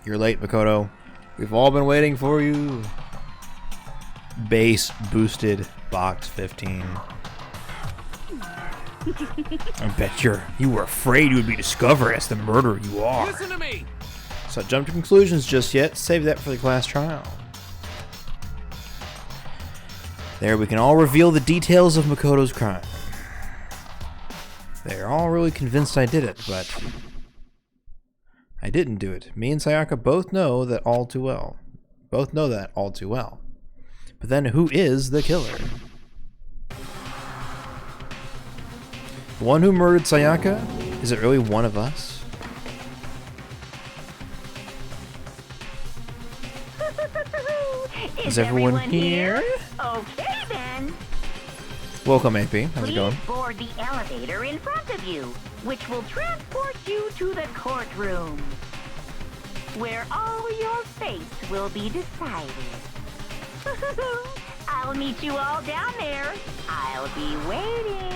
You're late, Makoto. We've all been waiting for you. Base boosted box 15. I bet you were afraid you would be discovered as the murderer you are. Listen to me. So jump to conclusions just yet. Save that for the class trial. There we can all reveal the details of Makoto's crime. They're all really convinced I did it, but I didn't do it. Me and Sayaka both know that all too well. But then who is the killer? The one who murdered Sayaka? Is it really one of us? Is everyone here? Okay then. Welcome, AP. How's it going? Please board the elevator in front of you, which will transport you to the courtroom, where all your fates will be decided. I'll meet you all down there. I'll be waiting.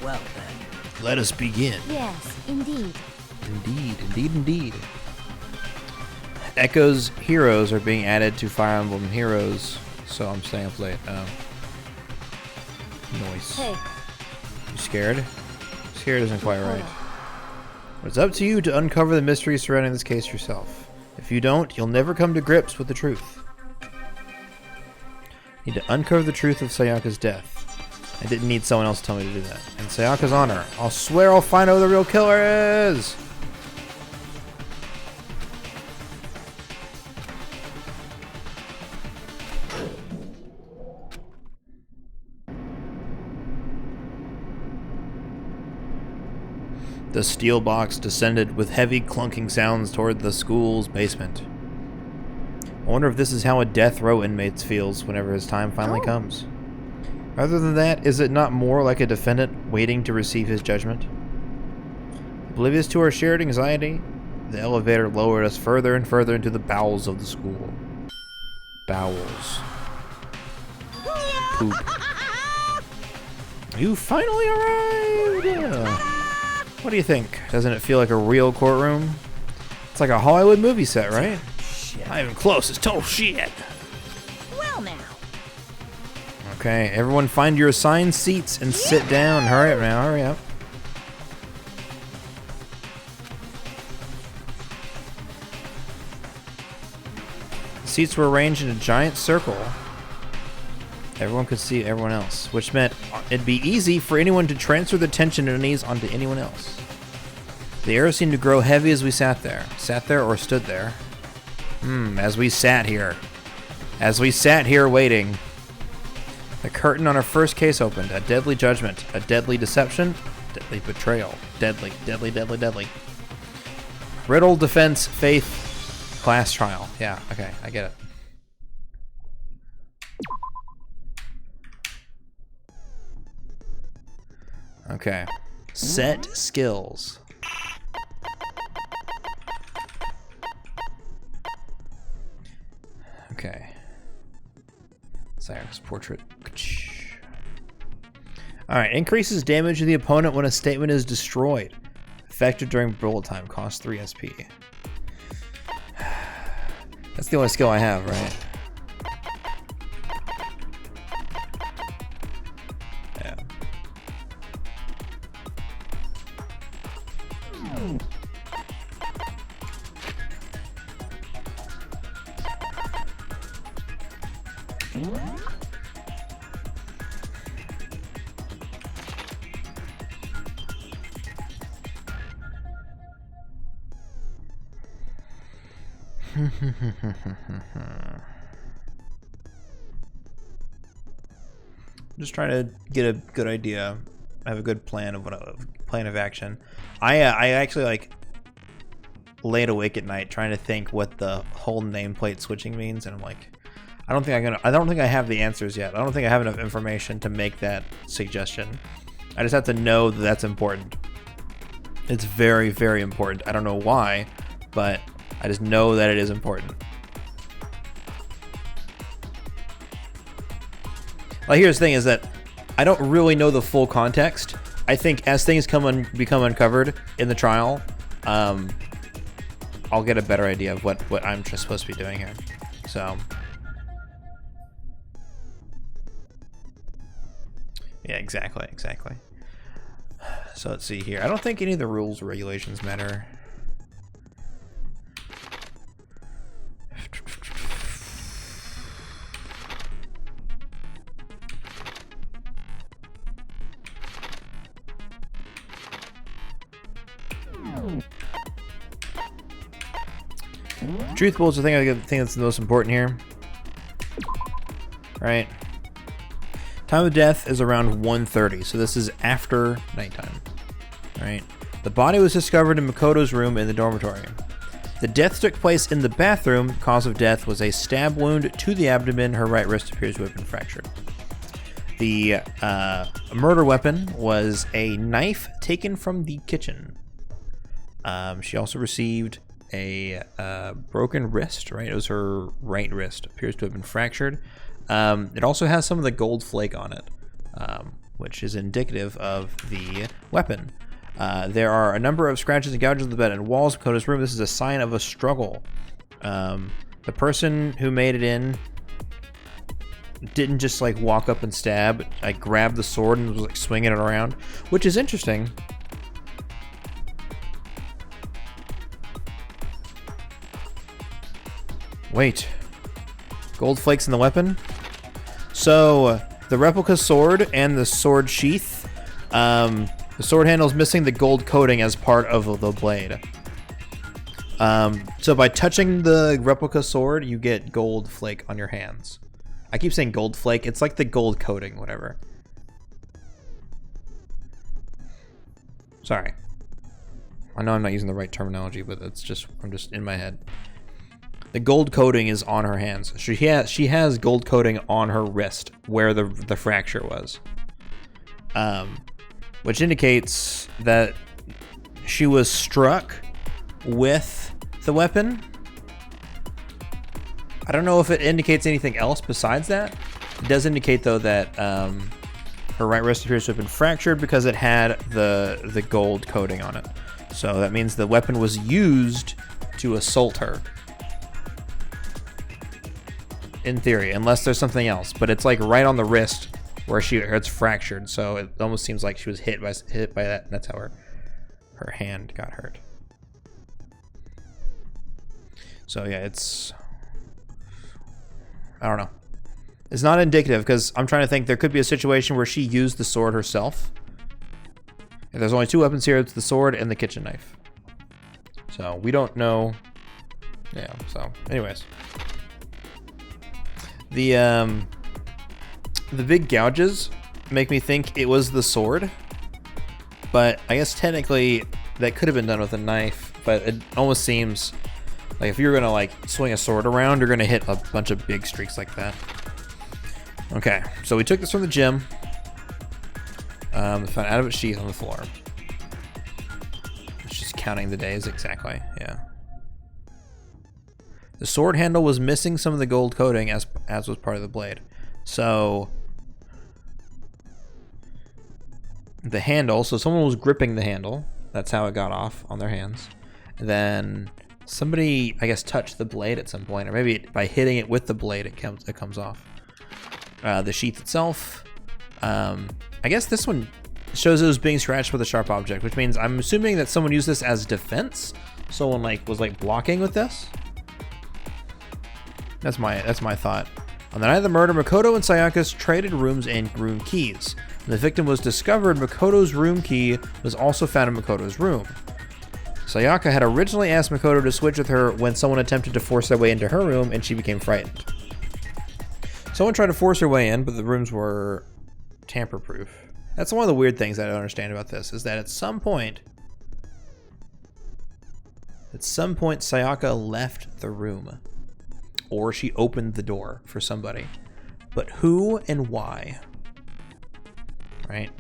Well then. Let us begin. Yes, indeed. Indeed. Echo's heroes are being added to Fire Emblem Heroes, so I'm staying up late. Noise. Hey. You scared? Scared isn't quite right. But it's up to you to uncover the mystery surrounding this case yourself. If you don't, you'll never come to grips with the truth. You need to uncover the truth of Sayaka's death. I didn't need someone else to tell me to do that. In Sayaka's honor, I'll swear I'll find out who the real killer is! The steel box descended with heavy clunking sounds toward the school's basement. I wonder if this is how a death row inmate feels whenever his time finally comes. Other than that, is it not more like a defendant waiting to receive his judgment? Oblivious to our shared anxiety, the elevator lowered us further and further into the bowels of the school. Bowels. Poop. You finally arrived! Yeah. What do you think? Doesn't it feel like a real courtroom? It's like a Hollywood movie set, right? Shit. Not even close, it's total shit! Well now. Okay, everyone find your assigned seats and sit down. Hurry up now, hurry up. The seats were arranged in a giant circle. Everyone could see everyone else, which meant it'd be easy for anyone to transfer the tension and unease onto anyone else. The air seemed to grow heavy as we sat there. Sat there or stood there. As we sat here. As we sat here waiting. The curtain on our first case opened. A deadly judgment. A deadly deception. Deadly betrayal. Deadly, deadly, deadly, deadly. Riddle, defense, faith, class trial. Yeah, okay, I get it. Okay. Set skills. Okay. Cyrus portrait. Alright, increases damage to the opponent when a statement is destroyed. Effective during bullet time, costs 3 SP. That's the only skill I have, right? Yeah. Just trying to get a good idea. I have a good plan of plan of action. I actually like laid awake at night trying to think what the whole nameplate switching means, and I'm like, I don't think I have the answers yet. I don't think I have enough information to make that suggestion. I just have to know that that's important. It's very, very important. I don't know why, but I just know that it is important. Well, here's the thing is that I don't really know the full context. I think as things become uncovered in the trial, I'll get a better idea of what I'm just supposed to be doing here. So, yeah, exactly. So let's see here. I don't think any of the rules or regulations matter. Truth bullets, I think that's the most important here. Right. Time of death is around 1:30, so this is after nighttime. Right. The body was discovered in Makoto's room in the dormitory. The death took place in the bathroom. Cause of death was a stab wound to the abdomen. Her right wrist appears to have been fractured. The murder weapon was a knife taken from the kitchen. She also received a broken wrist, right? It was her right wrist. Appears to have been fractured. It also has some of the gold flake on it, which is indicative of the weapon. There are a number of scratches and gouges on the bed and walls of Makoto's room. This is a sign of a struggle. The person who made it in didn't just like walk up and stab, like grabbed the sword and was like swinging it around, which is interesting. Wait, gold flakes in the weapon? So the replica sword and the sword sheath, the sword handle is missing the gold coating as part of the blade. So by touching the replica sword, you get gold flake on your hands. I keep saying gold flake. It's like the gold coating, whatever. Sorry. I know I'm not using the right terminology, but it's just, I'm just in my head. The gold coating is on her hands. She has gold coating on her wrist where the fracture was. Which indicates that she was struck with the weapon. I don't know if it indicates anything else besides that. It does indicate though that her right wrist appears to have been fractured because it had the gold coating on it. So that means the weapon was used to assault her. In theory, unless there's something else, but it's like right on the wrist where it's fractured, so it almost seems like she was hit by that, and that's how her hand got hurt. So yeah, I don't know. It's not indicative because I'm trying to think. There could be a situation where she used the sword herself. If there's only two weapons here, it's the sword and the kitchen knife. So we don't know. Yeah. So, anyways. The big gouges make me think it was the sword. But I guess technically that could have been done with a knife, but it almost seems like if you're gonna like swing a sword around, you're gonna hit a bunch of big streaks like that. Okay, so we took this from the gym. Found out of its sheath on the floor. It's just counting the days exactly, yeah. The sword handle was missing some of the gold coating as was part of the blade. So the handle, so someone was gripping the handle. That's how it got off on their hands. And then somebody, I guess, touched the blade at some point, or maybe by hitting it with the blade, it comes off. The sheath itself, I guess this one shows it was being scratched with a sharp object, which means I'm assuming that someone used this as defense. Someone was blocking with this. That's my thought. On the night of the murder, Makoto and Sayaka traded rooms and room keys. When the victim was discovered, Makoto's room key was also found in Makoto's room. Sayaka had originally asked Makoto to switch with her when someone attempted to force their way into her room, and she became frightened. Someone tried to force her way in, but the rooms were tamper-proof. That's one of the weird things that I don't understand about this, is that at some point, Sayaka left the room. Or she opened the door for somebody. But who and why? Right?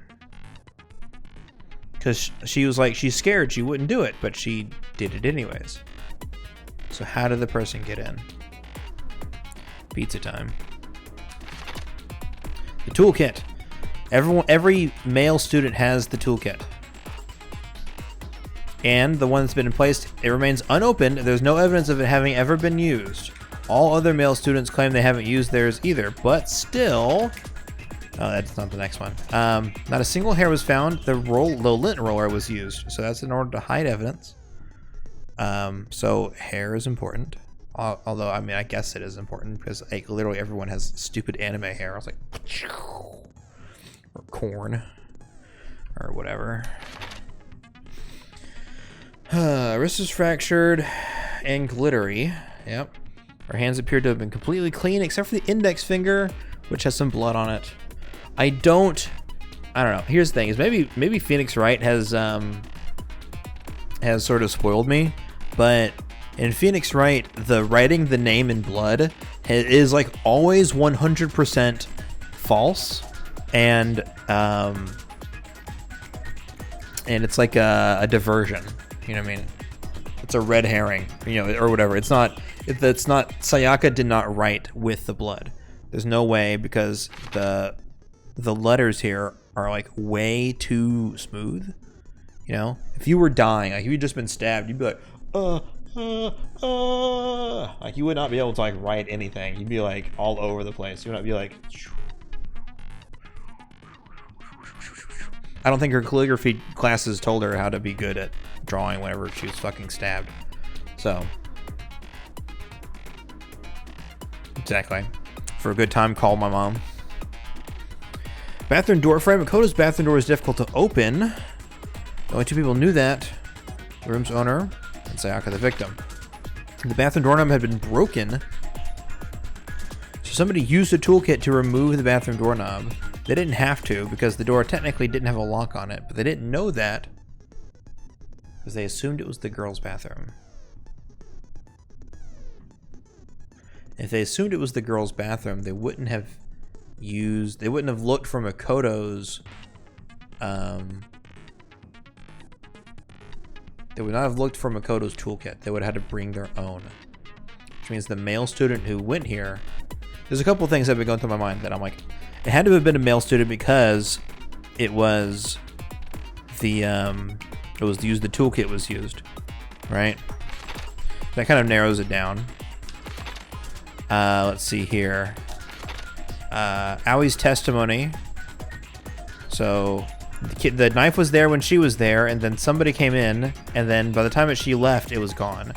Because she was she's scared she wouldn't do it, but she did it anyways. So how did the person get in? Pizza time. The toolkit. Every male student has the toolkit. And the one that's been in place, it remains unopened. There's no evidence of it having ever been used. All other male students claim they haven't used theirs either, but still... Oh, that's not the next one. Not a single hair was found. The lint roller was used, so that's in order to hide evidence. So hair is important. Although, I mean, I guess it is important because literally everyone has stupid anime hair. I was like... Or corn. Or whatever. Wrist is fractured and glittery. Yep. Her hands appeared to have been completely clean except for the index finger, which has some blood on it. I don't know. Here's the thing: is maybe Phoenix Wright has sort of spoiled me, but in Phoenix Wright, the writing the name in blood is always 100% false, and it's like a diversion. You know what I mean? It's a red herring, or whatever. It's not. Sayaka did not write with the blood. There's no way, because the letters here are way too smooth. If you were dying, if you'd just been stabbed, you'd be like, you would not be able to write anything. You'd be all over the place. You would not be like. I don't think her calligraphy classes told her how to be good at drawing whenever she was fucking stabbed. So. Exactly. For a good time, call my mom. Bathroom door frame. Makoto's bathroom door was difficult to open. The only two people knew that. The room's owner and Sayaka, the victim. The bathroom doorknob had been broken. So somebody used a toolkit to remove the bathroom doorknob. They didn't have to because the door technically didn't have a lock on it. But they didn't know that because they assumed it was the girl's bathroom. If they assumed it was the girl's bathroom, they wouldn't have looked for Makoto's, they would not have looked for Makoto's toolkit. They would have had to bring their own. Which means the male student who went here, there's a couple of things that have been going through my mind that I'm like, it had to have been a male student because it was the toolkit was used, right? That kind of narrows it down. Let's see here. Awie's testimony. So the knife was there when she was there, and then somebody came in, and then by the time that she left, it was gone.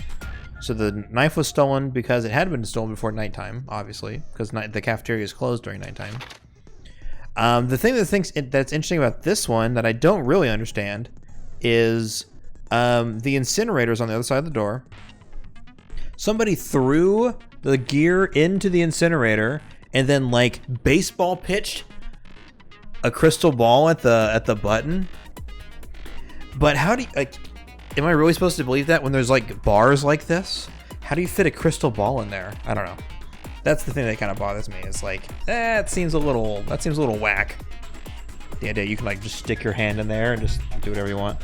So the knife was stolen because it had been stolen before nighttime, obviously, because the cafeteria is closed during nighttime. The thing that's interesting about this one that I don't really understand is the incinerators on the other side of the door. Somebody threw the gear into the incinerator and then baseball pitched a crystal ball at the button. But how do you, like, am I really supposed to believe that when there's like bars like this? How do you fit a crystal ball in there? I don't know. That's the thing that kind of bothers me. Is like, that seems a little whack. The idea you can like just stick your hand in there and just do whatever you want.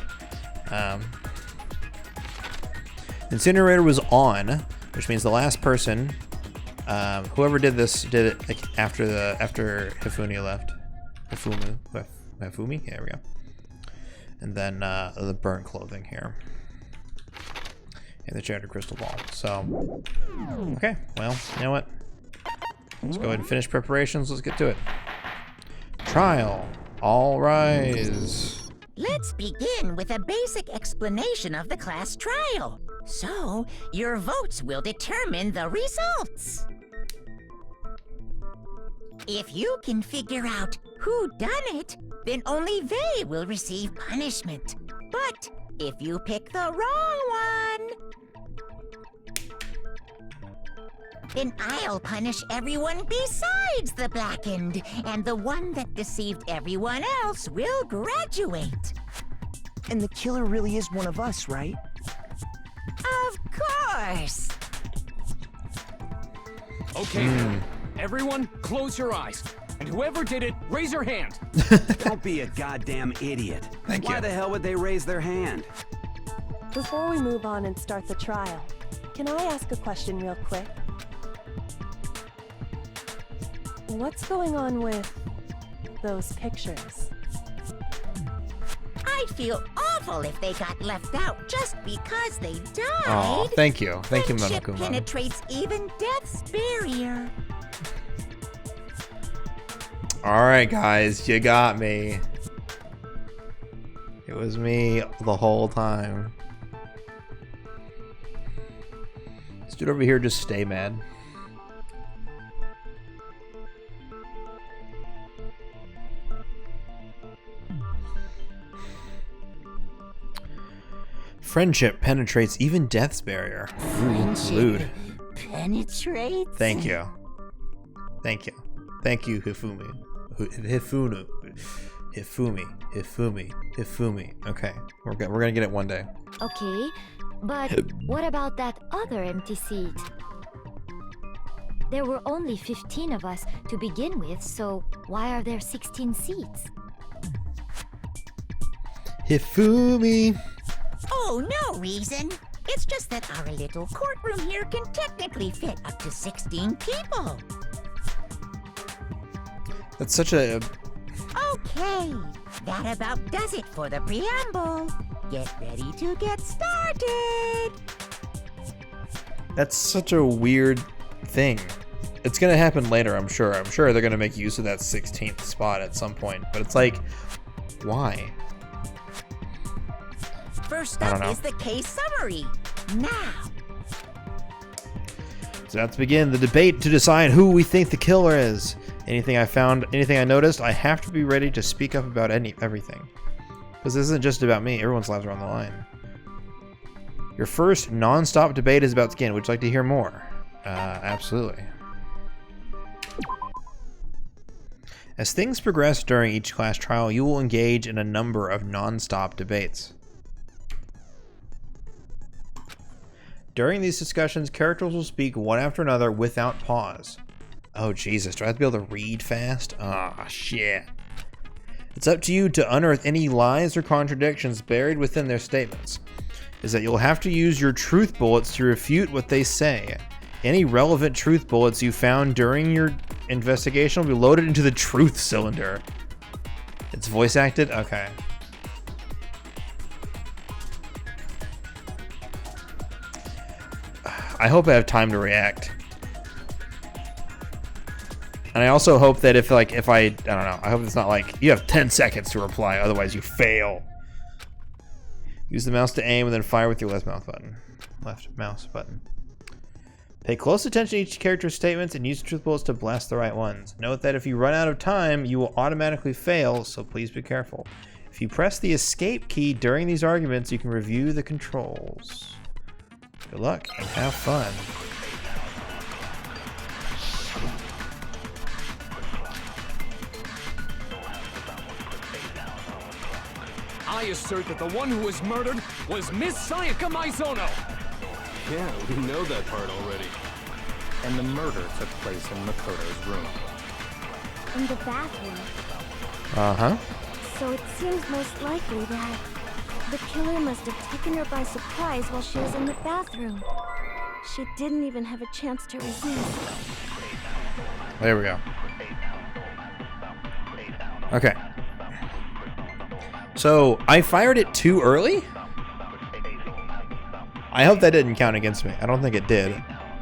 Incinerator was on, which means the last person, whoever did this, did it like, after Hifumi left. Hifumi? Yeah, there we go. And then the burnt clothing here. And the shattered crystal ball. So, okay, well, you know what? Let's go ahead and finish preparations. Let's get to it. Trial. All rise. Let's begin with a basic explanation of the class trial. So, your votes will determine the results. If you can figure out who done it, then only they will receive punishment. But if you pick the wrong one, then I'll punish everyone besides the blackened, and the one that deceived everyone else will graduate. And the killer really is one of us, right? Of course! Okay, everyone, close your eyes. And whoever did it, raise your hand. Don't be a goddamn idiot. Thank Why you. the hell would they raise their hand? Before we move on and start the trial, can I ask a question real quick? What's going on with those pictures? I'd feel awful if they got left out just because they died. Oh, thank you. Thank you, Friendship Monokuma. penetrates even death's barrier. Alright, guys, you got me. It was me the whole time. This dude over here just stay mad. Friendship penetrates even death's barrier. Lewd. Penetrates? Thank you. Thank you. Thank you, Hifumi. Hifumi. Okay, we're gonna get it one day. Okay, but what about that other empty seat? There were only 15 of us to begin with, so why are there 16 seats? Hifumi. Oh, no reason. It's just that our little courtroom here can technically fit up to 16 people. That's such a... Okay, that about does it for the preamble. Get ready to get started. That's such a weird thing. It's gonna happen later, I'm sure. I'm sure they're gonna make use of that 16th spot at some point. But it's like, why? First I don't up know. is the case summary. Now, So let's begin the debate to decide who we think the killer is. Anything I noticed, I have to be ready to speak up about everything. Because this isn't just about me, everyone's lives are on the line. Your first non-stop debate is about skin. Would you like to hear more? Absolutely. As things progress during each class trial, you will engage in a number of non-stop debates. During these discussions, characters will speak one after another without pause. Oh Jesus, do I have to be able to read fast? Ah, shit. It's up to you to unearth any lies or contradictions buried within their statements. Is that you'll have to use your truth bullets to refute what they say. Any relevant truth bullets you found during your investigation will be loaded into the truth cylinder. It's voice acted? Okay. I hope I have time to react. And I also hope that if I don't know, I hope it's not like, you have 10 seconds to reply, otherwise you fail. Use the mouse to aim and then fire with your left mouse button. Pay close attention to each character's statements and use truth bullets to blast the right ones. Note that if you run out of time, you will automatically fail, so please be careful. If you press the escape key during these arguments, you can review the controls. Good luck and have fun. I I assert that the one who was murdered was Miss Sayaka Maizono! Yeah, we know that part already. And the murder took place in Makoto's room. In the bathroom. Uh-huh. So it seems most likely that the killer must have taken her by surprise while she was in the bathroom. She didn't even have a chance to resist. There we go. Okay. So, I fired it too early? I hope that didn't count against me. I don't think it did.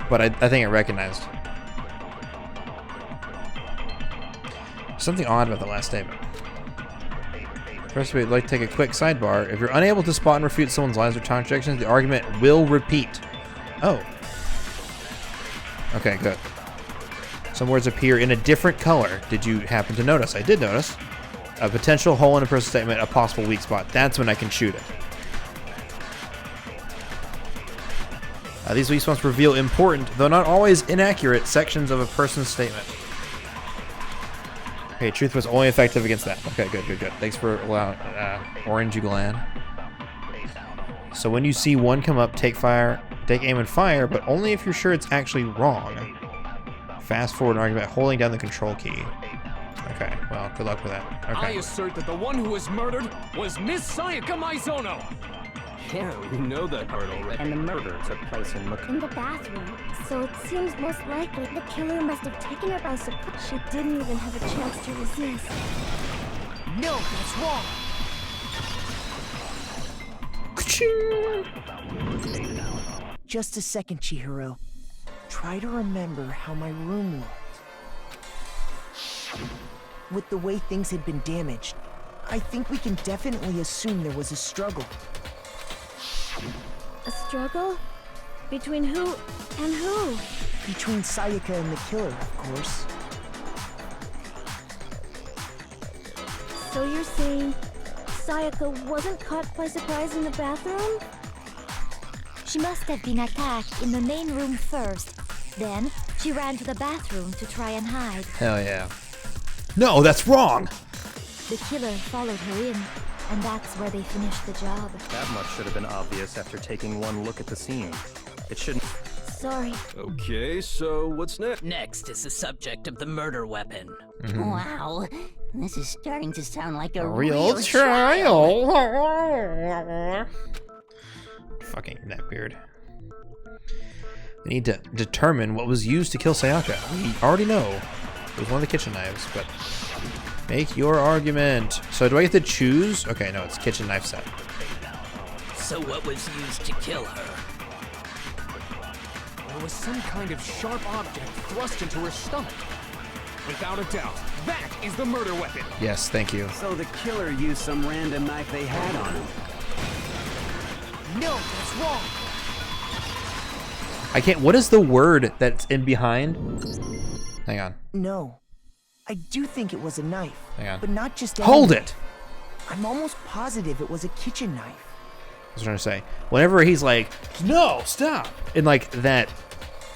But I think it recognized. Something odd about the last statement. First, we'd like to take a quick sidebar. If you're unable to spot and refute someone's lies or contradictions, the argument will repeat. Oh. Okay, good. Some words appear in a different color. Did you happen to notice? I did notice. A potential hole in a person's statement, a possible weak spot. That's when I can shoot it. These weak spots reveal important, though not always inaccurate, sections of a person's statement. Okay, truth was only effective against that. Okay, good, good, good. Thanks for allowing Orange, you glad. So when you see one come up, take aim and fire, but only if you're sure it's actually wrong. Fast forward an argument holding down the control key. Okay, well, good luck with that. Okay. I assert that the one who was murdered was Miss Sayaka Maizono! Yeah, we know that part already. And the murder took place in In the bathroom. So it seems most likely the killer must have taken her by surprise. She didn't even have a chance to resist. No, that's wrong. Just a second, Chihiro. Try to remember how my room looked. With the way things had been damaged, I think we can definitely assume there was a struggle. A struggle? Between who and who? Between Sayaka and the killer, of course. So you're saying Sayaka wasn't caught by surprise in the bathroom? She must have been attacked in the main room first. Then she ran to the bathroom to try and hide. Hell yeah. No, that's wrong! The killer followed her in, and that's where they finished the job. That much should have been obvious after taking one look at the scene. It shouldn't. Sorry. Okay, so what's next? Next is the subject of the murder weapon. Wow, this is starting to sound like a Real trial. Fucking neckbeard. We need to determine what was used to kill Sayaka. We already know it was one of the kitchen knives, but make your argument. So do I get to choose? Okay, no, it's kitchen knife set. So what was used to kill her? There was some kind of sharp object thrust into her stomach. Without a doubt, that is the murder weapon. Yes, thank you. So the killer used some random knife they had on him. No, that's wrong. I can't. What is the word that's in behind? Hang on. No, I do think it was a knife. Hang on. But not just Hold any. it! I'm almost positive it was a kitchen knife. I was trying to say. Whenever he's like, no, stop! And like that,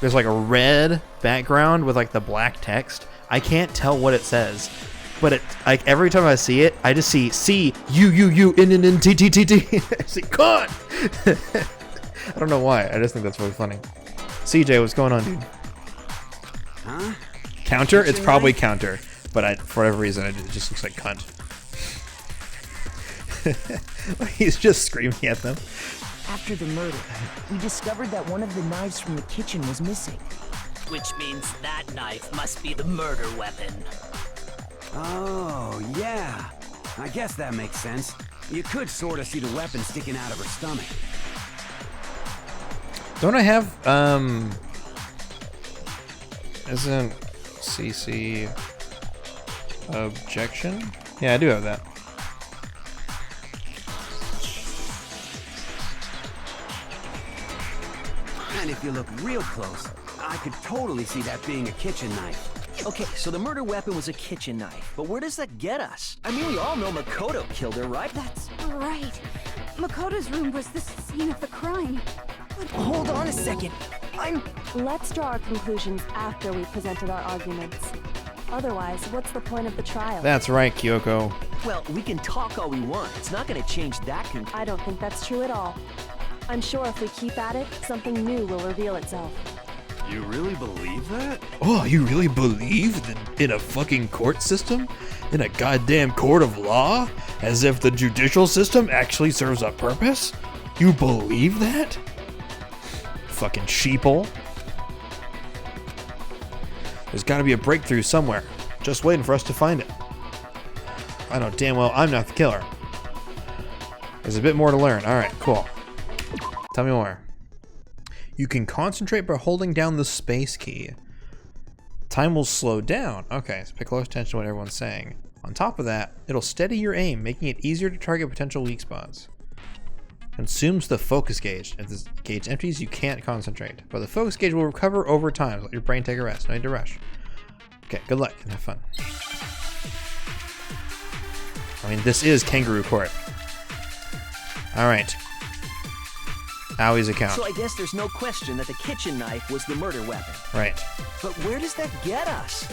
there's like a red background with like the black text. I can't tell what it says. But it, like every time I see it, I just see C-U-U-U-N-N-N-T-T-T-T. I see, cut! I don't know why. I just think that's really funny. CJ, what's going on, dude? Huh? Counter? It's Kitchen probably knife? counter, but for whatever reason, it just looks like cunt. He's just screaming at them. After the murder, we discovered that one of the knives from the kitchen was missing. Which means that knife must be the murder weapon. Oh, yeah. I guess that makes sense. You could sort of see the weapon sticking out of her stomach. Don't I have, isn't CC objection? Yeah, I do have that. And if you look real close, I could totally see that being a kitchen knife. Okay, so the murder weapon was a kitchen knife, but where does that get us? I mean, we all know Makoto killed her, right? That's right. Makoto's room was the scene of the crime. But hold on a second. Let's draw our conclusions after we've presented our arguments. Otherwise, what's the point of the trial? That's right, Kyoko. Well, we can talk all we want. It's not gonna change that conclusion. I don't think that's true at all. I'm sure if we keep at it, something new will reveal itself. You really believe that? Oh, you really believe in a fucking court system? In a goddamn court of law? As if the judicial system actually serves a purpose? You believe that? Fucking sheeple. There's gotta be a breakthrough somewhere. Just waiting for us to find it. I know damn well I'm not the killer. There's a bit more to learn. Alright, cool. Tell me more. You can concentrate by holding down the space key. Time will slow down. Okay, so pay close attention to what everyone's saying. On top of that, it'll steady your aim, making it easier to target potential weak spots. Consumes the focus gauge. If this gauge empties, you can't concentrate. But the focus gauge will recover over time. So let your brain take a rest. No need to rush. Okay, good luck and have fun. I mean, this is Kangaroo Court. Alright. Awie's account. So I guess there's no question that the kitchen knife was the murder weapon. Right. But where does that get us?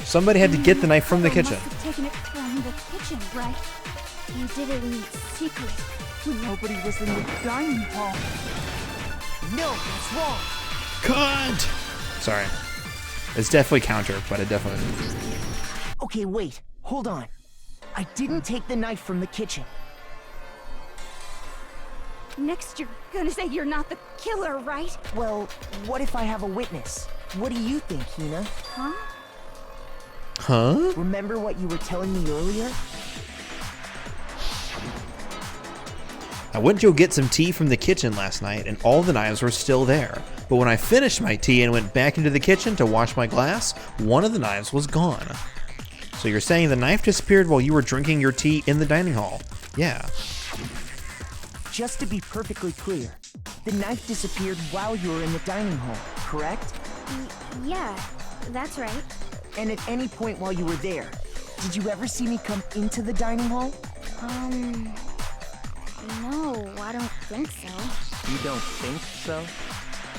Somebody had to get the knife from the kitchen. Must have taken it from the kitchen, right? You did it in secret when nobody was in the dining hall. No, that's wrong. Cunt! Sorry. It's definitely counter, but it definitely... Okay, wait. Hold on. I didn't take the knife from the kitchen. Next, you're gonna say you're not the killer, right? Well, what if I have a witness? What do you think, Hina? Huh? Huh? Remember what you were telling me earlier? I went to go get some tea from the kitchen last night, and all the knives were still there. But when I finished my tea and went back into the kitchen to wash my glass, one of the knives was gone. So you're saying the knife disappeared while you were drinking your tea in the dining hall? Yeah. Just to be perfectly clear, the knife disappeared while you were in the dining hall, correct? Yeah, that's right. And at any point while you were there, did you ever see me come into the dining hall? No, I don't think so. You don't think so?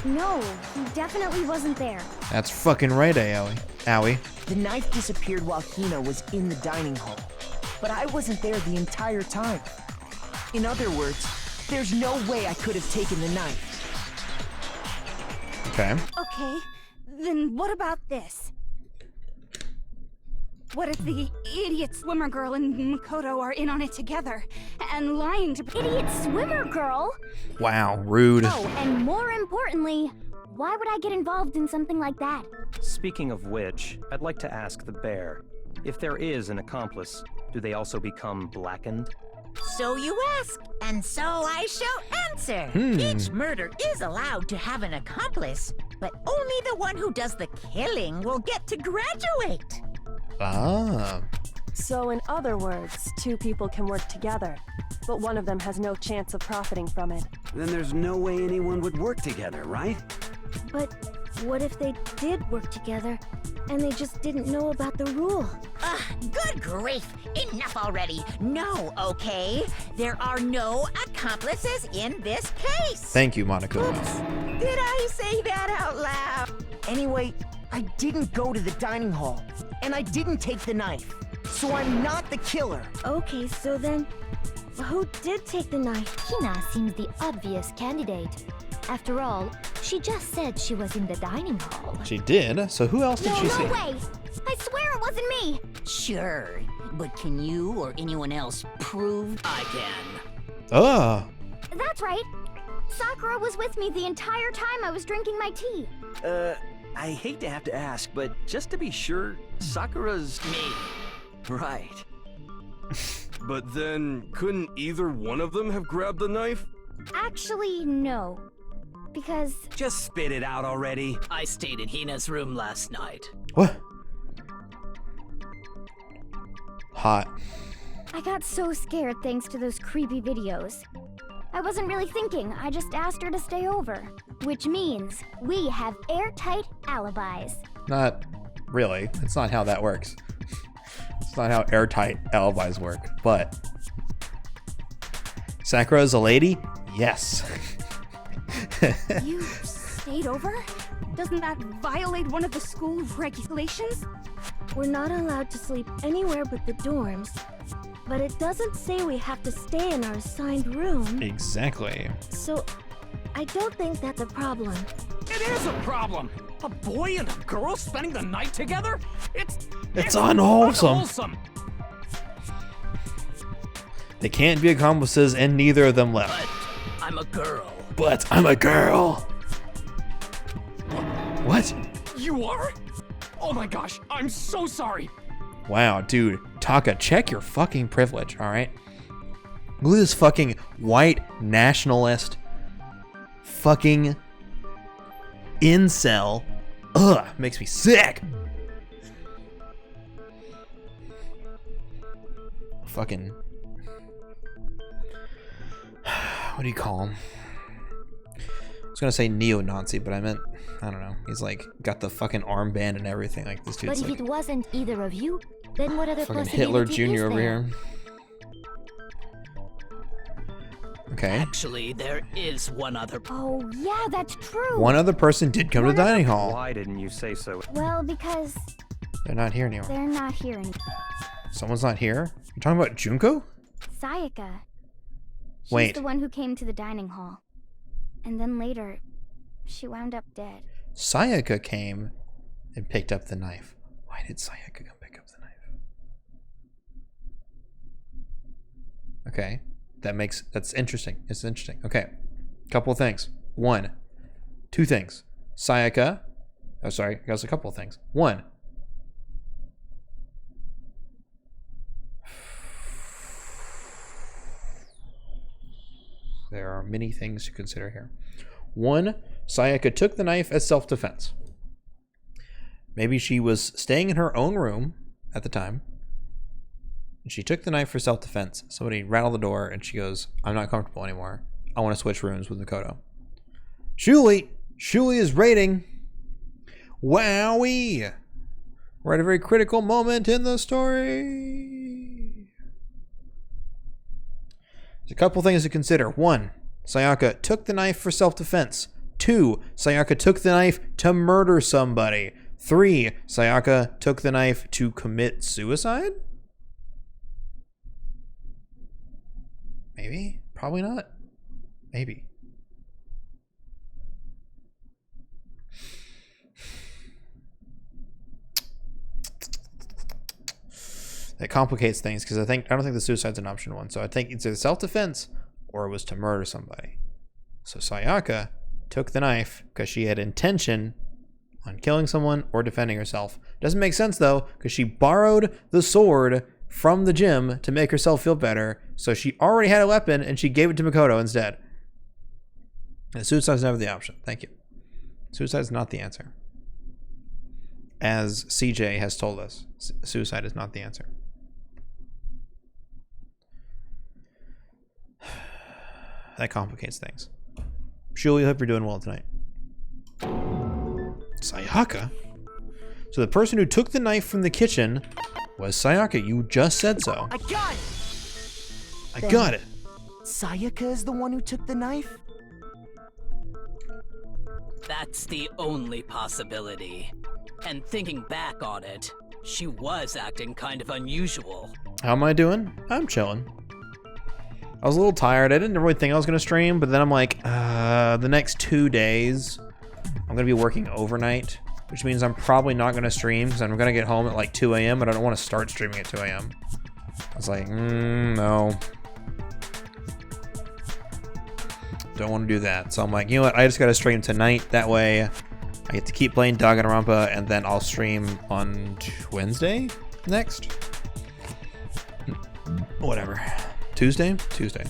No, he definitely wasn't there. That's fucking right, Owie. The knife disappeared while Hina was in the dining hall, but I wasn't there the entire time. In other words, there's no way I could have taken the knife. Okay. Okay, then what about this? What if the idiot swimmer girl and Makoto are in on it together and lying to... Idiot swimmer girl? Wow, rude. Oh, and more importantly, why would I get involved in something like that? Speaking of which, I'd like to ask the bear, if there is an accomplice, do they also become blackened? So you ask, and so I shall answer. Each murder is allowed to have an accomplice, but only the one who does the killing will get to graduate. Ah. So in other words, two people can work together, but one of them has no chance of profiting from it. Then there's no way anyone would work together, right? But what if they did work together, and they just didn't know about the rule? Good grief! Enough already! No, okay? There are no accomplices in this case! Thank you, Monaco. Oops. Did I say that out loud? Anyway, I didn't go to the dining hall, and I didn't take the knife, so I'm not the killer. Okay, so then, who did take the knife? Hina seems the obvious candidate. After all, she just said she was in the dining hall. She did? So who else did she see? No way! I swear it wasn't me! Sure, but can you or anyone else prove I can? That's right. Sakura was with me the entire time I was drinking my tea. I hate to have to ask, but just to be sure, Sakura's... Me. Right. But then, couldn't either one of them have grabbed the knife? Actually, no. Because... Just spit it out already. I stayed in Hina's room last night. What? Hot. I got so scared thanks to those creepy videos. I wasn't really thinking, I just asked her to stay over. Which means we have airtight alibis. Not really. It's not how that works. It's not how airtight alibis work, but... Sakura's a lady? Yes. You stayed over? Doesn't that violate one of the school regulations? We're not allowed to sleep anywhere but the dorms. But it doesn't say we have to stay in our assigned room. Exactly. So, I don't think that's a problem. It is a problem! A boy and a girl spending the night together? It's unwholesome. They can't be accomplices, and neither of them left. But I'm a girl. But I'm a girl. What? You are? Oh my gosh, I'm so sorry. Wow, dude. Taka, check your fucking privilege, alright? Look at this fucking white nationalist fucking incel. Ugh, makes me sick. Fucking... What do you call him? I was gonna say neo-Nazi, but I meant, I don't know. He's like got the fucking armband and everything. Like this dude's But if like it wasn't either of you, then what other fucking possibility Hitler is Jr. over there? here. Okay. Actually, there is one other. Oh, yeah, that's true. One other person did come to the dining hall. Why didn't you say so? Well, because They're not here anymore. they're not here anymore. Someone's not here? You're talking about Junko? Sayaka. She's Wait. the one who came to the dining hall. And then later, she wound up dead. Sayaka came and picked up the knife. Why did Sayaka come pick up the knife? Okay. That's interesting. It's interesting. Okay. Couple of things. Two things. Sayaka. Oh, sorry. There's a couple of things. One. There are many things to consider here. One, Sayaka took the knife as self-defense. Maybe she was staying in her own room at the time. And she took the knife for self-defense. Somebody rattled the door and she goes, I'm not comfortable anymore. I want to switch rooms with Makoto. Shuli is raiding. Wowie! We're at a very critical moment in the story. There's a couple things to consider. One, Sayaka took the knife for self-defense. 2, Sayaka took the knife to murder somebody. 3, Sayaka took the knife to commit suicide? Maybe? Probably not. Maybe. That complicates things because I don't think the suicide's an option one. So I think it's either self-defense or it was to murder somebody. So Sayaka took the knife because she had intention on killing someone or defending herself. Doesn't make sense though because she borrowed the sword from the gym to make herself feel better. So she already had a weapon and she gave it to Makoto instead. And suicide's never the option. Thank you. Suicide's not the answer. As CJ has told us, suicide is not the answer. That complicates things. Shuli, hope you're doing well tonight. Sayaka? So the person who took the knife from the kitchen was Sayaka. You just said so. I got it! I got it. Sayaka is the one who took the knife? That's the only possibility. And thinking back on it, she was acting kind of unusual. How am I doing? I'm chilling. I was a little tired. I didn't really think I was going to stream, but then I'm like, the next 2 days, I'm going to be working overnight, which means I'm probably not going to stream because I'm going to get home at like 2 a.m., but I don't want to start streaming at 2 a.m. I was like, no. Don't want to do that. So I'm like, you know what? I just got to stream tonight. That way, I get to keep playing Danganronpa, and then I'll stream on Wednesday next? Whatever. Tuesday? Tuesday.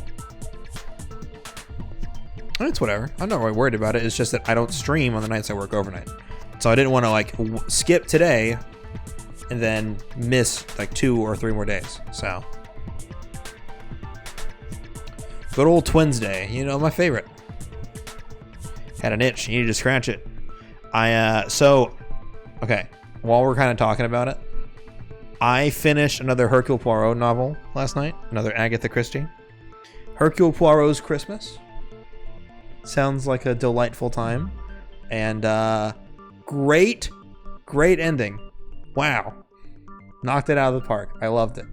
It's whatever. I'm not really worried about it. It's just that I don't stream on the nights I work overnight. So I didn't want to like skip today and then miss like 2 or 3 more days. So good old Twins Day. You know, my favorite. Had an itch. You need to scratch it. Okay. While we're kind of talking about it, I finished another Hercule Poirot novel last night. Another Agatha Christie. Hercule Poirot's Christmas. Sounds like a delightful time. And great ending. Wow. Knocked it out of the park. I loved it.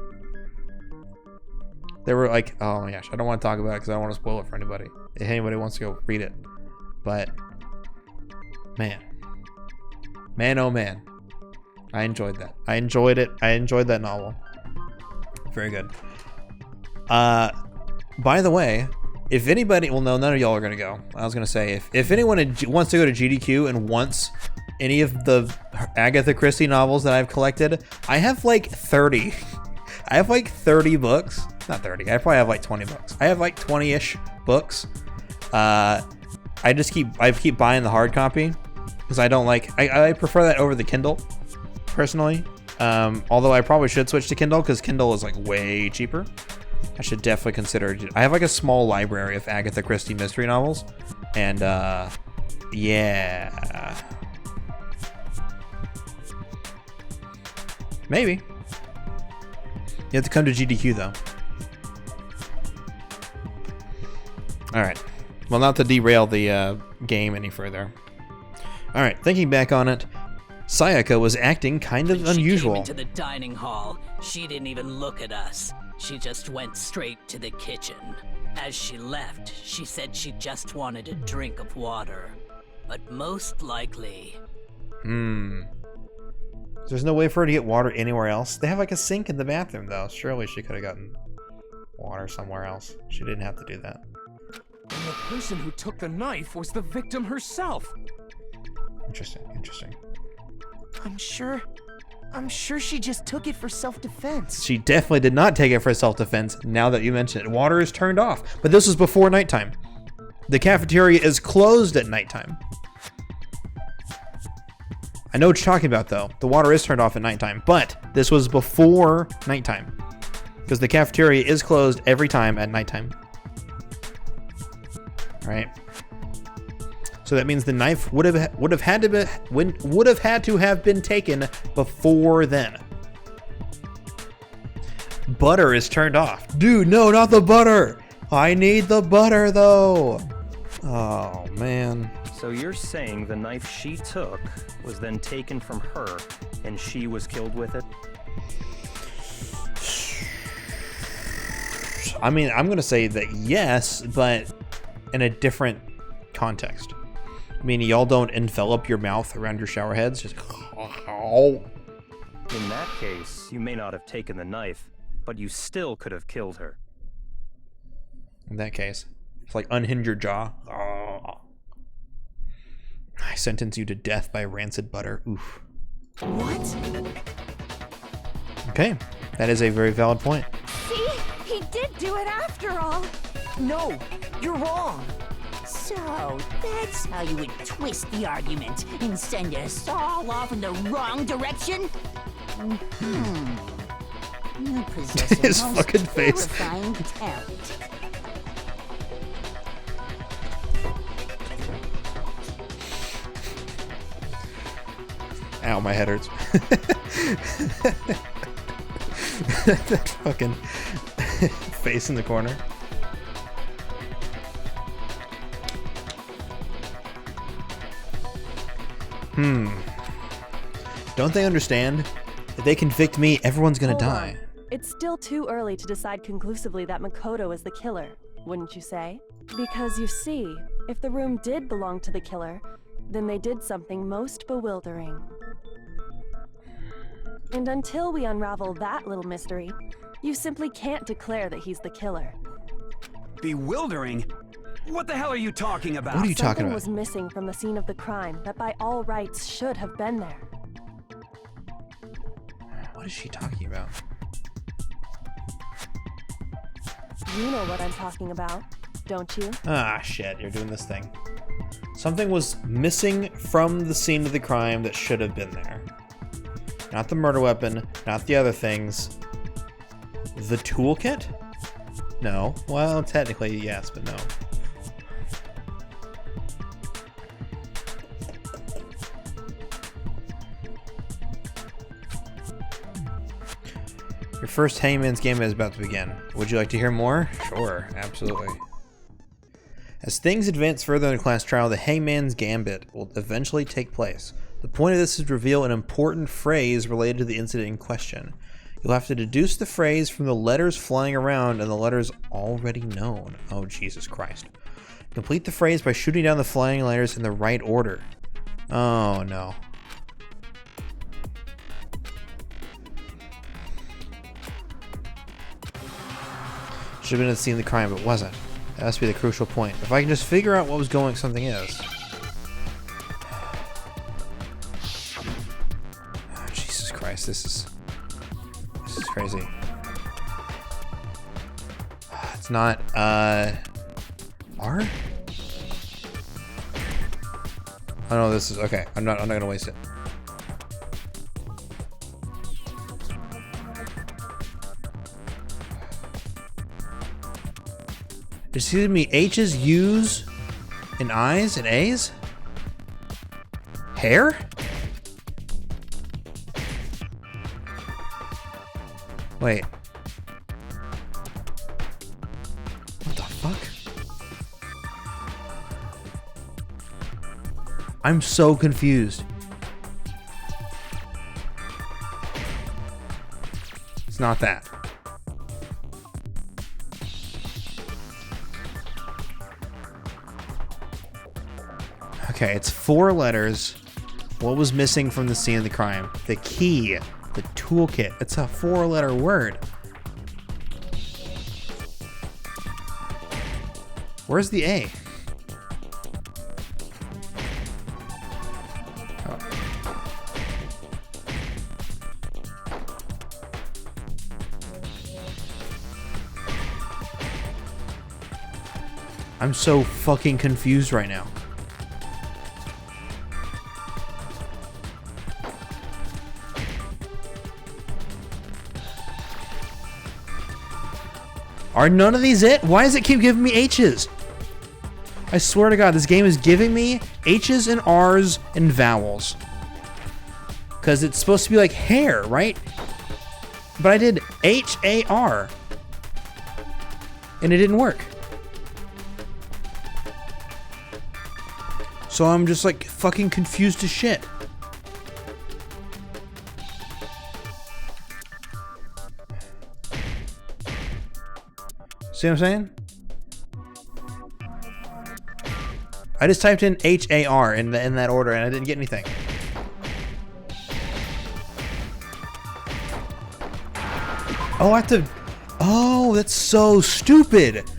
They were like, oh my gosh, I don't want to talk about it because I don't want to spoil it for anybody. If anybody wants to go read it. But, man. Man, oh man. I enjoyed that. I enjoyed it. I enjoyed that novel. Very good. By the way, if anybody, well, no, none of y'all are gonna go. I was gonna say, if anyone wants to go to GDQ and wants any of the Agatha Christie novels that I've collected, I have like 30. I have like 30 books. Not 30. I probably have like 20 books. I have like 20-ish books. I keep buying the hard copy because I don't like. I prefer that over the Kindle, personally. Although I probably should switch to Kindle because Kindle is like way cheaper. I should definitely consider it. I have like a small library of Agatha Christie mystery novels, and yeah, maybe you have to come to GDQ though. All right. Well, not to derail the game any further. All right. Thinking back on it, Sayaka was acting kind of unusual. When she came into the dining hall, she didn't even look at us. She just went straight to the kitchen. As she left, she said she just wanted a drink of water. But most likely... There's no way for her to get water anywhere else? They have like a sink in the bathroom, though. Surely she could have gotten water somewhere else. She didn't have to do that. And the person who took the knife was the victim herself. Interesting, interesting. I'm sure she just took it for self-defense. She definitely did not take it for self-defense, now that you mention it. Water is turned off, but this was before nighttime. The cafeteria is closed at nighttime. I know what you're talking about, though. The water is turned off at nighttime, but this was before nighttime. Because the cafeteria is closed every time at nighttime. Right? So that means the knife would have had to have been taken before then. Butter is turned off. Dude, no, not the butter. I need the butter though. Oh man. So you're saying the knife she took was then taken from her and she was killed with it? I mean, I'm going to say that yes, but in a different context. I mean, y'all don't envelop your mouth around your shower heads. Just... In that case, you may not have taken the knife, but you still could have killed her. In that case, it's like unhinge your jaw. I sentence you to death by rancid butter. Oof. What? Okay, that is a very valid point. See? He did do it after all. No, you're wrong. So, that's how you would twist the argument and send us all off in the wrong direction? You possess a His most fucking face. terrifying talent. Ow, my head hurts. That fucking face in the corner. Don't they understand? If they convict me, everyone's gonna die. It's still too early to decide conclusively that Makoto is the killer, wouldn't you say? Because you see, if the room did belong to the killer, then they did something most bewildering. And until we unravel that little mystery, you simply can't declare that he's the killer. Bewildering? What the hell are you talking about? What are you talking about? Something was missing from the scene of the crime that by all rights should have been there. What is she talking about? You know what I'm talking about, don't you? Ah, shit, you're doing this thing. Something was missing from the scene of the crime that should have been there. Not the murder weapon, not the other things. The toolkit? No. Well, technically, yes, but no. Your first Hangman's Gambit is about to begin. Would you like to hear more? Sure, absolutely. As things advance further in the class trial, the Hangman's Gambit will eventually take place. The point of this is to reveal an important phrase related to the incident in question. You'll have to deduce the phrase from the letters flying around and the letters already known. Oh, Jesus Christ. Complete the phrase by shooting down the flying letters in the right order. Oh, no. Should have been at the scene of the crime, but wasn't. That has to be the crucial point. If I can just figure out what was going, something is. Oh, Jesus Christ, this is crazy. It's not, R? Oh no, this is, okay. I'm not gonna waste it. Excuse me, H's, U's, and I's, and A's? Hair? Wait. What the fuck? I'm so confused. It's not that. Okay, it's 4 letters. What was missing from the scene of the crime? The key. The toolkit. It's a 4-letter word. Where's the A? Oh. I'm so fucking confused right now. Are none of these it? Why does it keep giving me H's? I swear to God, this game is giving me H's and R's and vowels. Because it's supposed to be like hair, right? But I did H-A-R. And it didn't work. So I'm just like fucking confused as shit. See what I'm saying? I just typed in H-A-R in that order and I didn't get anything. Oh, I have to... Oh, that's so stupid.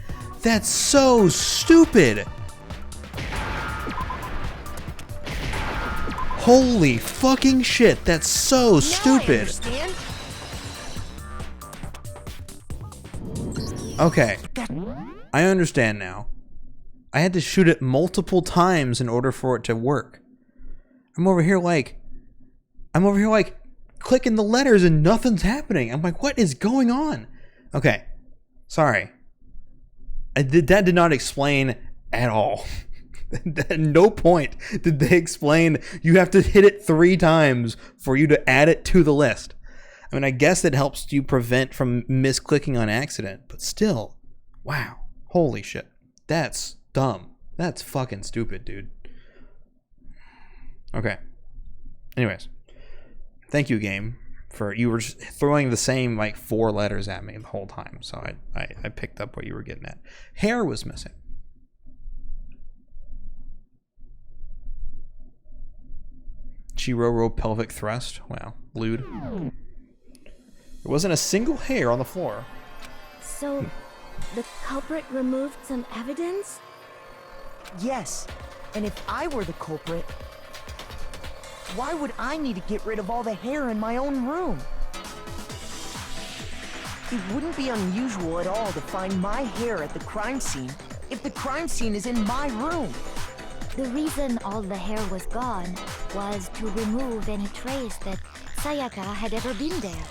That's so stupid. Holy fucking shit, that's so stupid. Okay, I understand now. I had to shoot it multiple times in order for it to work. I'm over here like clicking the letters and nothing's happening. I'm like, what is going on? Okay, sorry. That did not explain at all. At no point did they explain you have to hit it 3 times for you to add it to the list. I mean, I guess it helps you prevent from misclicking on accident, but still, wow, holy shit, that's dumb. That's fucking stupid, dude. Okay. Anyways, thank you, game, for you were just throwing the same like 4 letters at me the whole time, so I picked up what you were getting at. Hair was missing. Chiroro pelvic thrust. Wow, lewd. There wasn't a single hair on the floor. So, the culprit removed some evidence? Yes, and if I were the culprit, why would I need to get rid of all the hair in my own room? It wouldn't be unusual at all to find my hair at the crime scene if the crime scene is in my room. The reason all the hair was gone was to remove any trace that Sayaka had ever been there.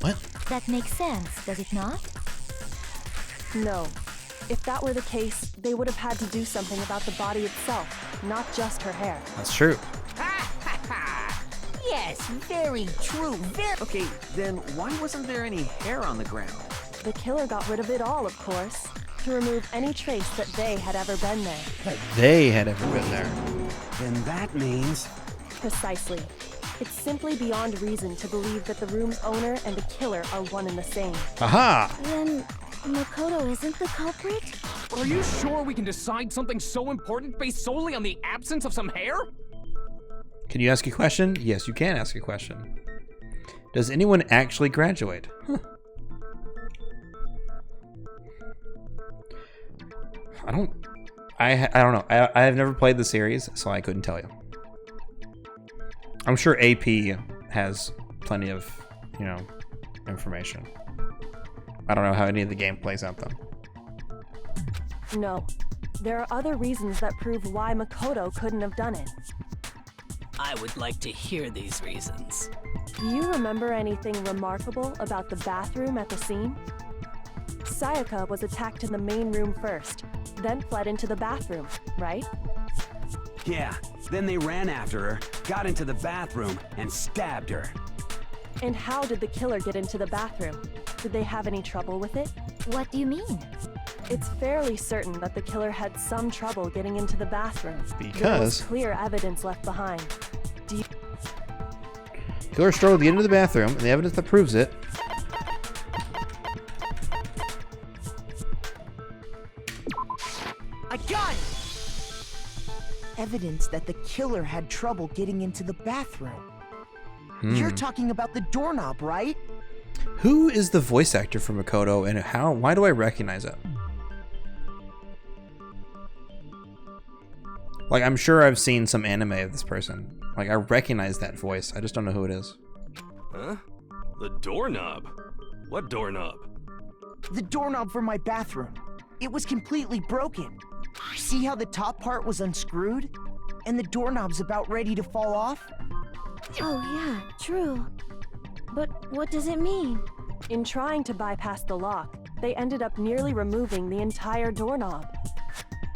What? That makes sense, does it not? No. If that were the case, they would have had to do something about the body itself, not just her hair. That's true. Yes, very true. Okay, then why wasn't there any hair on the ground? The killer got rid of it all, of course, to remove any trace that they had ever been there. That they had ever been there. Then that means... Precisely. It's simply beyond reason to believe that the room's owner and the killer are one and the same. Aha! Then Makoto isn't the culprit? Are you sure we can decide something so important based solely on the absence of some hair? Can you ask a question? Yes, you can ask a question. Does anyone actually graduate? Huh. I don't know. I have never played the series, so I couldn't tell you. I'm sure AP has plenty of, you know, information. I don't know how any of the game plays out though. No. There are other reasons that prove why Makoto couldn't have done it. I would like to hear these reasons. Do you remember anything remarkable about the bathroom at the scene? Sayaka was attacked in the main room first, then fled into the bathroom, right? Yeah, then they ran after her, got into the bathroom, and stabbed her. And how did the killer get into the bathroom? Did they have any trouble with it? What do you mean? It's fairly certain that the killer had some trouble getting into the bathroom. Because there was clear evidence left behind. Do you... Killer struggled to get into the bathroom, and the evidence that proves it. I got it! Evidence that the killer had trouble getting into the bathroom. You're talking about the doorknob, right? Who is the voice actor for Makoto, and why do I recognize it? Like, I'm sure I've seen some anime of this person. Like, I recognize that voice. I just don't know who it is. Huh? The doorknob? What doorknob? The doorknob for my bathroom. It was completely broken. See how the top part was unscrewed? And the doorknob's about ready to fall off? Oh yeah, true. But what does it mean? In trying to bypass the lock, they ended up nearly removing the entire doorknob.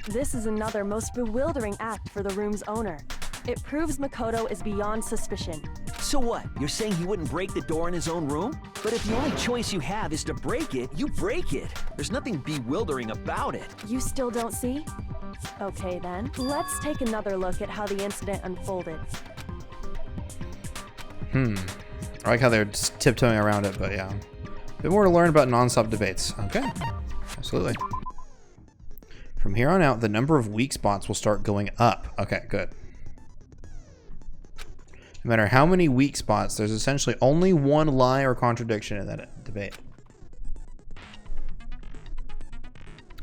This is another most bewildering act for the room's owner. It proves Makoto is beyond suspicion. So what? You're saying he wouldn't break the door in his own room? But if the only choice you have is to break it, you break it. There's nothing bewildering about it. You still don't see? Okay then, let's take another look at how the incident unfolded. I like how they're just tiptoeing around it, but yeah. A bit more to learn about non-stop debates. Okay, absolutely. From here on out, the number of weak spots will start going up. Okay, good. No matter how many weak spots, there's essentially only one lie or contradiction in that debate.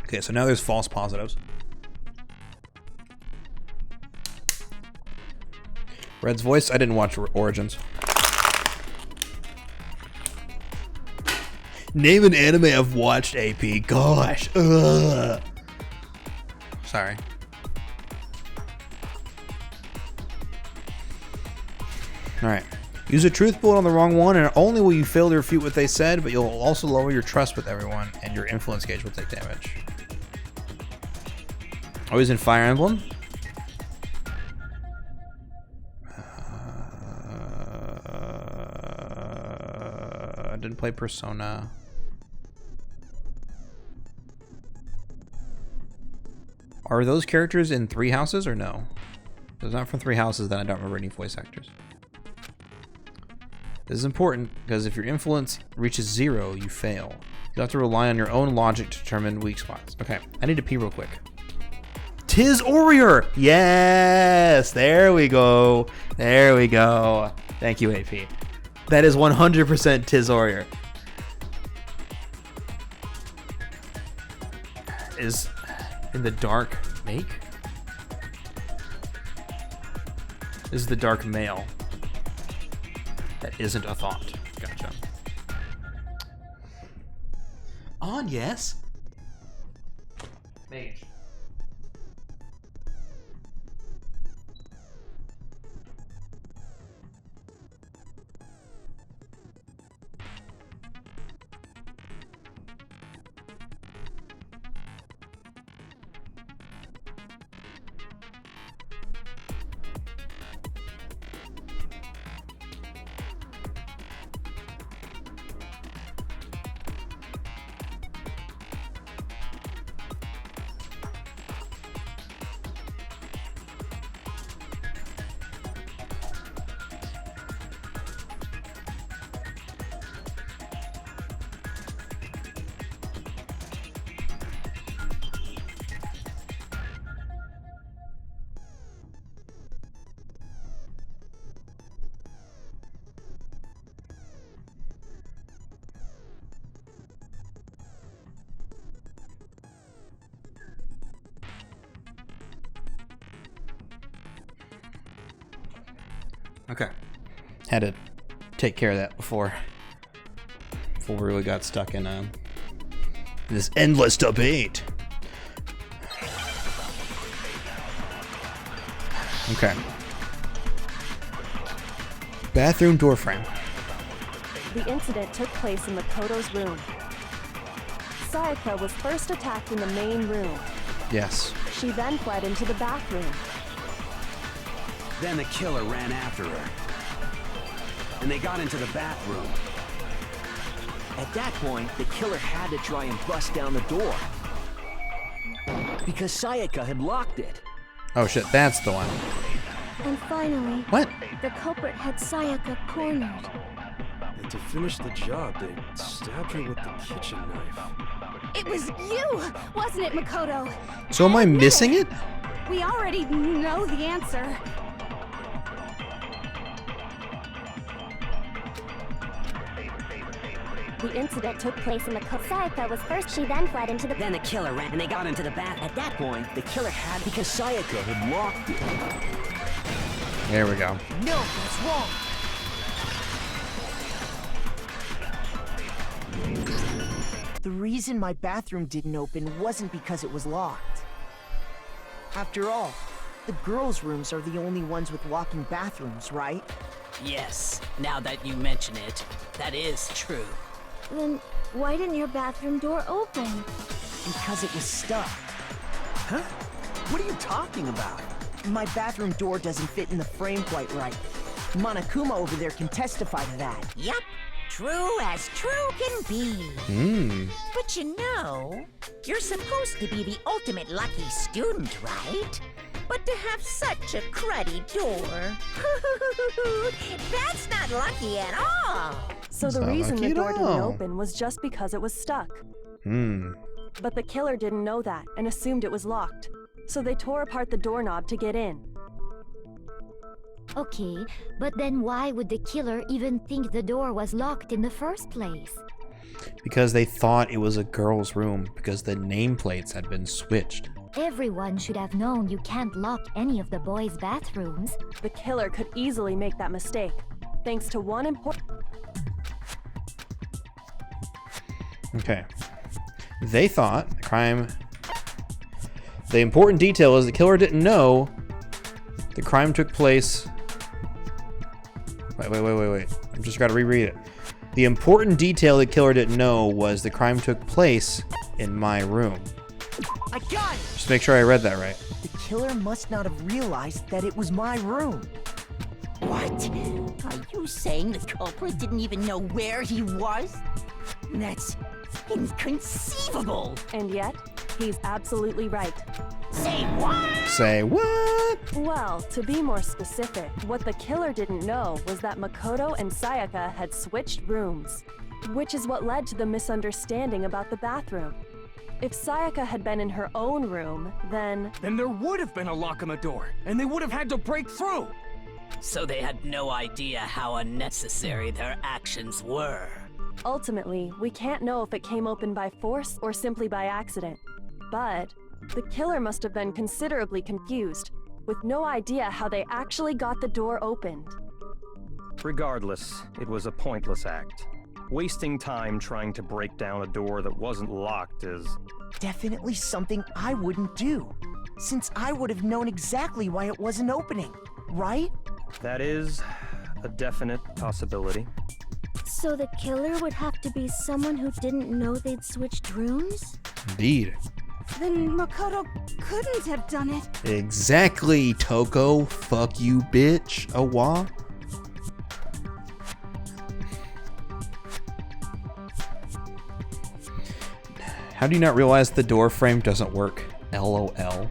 Okay, so now there's false positives. Red's voice, I didn't watch Origins. Name an anime I've watched, AP. Gosh. Ugh. Sorry. Alright. Use a truth bullet on the wrong one, and not only will you fail to refute what they said, but you'll also lower your trust with everyone, and your influence gauge will take damage. Always in Fire Emblem? I didn't play Persona. Are those characters in Three Houses or no? If it's not from Three Houses, then I don't remember any voice actors. This is important because if your influence reaches 0, you fail. You'll have to rely on your own logic to determine weak spots. Okay, I need to pee real quick. Tis Orior! Yes! There we go. There we go. Thank you, AP. That is 100% Tis Orior. Is in the dark make? This is the dark male. That isn't a thought. Gotcha. On, yes. Mage. Okay. Had to take care of that before we really got stuck in this endless debate. Okay. Bathroom door frame. The incident took place in Makoto's room. Sayaka was first attacked in the main room. Yes. She then fled into the bathroom. Then the killer ran after her. And they got into the bathroom. At that point, the killer had to try and bust down the door. Because Sayaka had locked it. Oh shit, that's the one. And finally, what? The culprit had Sayaka cornered. And to finish the job, they stabbed her with the kitchen knife. It was you, wasn't it, Makoto? So am I missing it? We already know the answer. The incident took place in the Sayaka was first, she then fled into the... Then the killer ran and they got into the bath. At that point, the killer had... Because Sayaka had locked it. There we go. No, that's wrong. The reason my bathroom didn't open wasn't because it was locked. After all, the girls' rooms are the only ones with walking bathrooms, right? Yes, now that you mention it, that is true. Then why didn't your bathroom door open? Because it was stuck. Huh? What are you talking about? My bathroom door doesn't fit in the frame quite right. Monokuma over there can testify to that. Yup, true as true can be. But you know, you're supposed to be the ultimate lucky student, right? But to have such a cruddy door, that's not lucky at all. So the reason the door didn't open was just because it was stuck. But the killer didn't know that and assumed it was locked. So they tore apart the doorknob to get in. Okay, but then why would the killer even think the door was locked in the first place? Because they thought it was a girl's room because the nameplates had been switched. Everyone should have known you can't lock any of the boys' bathrooms. The killer could easily make that mistake, thanks to one important... Okay. They thought the crime... The important detail is the killer didn't know the crime took place... Wait. I'm just gotta reread it. The important detail the killer didn't know was the crime took place in my room. I got it! Just make sure I read that right. The killer must not have realized that it was my room. What? Are you saying the culprit didn't even know where he was? That's inconceivable. And yet, he's absolutely right. Say what? Say what? Well, to be more specific, what the killer didn't know was that Makoto and Sayaka had switched rooms, which is what led to the misunderstanding about the bathroom. If Sayaka had been in her own room, then there would have been a lock on the door, and they would have had to break through! So they had no idea how unnecessary their actions were. Ultimately, we can't know if it came open by force or simply by accident. But the killer must have been considerably confused, with no idea how they actually got the door opened. Regardless, it was a pointless act. Wasting time trying to break down a door that wasn't locked is... Definitely something I wouldn't do, since I would have known exactly why it wasn't opening, right? That is a definite possibility. So the killer would have to be someone who didn't know they'd switched rooms? Indeed. Then Makoto couldn't have done it. Exactly, Toko. Fuck you, bitch. Awa. How do you not realize the door frame doesn't work? LOL.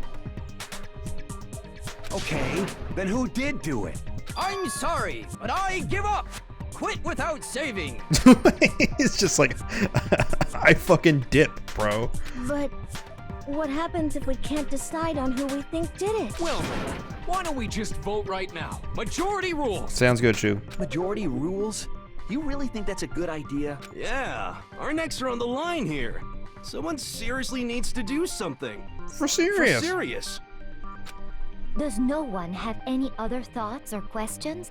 Okay, then who did do it? I'm sorry, but I give up. Quit without saving. It's just like, I fucking dip, bro. But what happens if we can't decide on who we think did it? Well, why don't we just vote right now? Majority rules. Sounds good, Shu. Majority rules? You really think that's a good idea? Yeah, our necks are on the line here. Someone seriously needs to do something. For serious. For serious. Does no one have any other thoughts or questions?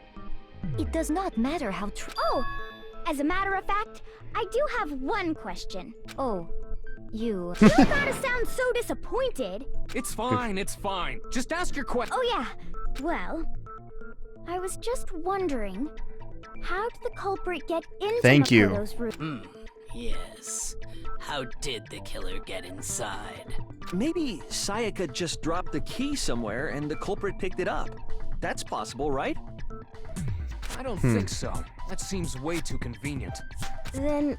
It does not matter how true. Oh! As a matter of fact, I do have one question. Oh, you. You gotta sound so disappointed. It's fine, it's fine. Just ask your question. Oh yeah. Well, I was just wondering, how did the culprit get into Makoto's room? Yes. How did the killer get inside? Maybe Sayaka just dropped the key somewhere and the culprit picked it up. That's possible, right? I don't think so. That seems way too convenient. Then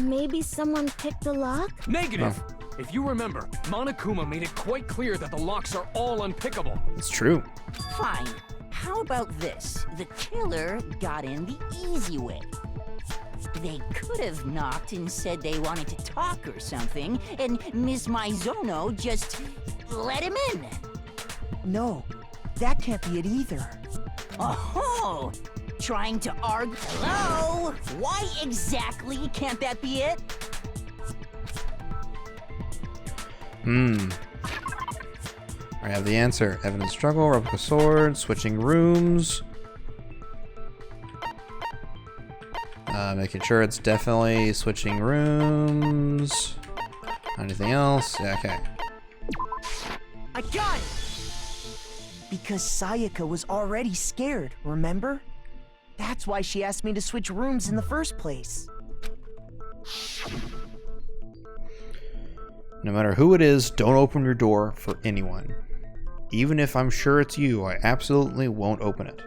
maybe someone picked the lock? Negative! If you remember, Monokuma made it quite clear that the locks are all unpickable. It's true. Fine. How about this? The killer got in the easy way. They could have knocked and said they wanted to talk or something, and Miss Maizono just let him in. No, that can't be it either. Oh, trying to argue? Hello? Why exactly can't that be it? I have the answer. Evidence struggle, replica sword, switching rooms. Making sure it's definitely switching rooms. Anything else? Yeah, okay. I got it! Because Sayaka was already scared, remember? That's why she asked me to switch rooms in the first place. No matter who it is, don't open your door for anyone. Even if I'm sure it's you, I absolutely won't open it.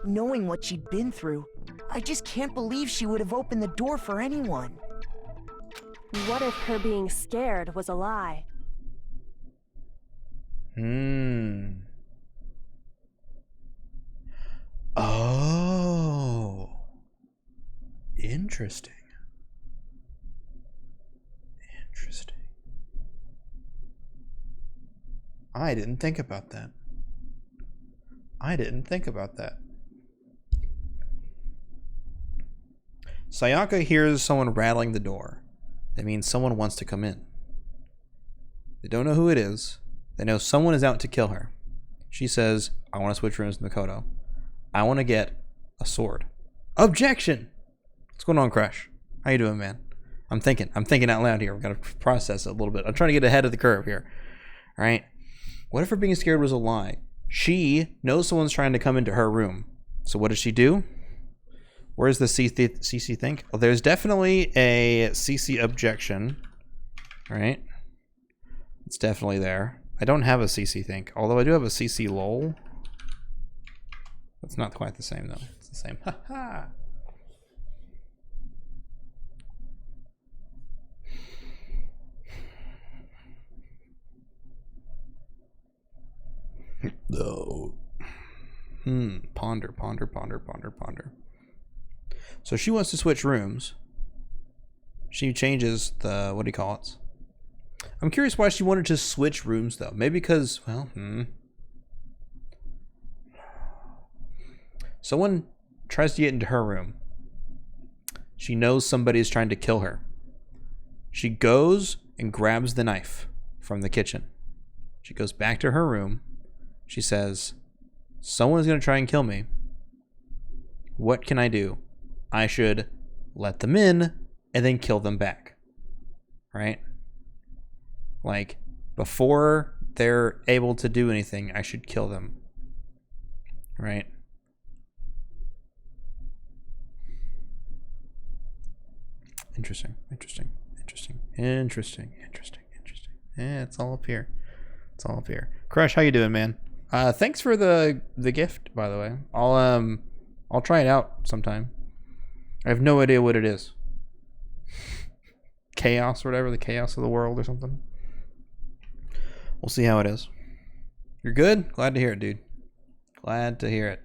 Knowing what she'd been through, I just can't believe she would have opened the door for anyone. What if her being scared was a lie? Oh. Interesting. Interesting. I didn't think about that. Sayaka hears someone rattling the door. That means someone wants to come in. They don't know who it is. They know someone is out to kill her. She says, I want to switch rooms with Makoto. I want to get a sword. Objection! What's going on, Crush? How you doing, man? I'm thinking out loud here. We've got to process it a little bit. I'm trying to get ahead of the curve here. All right? What if her being scared was a lie? She knows someone's trying to come into her room. So what does she do? Where's the CC think? Well, there's definitely a CC objection. Right? It's definitely there. I don't have a CC think, although I do have a CC lol. That's not quite the same though. It's the same. Haha. No. Ponder. So she wants to switch rooms. She changes the, what do you call it? I'm curious why she wanted to switch rooms though. Maybe because, well, someone tries to get into her room. She knows somebody is trying to kill her. She goes and grabs the knife from the kitchen. She goes back to her room. She says, someone is going to try and kill me. What can I do? I should let them in and then kill them back. Right? Like, before they're able to do anything, I should kill them. Right? Interesting. Yeah, it's all up here. Crush, how you doing, man? Thanks for the gift, by the way. I'll try it out sometime. I have no idea what it is. Chaos or whatever, the chaos of the world or something. We'll see how it is. You're good? Glad to hear it, dude. Glad to hear it.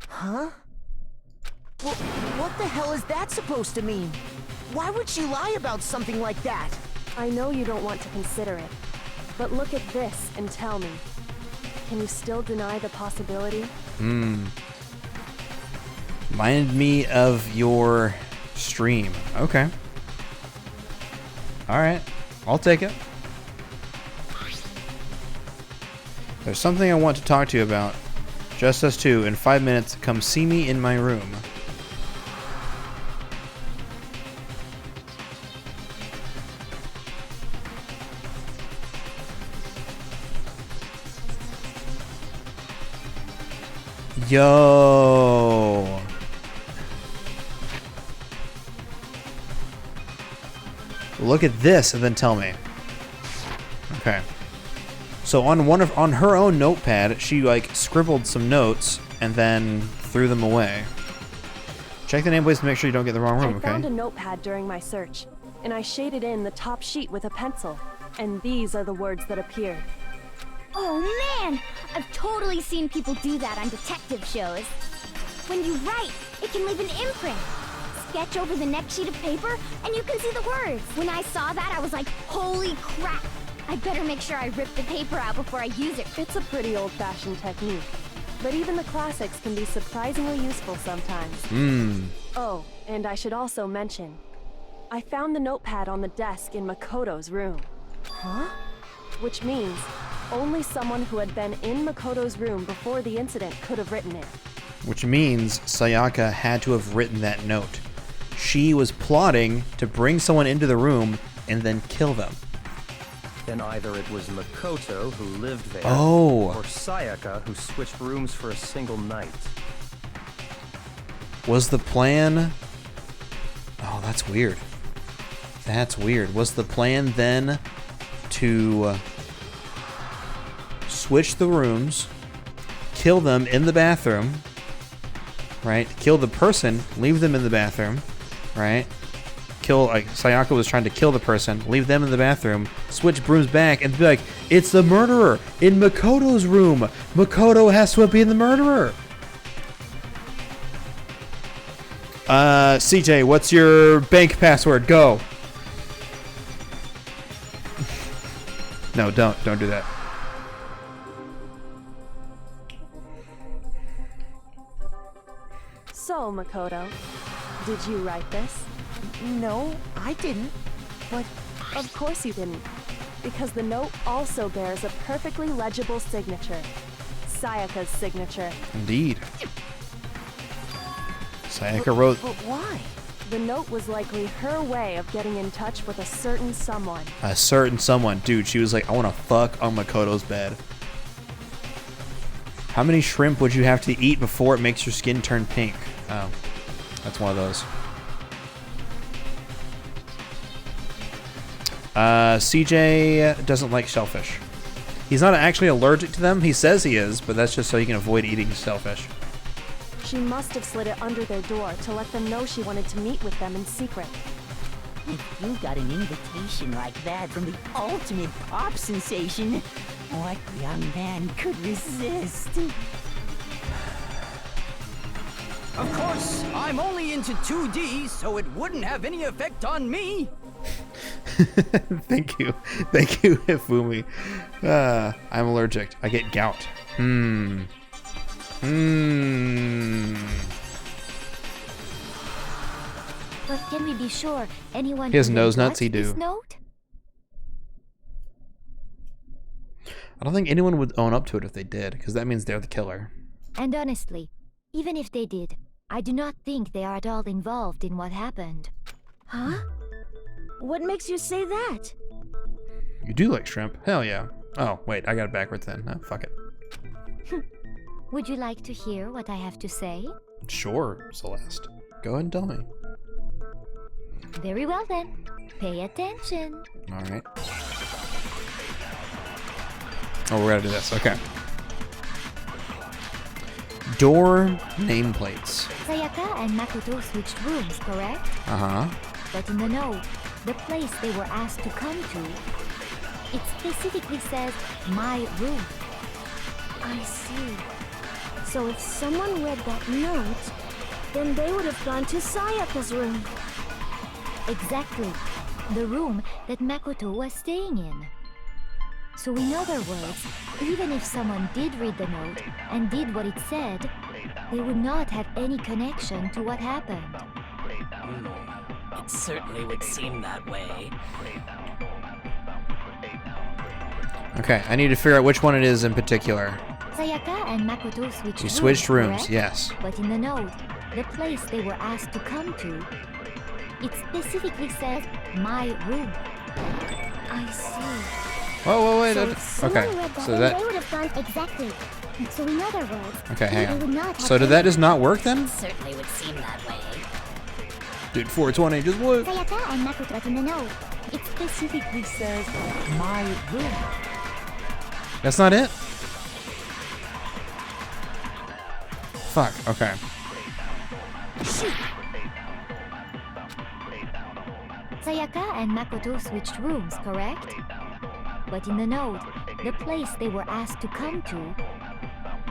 Huh? Well, what the hell is that supposed to mean? Why would she lie about something like that? I know you don't want to consider it, but look at this and tell me. Can you still deny the possibility? Reminded me of your stream. Okay. Alright. I'll take it. There's something I want to talk to you about. Just us two. In 5 minutes, come see me in my room. Yo. Look at this and then tell me. Okay. So on her own notepad, she like scribbled some notes and then threw them away. Check the nameplates to make sure you don't get the wrong room, okay? I found a notepad during my search, and I shaded in the top sheet with a pencil. And these are the words that appeared. Oh man! I've totally seen people do that on detective shows. When you write, it can leave an imprint. Sketch over the next sheet of paper, and you can see the words. When I saw that, I was like, holy crap! I better make sure I rip the paper out before I use it. It's a pretty old-fashioned technique, but even the classics can be surprisingly useful sometimes. Oh, and I should also mention, I found the notepad on the desk in Makoto's room. Huh? Which means only someone who had been in Makoto's room before the incident could have written it. Which means Sayaka had to have written that note. She was plotting to bring someone into the room and then kill them. Then either it was Makoto who lived there, or Sayaka who switched rooms for a single night. Was the plan... Oh, that's weird. That's weird. Was the plan then to switch the rooms, kill them in the bathroom, right? Kill the person, leave them in the bathroom, right? Sayaka was trying to kill the person, leave them in the bathroom, switch brooms back, and be like, it's the murderer in Makoto's room. Makoto has to be the murderer. CJ, what's your bank password? Go. No, don't do that. So, Makoto, did you write this? No, I didn't. But of course you didn't, because the note also bears a perfectly legible signature. Sayaka's signature. Indeed. Sayaka wrote... But why? The note was likely her way of getting in touch with a certain someone. A certain someone. Dude, she was like, I want to fuck on Makoto's bed. How many shrimp would you have to eat before it makes your skin turn pink? Oh, that's one of those. CJ doesn't like shellfish. He's not actually allergic to them. He says he is, but that's just so he can avoid eating shellfish. She must have slid it under their door to let them know she wanted to meet with them in secret. If you got an invitation like that from the ultimate pop sensation, what young man could resist? Of course, I'm only into 2D, so it wouldn't have any effect on me. Thank you, Hifumi. I'm allergic. I get gout. But can we be sure anyone He has who nose will nuts, he watch this do. note? I don't think anyone would own up to it if they did, because that means they're the killer. And honestly, even if they did, I do not think they are at all involved in what happened. Huh? What makes you say that? You do like shrimp? Hell yeah. Oh, wait, I got it backwards then. Oh, fuck it. Would you like to hear what I have to say? Sure, Celeste. Go ahead and tell me. Very well then. Pay attention. Alright. Oh, we're gonna do this. Okay. Door nameplates. Sayaka and Makoto switched rooms, correct? Uh-huh. But in the note, the place they were asked to come to, it specifically says, my room. I see. So if someone read that note, then they would have gone to Sayaka's room. Exactly. The room that Makoto was staying in. So in other words, even if someone did read the note and did what it said, they would not have any connection to what happened. It certainly would seem that way. Okay, I need to figure out which one it is in particular. Sayaka and Makoto switched You switched rooms, correct? yes. But in the note, the place they were asked to come to, it specifically says my room. I see. Whoa, wait. So if someone Okay, read that, so then that. they would have gone exactly. So in other words, Okay, hang they would on. not have So did that just not work then? Certainly would seem that way. Dude, 420 just what? Sayaka and Makoto, but in the note, It specifically says my room. That's not it? Fuck, okay. Sayaka and Makoto switched rooms, correct? But in the note, the place they were asked to come to,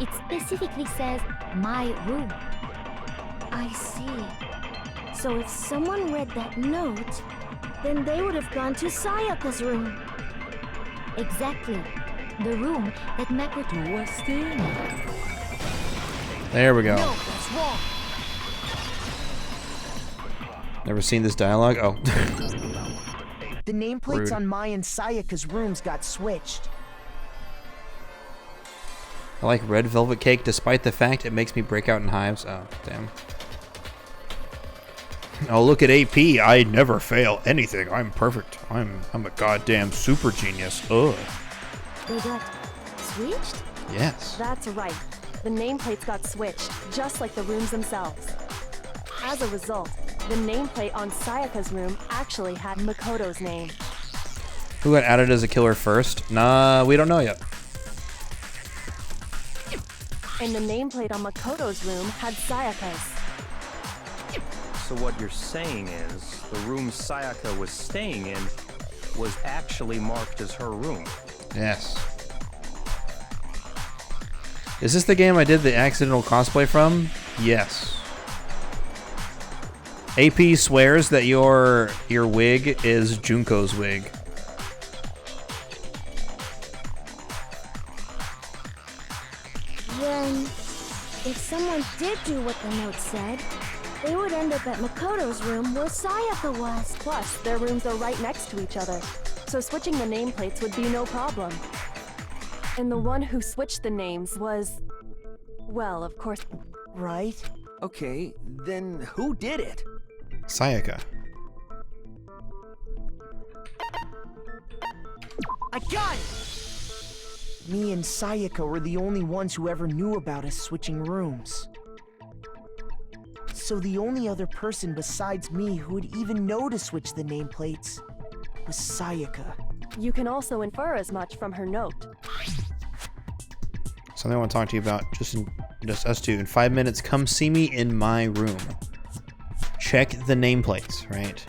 it specifically says my room. I see. So if someone read that note, then they would have gone to Sayaka's room. Exactly. The room that Makoto was staying in. There we go. No, that's wrong. Never seen this dialogue? Oh. The nameplates Rude. on Mai and Sayaka's rooms got switched. I like red velvet cake despite the fact it makes me break out in hives. Oh, damn. Oh, look at AP. I never fail anything. I'm perfect. I'm a goddamn super genius. Ugh. They got switched? Yes. That's right. The nameplates got switched, just like the rooms themselves. As a result, the nameplate on Sayaka's room actually had Makoto's name. Who got added as a killer first? Nah, we don't know yet. And the nameplate on Makoto's room had Sayaka's. So what you're saying is, the room Sayaka was staying in was actually marked as her room. Yes. Is this the game I did the accidental cosplay from? Yes. AP swears that your wig is Junko's wig. Then, if someone did do what the note said, they would end up at Makoto's room where Sayaka was. Plus, their rooms are right next to each other, so switching the nameplates would be no problem. And the one who switched the names was... well, of course... Right? Okay, then who did it? Sayaka. I got it! Me and Sayaka were the only ones who ever knew about us switching rooms. So the only other person besides me who would even know to switch the nameplates was Sayaka. You can also infer as much from her note. Something I want to talk to you about, just us two. In 5 minutes, come see me in my room. Check the nameplates, right?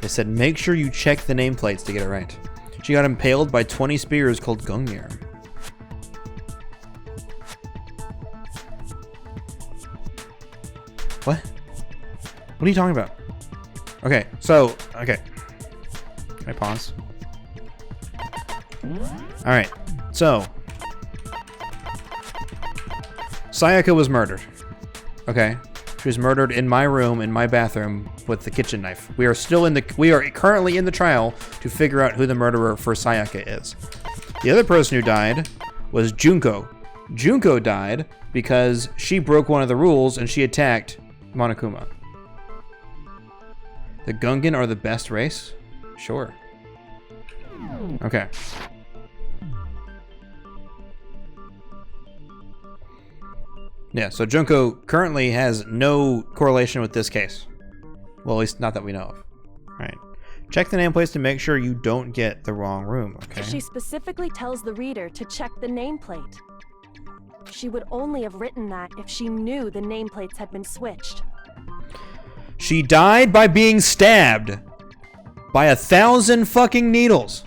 They said make sure you check the nameplates to get it right. She got impaled by 20 spears called Gungnir. What? What are you talking about? Okay, so, okay. Can I pause? Alright, so. Sayaka was murdered. Okay. She was murdered in my room, in my bathroom, with the kitchen knife. We are currently in the trial to figure out who the murderer for Sayaka is. The other person who died was Junko. Junko died because she broke one of the rules and she attacked Monokuma. The Gungan are the best race? Sure. Okay. Yeah, so Junko currently has no correlation with this case. Well, at least not that we know of. Right. Check the nameplates to make sure you don't get the wrong room, okay? She specifically tells the reader to check the nameplate. She would only have written that if she knew the nameplates had been switched. She died by being stabbed by 1,000 fucking needles.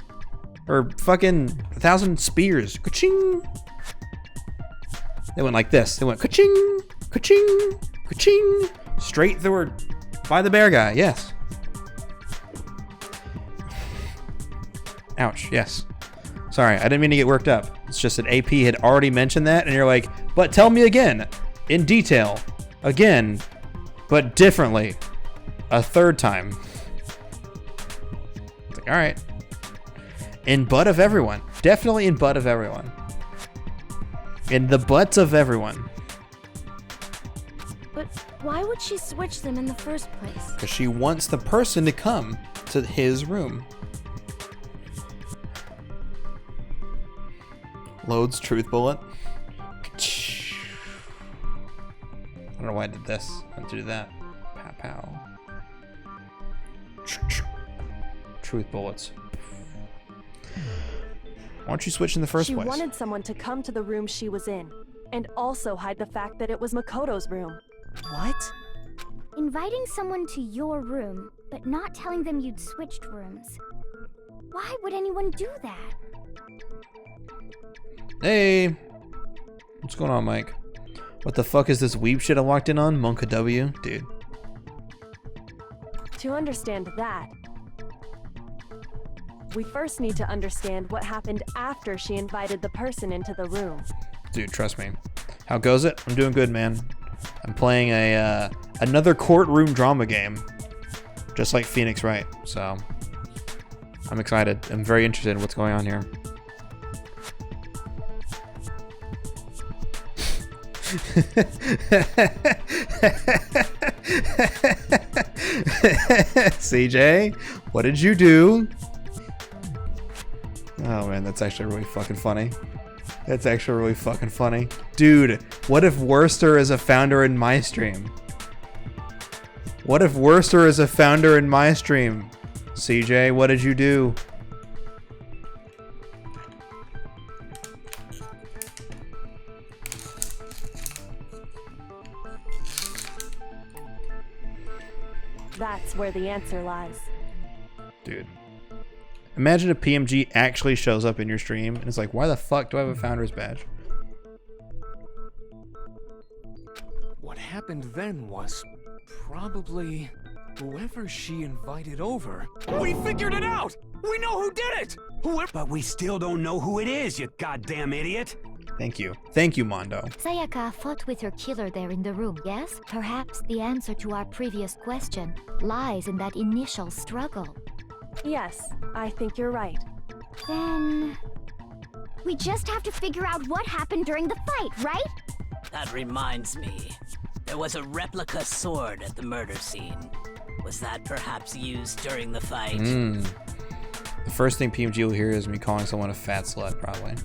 Or fucking 1,000 spears. Ka-ching! They went like this. They went ka-ching, ka-ching, ka-ching. Straight through her by the bear guy, yes. Ouch, yes. Sorry, I didn't mean to get worked up. It's just that AP had already mentioned that, and you're like, but tell me again, in detail, again, but differently, a third time. It's like, all right. In butt of everyone. Definitely in butt of everyone. In the butts of everyone. But why would she switch them in the first place? Because she wants the person to come to his room. Loads truth bullet. I don't know why I did this. I had to do that. Pow pow. Truth bullets. Why don't you switch in the first place? She wanted someone to come to the room she was in, and also hide the fact that it was Makoto's room. What? Inviting someone to your room, but not telling them you'd switched rooms. Why would anyone do that? Hey! What's going on, Mike? What the fuck is this weeb shit I walked in on? Monka W? Dude. To understand that, we first need to understand what happened after she invited the person into the room. Dude, trust me. How goes it? I'm doing good, man. I'm playing a another courtroom drama game, just like Phoenix Wright. So I'm excited. I'm very interested in what's going on here. CJ, what did you do? Oh man, that's actually really fucking funny. That's actually really fucking funny. Dude, what if Worster is a founder in my stream? What if Worster is a founder in my stream? CJ, what did you do? That's where the answer lies. Dude. Imagine if PMG actually shows up in your stream and it's like, why the fuck do I have a founder's badge? What happened then was probably whoever she invited over. We figured it out! We know who did it! But we still don't know who it is, you goddamn idiot! Thank you. Thank you, Mondo. Sayaka fought with her killer there in the room, yes? Perhaps the answer to our previous question lies in that initial struggle. Yes, I think you're right. Then... we just have to figure out what happened during the fight, right? That reminds me. There was a replica sword at the murder scene. Was that perhaps used during the fight? The first thing PMG will hear is me calling someone a fat slut, probably.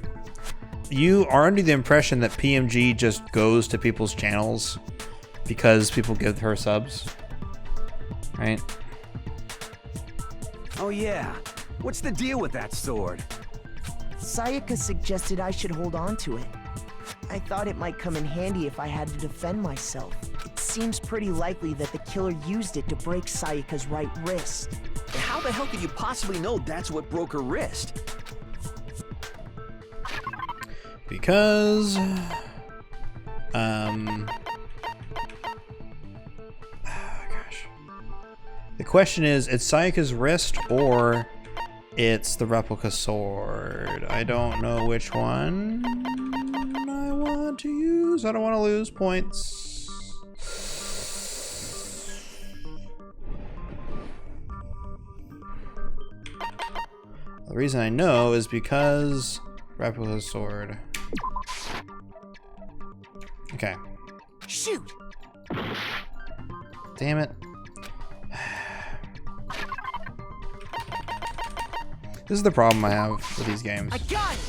You are under the impression that PMG just goes to people's channels because people give her subs, right? Oh yeah, what's the deal with that sword? Sayaka suggested I should hold on to it. I thought it might come in handy if I had to defend myself. It seems pretty likely that the killer used it to break Sayaka's right wrist. How the hell could you possibly know that's what broke her wrist? Because... the question is, it's Sayaka's wrist or it's the replica sword? I don't know which one I want to use. I don't want to lose points. The reason I know is because replica sword. Okay. Shoot! Damn it. This is the problem I have with these games. I got it!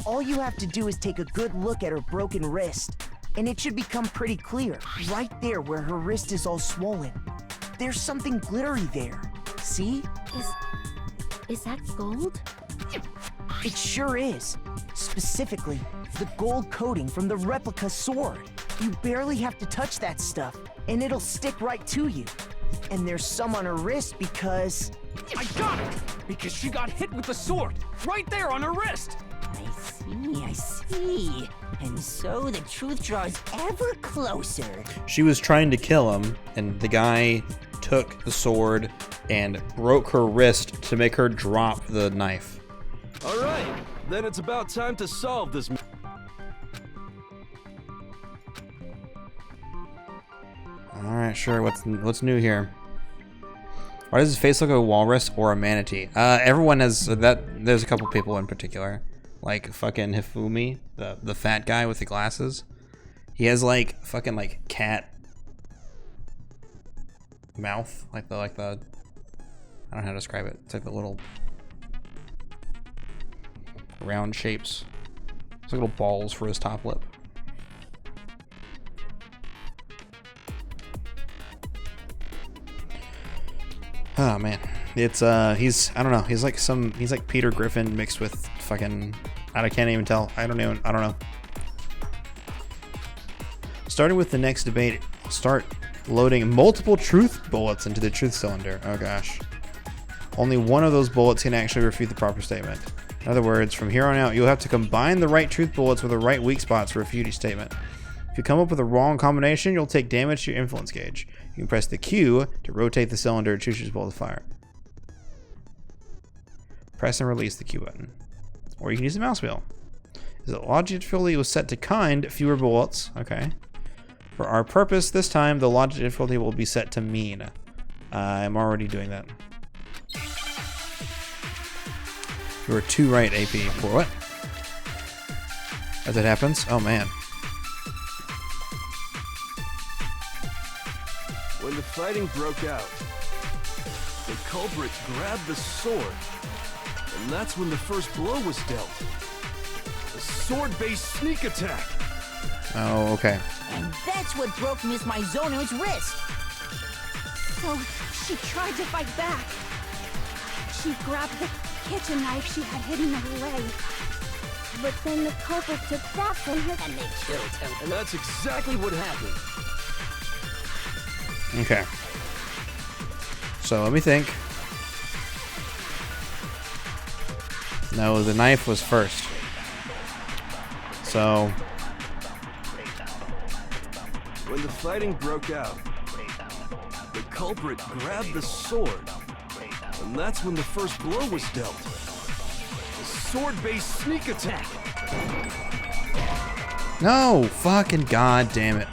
All you have to do is take a good look at her broken wrist, and it should become pretty clear. Right there where her wrist is all swollen. There's something glittery there. See? Is that gold? It sure is. Specifically, the gold coating from the replica sword. You barely have to touch that stuff, and it'll stick right to you. And there's some on her wrist because... I got it! Because she got hit with the sword! Right there on her wrist! I see. And so the truth draws ever closer. She was trying to kill him, and the guy took the sword and broke her wrist to make her drop the knife. All right, then it's about time to solve this. All right, sure. What's new here? Why does his face look like a walrus or a manatee? Everyone has that. There's a couple people in particular, like fucking Hifumi, the fat guy with the glasses. He has like fucking like cat mouth, like the I don't know how to describe it. It's like the little round shapes. It's like little balls for his top lip. Oh man, it's he's I don't know, he's like Peter Griffin mixed with fucking I can't even tell. I don't know. Starting with the next debate, start loading multiple truth bullets into the truth cylinder. Oh gosh. Only one of those bullets can actually refute the proper statement. In other words, from here on out, you'll have to combine the right truth bullets with the right weak spots to refute each statement. If you come up with a wrong combination, you'll take damage to your influence gauge. You can press the Q to rotate the cylinder to choose your bullet to fire. Press and release the Q button. Or you can use the mouse wheel. Is it logic difficulty was set to kind, fewer bullets. Okay. For our purpose, this time, the logic difficulty will be set to mean. I'm already doing that. You were 2 right, AP. For what? As it happens? Oh, man. When the fighting broke out, the culprit grabbed the sword, and that's when the first blow was dealt. A sword-based sneak attack. Oh, okay. And that's what broke Miss Mizono's wrist. So she tried to fight back. She grabbed the kitchen knife she had hidden in her leg. But then the culprit took that from her and they killed him. And that's exactly what happened. Okay. So let me think. No, the knife was first. So when the fighting broke out, the culprit grabbed the sword, and that's when the first blow was dealt. A sword-based sneak attack. no, fucking god damn it.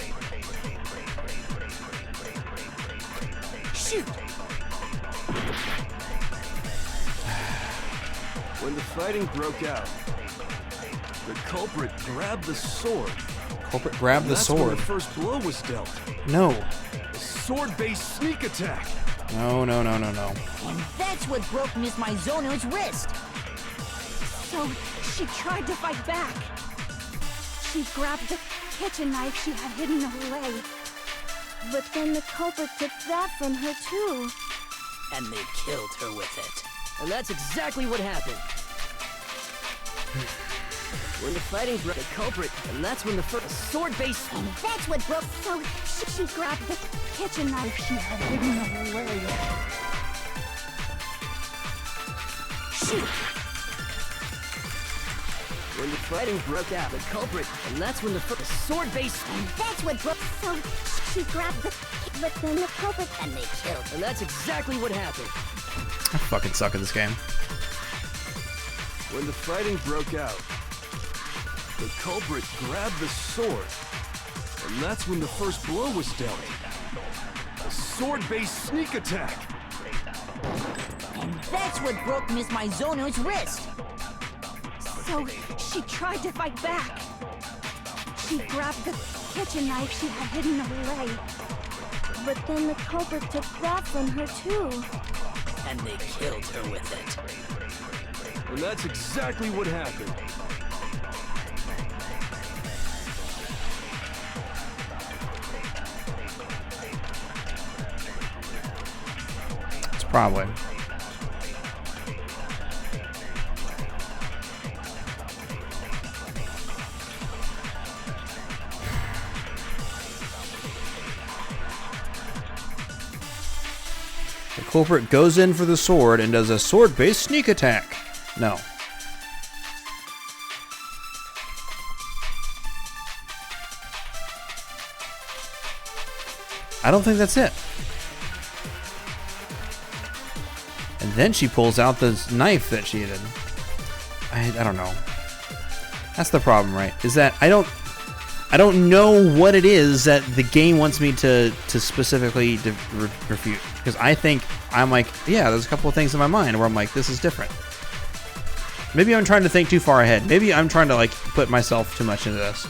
Shoot. When the fighting broke out, the culprit grabbed the sword. Culprit grabbed the sword. When the first blow was dealt. No. A sword-based sneak attack. No. And that's what broke Miss Mizono's wrist. So she tried to fight back. She grabbed the kitchen knife she had hidden in her leg. But then the culprit took that from her too. And they killed her with it. And that's exactly what happened. When the fighting broke, the culprit, and that's when the first sword-based... And that's what broke... So she grabbed the kitchen knife she had hidden in her leg. Shoot. When the fighting broke out, the culprit, and that's when the first sword-based... And that's what broke... So she grabbed the... But then the culprit... And they killed her. And that's exactly what happened. I fucking suck at this game. When the fighting broke out, the culprit grabbed the sword, and that's when the first blow was dealt. A sword-based sneak attack. And that's what broke Miss Mizono's wrist. So she tried to fight back. She grabbed the kitchen knife she had hidden in her leg. But then the culprit took that from her too. And they killed her with it. And that's exactly what happened. It's probably. The culprit goes in for the sword and does a sword-based sneak attack. No. I don't think that's it. And then she pulls out this knife that she did. I don't know. That's the problem, right? Is that I don't know what it is that the game wants me to specifically refute. Because I'm like, yeah, there's a couple of things in my mind where I'm like, this is different. Maybe I'm trying to think too far ahead. Maybe I'm trying to like put myself too much into this.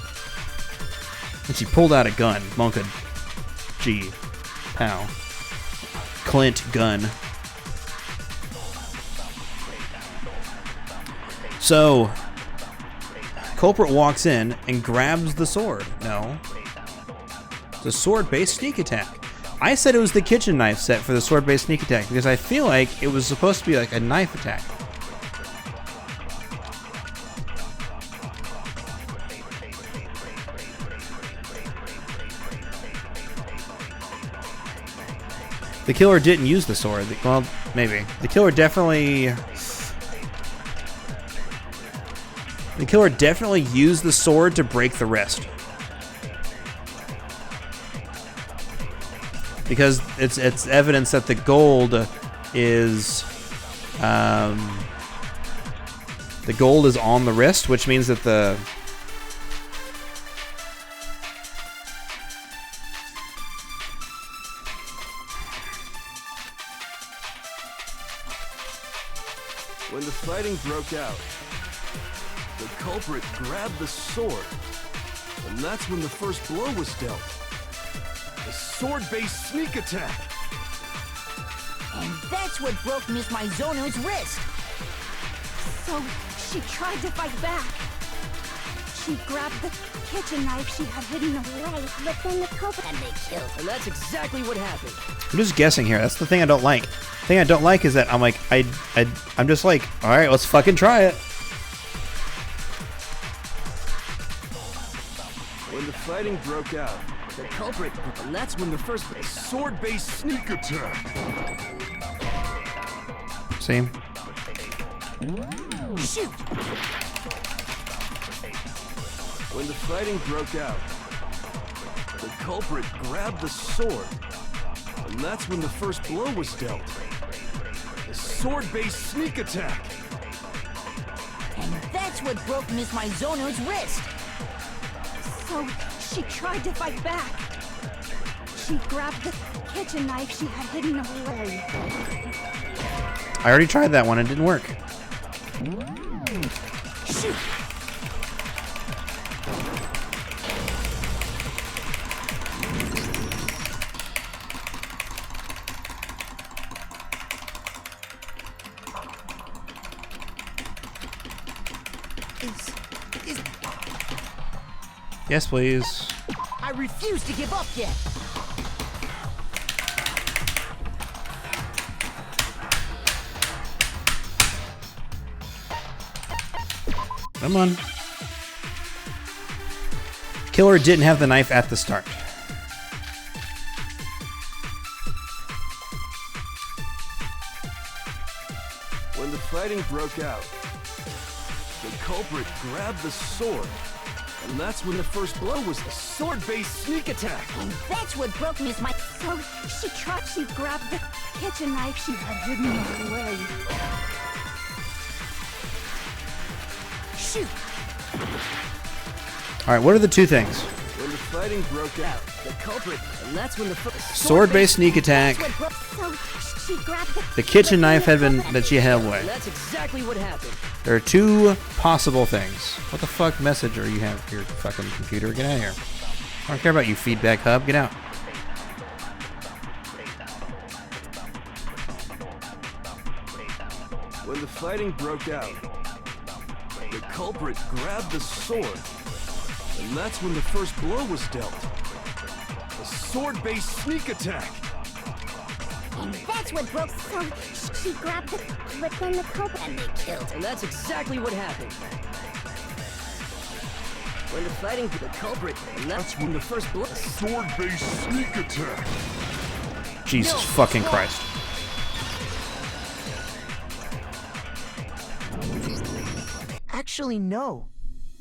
And she pulled out a gun. Monka G. Pow. Clint gun. So, culprit walks in and grabs the sword. No. It's a sword-based sneak attack. I said it was the kitchen knife set for the sword-based sneak attack because I feel like it was supposed to be like a knife attack. The killer didn't use the sword. Well, maybe. The killer definitely used the sword to break the wrist. Because it's evidence that the gold is on the wrist, which means that the When the fighting broke out, the culprit grabbed the sword, and that's when the first blow was dealt. A sword-based sneak attack. And that's what broke Miss Mizono's wrist. So she tried to fight back. She grabbed the kitchen knife she had hidden away, But then the culprit and they killed her. And that's exactly what happened. I'm just guessing here. That's the thing I don't like. The thing I don't like is that I'm like, I'm just like, all right, let's fucking try it. When the fighting broke out, The culprit, and that's when the first sword-based sneak attack. See? Shoot! When the fighting broke out, the culprit grabbed the sword, and that's when the first blow was dealt. A sword-based sneak attack. And that's what broke Miss Mizono's wrist. so she tried to fight back. She grabbed the kitchen knife she had hidden away. I already tried that one. It didn't work. Shoot! Yes, please. I refuse to give up yet. Come on. Killer didn't have the knife at the start. When the fighting broke out, the culprit grabbed the sword, and that's when the first blow was a sword-based sneak attack. And that's what broke Miss My... So she grabbed the kitchen knife she had hidden away. Shoot! All right, what are the two things? When the fighting broke out, the culprit, and that's when the first Sword-based sneak attack. So she grabbed The kitchen knife had been that she held away. And that's exactly what happened. There are two possible things. What the fuck message are you having for your fucking computer? Get out of here. I don't care about you, feedback hub. Get out. when the fighting broke out, the culprit grabbed the sword, and that's when the first blow was dealt. A sword-based sneak attack. And that's what broke... So she grabbed the... But then the culprit... And they killed her. And that's exactly what happened. When the fighting the culprit, and that's when the first blow... Sword-based sneak attack. Jesus fucking Christ. Actually, no.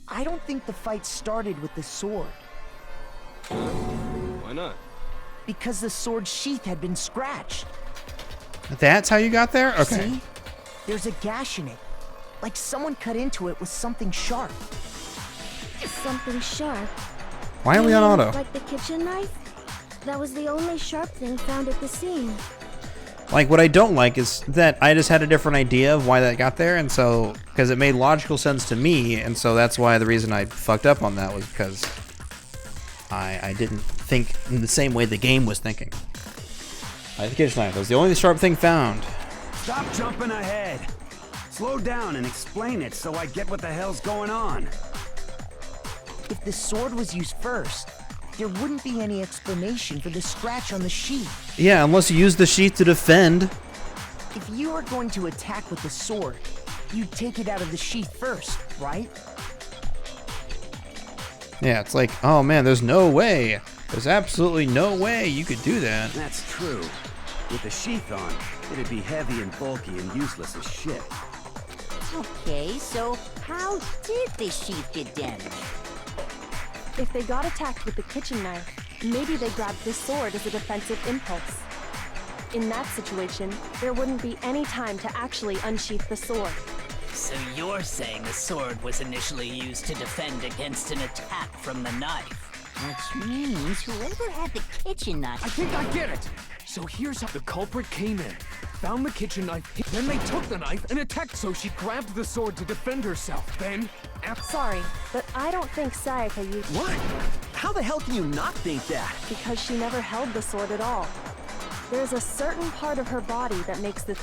I don't think the fight started with the sword. Why not? Because the sword sheath had been scratched. That's how you got there? Okay. See? There's a gash in it. Like someone cut into it with something sharp. Something sharp? Why are we on auto? Like the kitchen knife? That was the only sharp thing found at the scene. Like, what I don't like is that I just had a different idea of why that got there, and so, because it made logical sense to me, and so that's why the reason I fucked up on that was because I didn't think in the same way the game was thinking. The kitchen knife was the only sharp thing found. Stop jumping ahead. Slow down and explain it so I get what the hell's going on. If the sword was used first, there wouldn't be any explanation for the scratch on the sheath. Yeah, unless you use the sheath to defend. If you are going to attack with the sword, you'd take it out of the sheath first, right? Yeah, it's like, oh man, there's no way. There's absolutely no way you could do that. That's true. With the sheath on, it'd be heavy and bulky and useless as shit. Okay, so how did the sheath get damaged? If they got attacked with the kitchen knife, maybe they grabbed the sword as a defensive impulse. In that situation, there wouldn't be any time to actually unsheath the sword. So you're saying the sword was initially used to defend against an attack from the knife? Which means whoever had the kitchen knife... I think I get it! So here's how the culprit came in, found the kitchen knife, then they took the knife and attacked, so she grabbed the sword to defend herself. Then, Sorry, but I don't think Sayaka used... What? How the hell can you not think that? Because she never held the sword at all. There's a certain part of her body that makes this...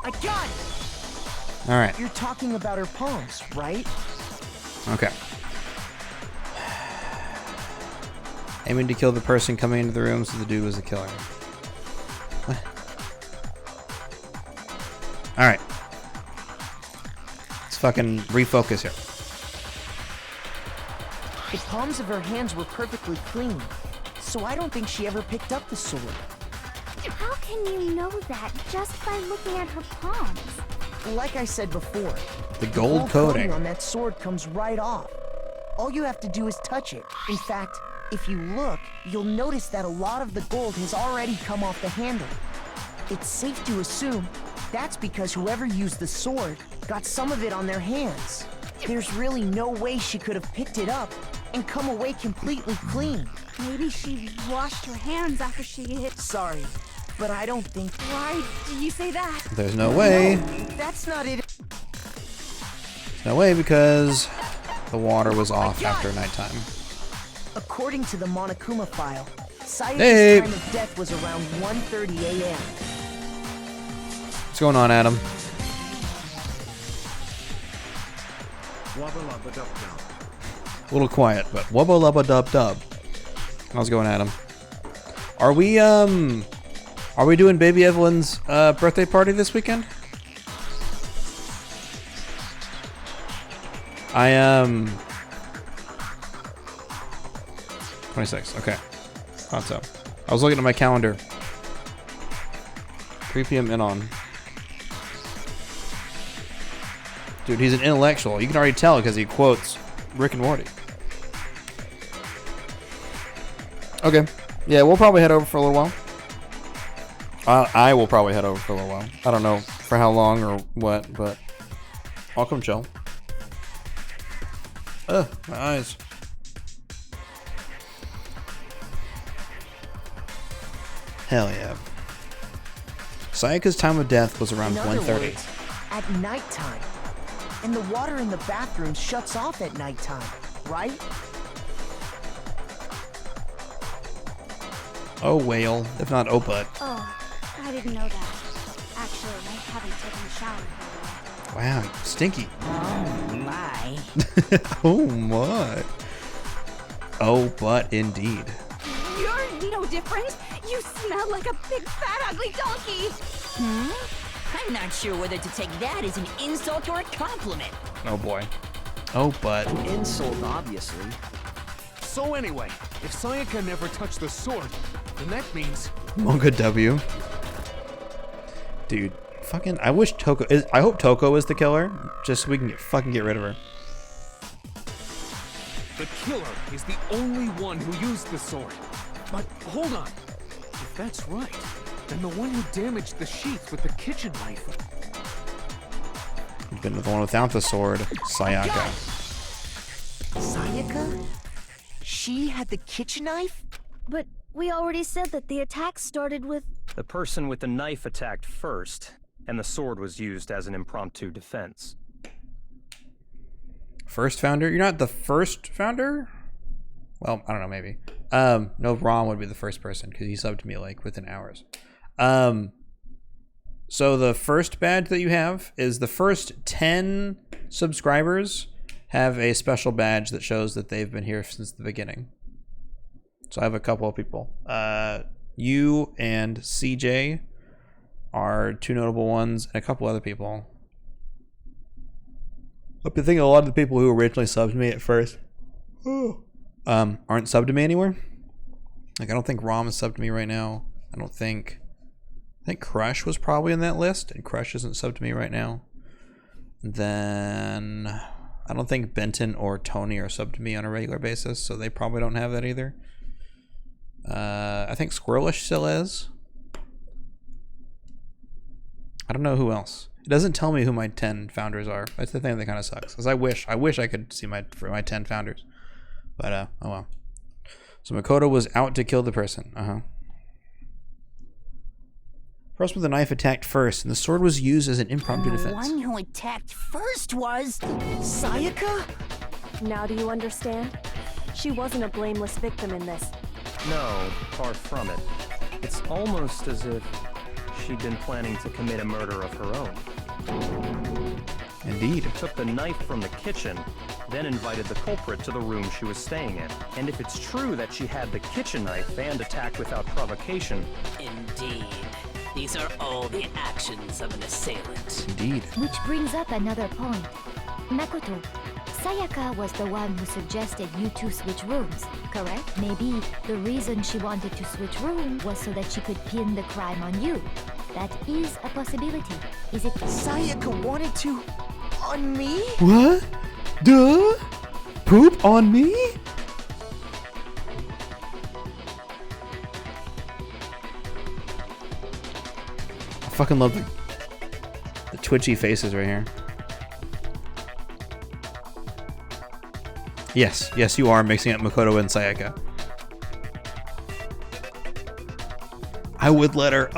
I got it! Alright. You're talking about her palms, right? Okay. Aiming to kill the person coming into the room, so the dude was the killer. What? Alright. Let's fucking refocus here. The palms of her hands were perfectly clean, so I don't think she ever picked up the sword. How can you know that just by looking at her palms? Like I said before, The gold coating on that sword comes right off. All you have to do is touch it. In fact, if you look, you'll notice that a lot of the gold has already come off the handle. It's safe to assume that's because whoever used the sword got some of it on their hands. There's really no way she could have picked it up and come away completely clean. Maybe she washed her hands after she hit... Sorry, but I don't think... Why do you say that? There's no way. No, that's not it. There's no way because the water was off after nighttime. According to the Monokuma file, Sayaka's Hey. time of death was around 1:30 a.m. What's going on, Adam? A little quiet, but wubba lubba dub dub. How's it going, Adam? Are we doing Baby Evelyn's birthday party this weekend? I am 26. Okay, thought so. I was looking at my calendar. 3 p.m. in on. Dude, he's an intellectual. You can already tell because he quotes Rick and Morty. Okay. Yeah, we'll probably head over for a little while. I will probably head over for a little while. I don't know for how long or what, but I'll come chill. Ugh, my eyes. Hell yeah. Sayaka's time of death was around In other 1:30. words, at nighttime. And the water in the bathroom shuts off at nighttime, right? Oh, whale. If not, oh, butt. Oh, I didn't know that. Actually, I haven't taken a shower here yet. Wow, stinky. Oh, my. Oh, my. Oh, but indeed. You're no different. You smell like a big, fat, ugly donkey. I'm not sure whether to take that as an insult or a compliment. Oh, boy. Oh, but. Insult, obviously. So anyway, if Sayaka never touched the sword, then that means... Manga W. Dude, fucking, I wish Toko is, I hope Toko is the killer, just so we can fucking get rid of her. The killer is the only one who used the sword. But hold on. If that's right, then the one who damaged the sheath with the kitchen knife... Been the one without the sword, Sayaka. Sayaka? She had the kitchen knife? But We already said that the attack started with... The person with the knife attacked first, and the sword was used as an impromptu defense. First founder? You're not the first founder? Well, I don't know, maybe. No, Ron would be the first person, because he subbed me, like, within hours. So the first badge that you have is the first 10 subscribers have a special badge that shows that they've been here since the beginning. So I have a couple of people. You and CJ are two notable ones, and a couple other people. I think a lot of the people who originally subbed me at first aren't subbed to me anymore. Like, I don't think Rom is subbed to me right now. I think Crush was probably in that list, and Crush isn't subbed to me right now. Then I don't think Benton or Tony are subbed to me on a regular basis, so they probably don't have that either. I think Squirrelish still is. I don't know who else. It doesn't tell me who my 10 founders are. That's the thing that kind of sucks. Because I wish I could see my 10 founders. But oh well. So Makoto was out to kill the person. The person with the knife attacked first, and the sword was used as an impromptu defense. The one who attacked first was Sayaka? Now do you understand? She wasn't a blameless victim in this. No, far from it. It's almost as if she'd been planning to commit a murder of her own. Indeed. She took the knife from the kitchen, then invited the culprit to the room she was staying in. And if it's true that she had the kitchen knife and attacked without provocation... Indeed. These are all the actions of an assailant. Indeed. Which brings up another point. Makoto, Sayaka was the one who suggested you two switch rooms, correct? Maybe the reason she wanted to switch rooms was so that she could pin the crime on you. That is a possibility. Is it? Sayaka wanted to... on me? What? Duh? Poop on me? I fucking love the twitchy faces right here. Yes, you are mixing up Makoto and Sayaka. I would let her.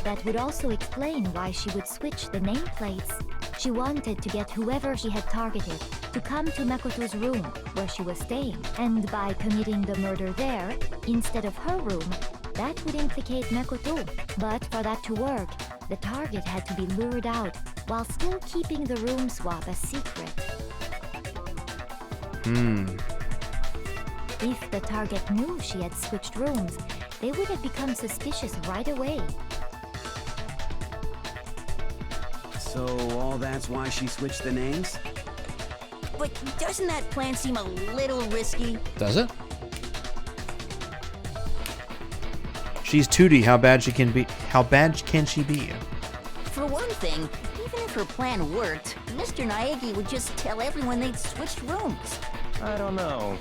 That would also explain why she would switch the nameplates. She wanted to get whoever she had targeted to come to Makoto's room where she was staying. And by committing the murder there, instead of her room, that would implicate Makoto. But for that to work, the target had to be lured out while still keeping the room swap a secret. If the target knew she had switched rooms, they would have become suspicious right away. So all that's why she switched the names? But doesn't that plan seem a little risky? Does it? She's 2D. How bad can she be? For one thing, even if her plan worked, Mr. Naegi would just tell everyone they'd switched rooms. I don't know.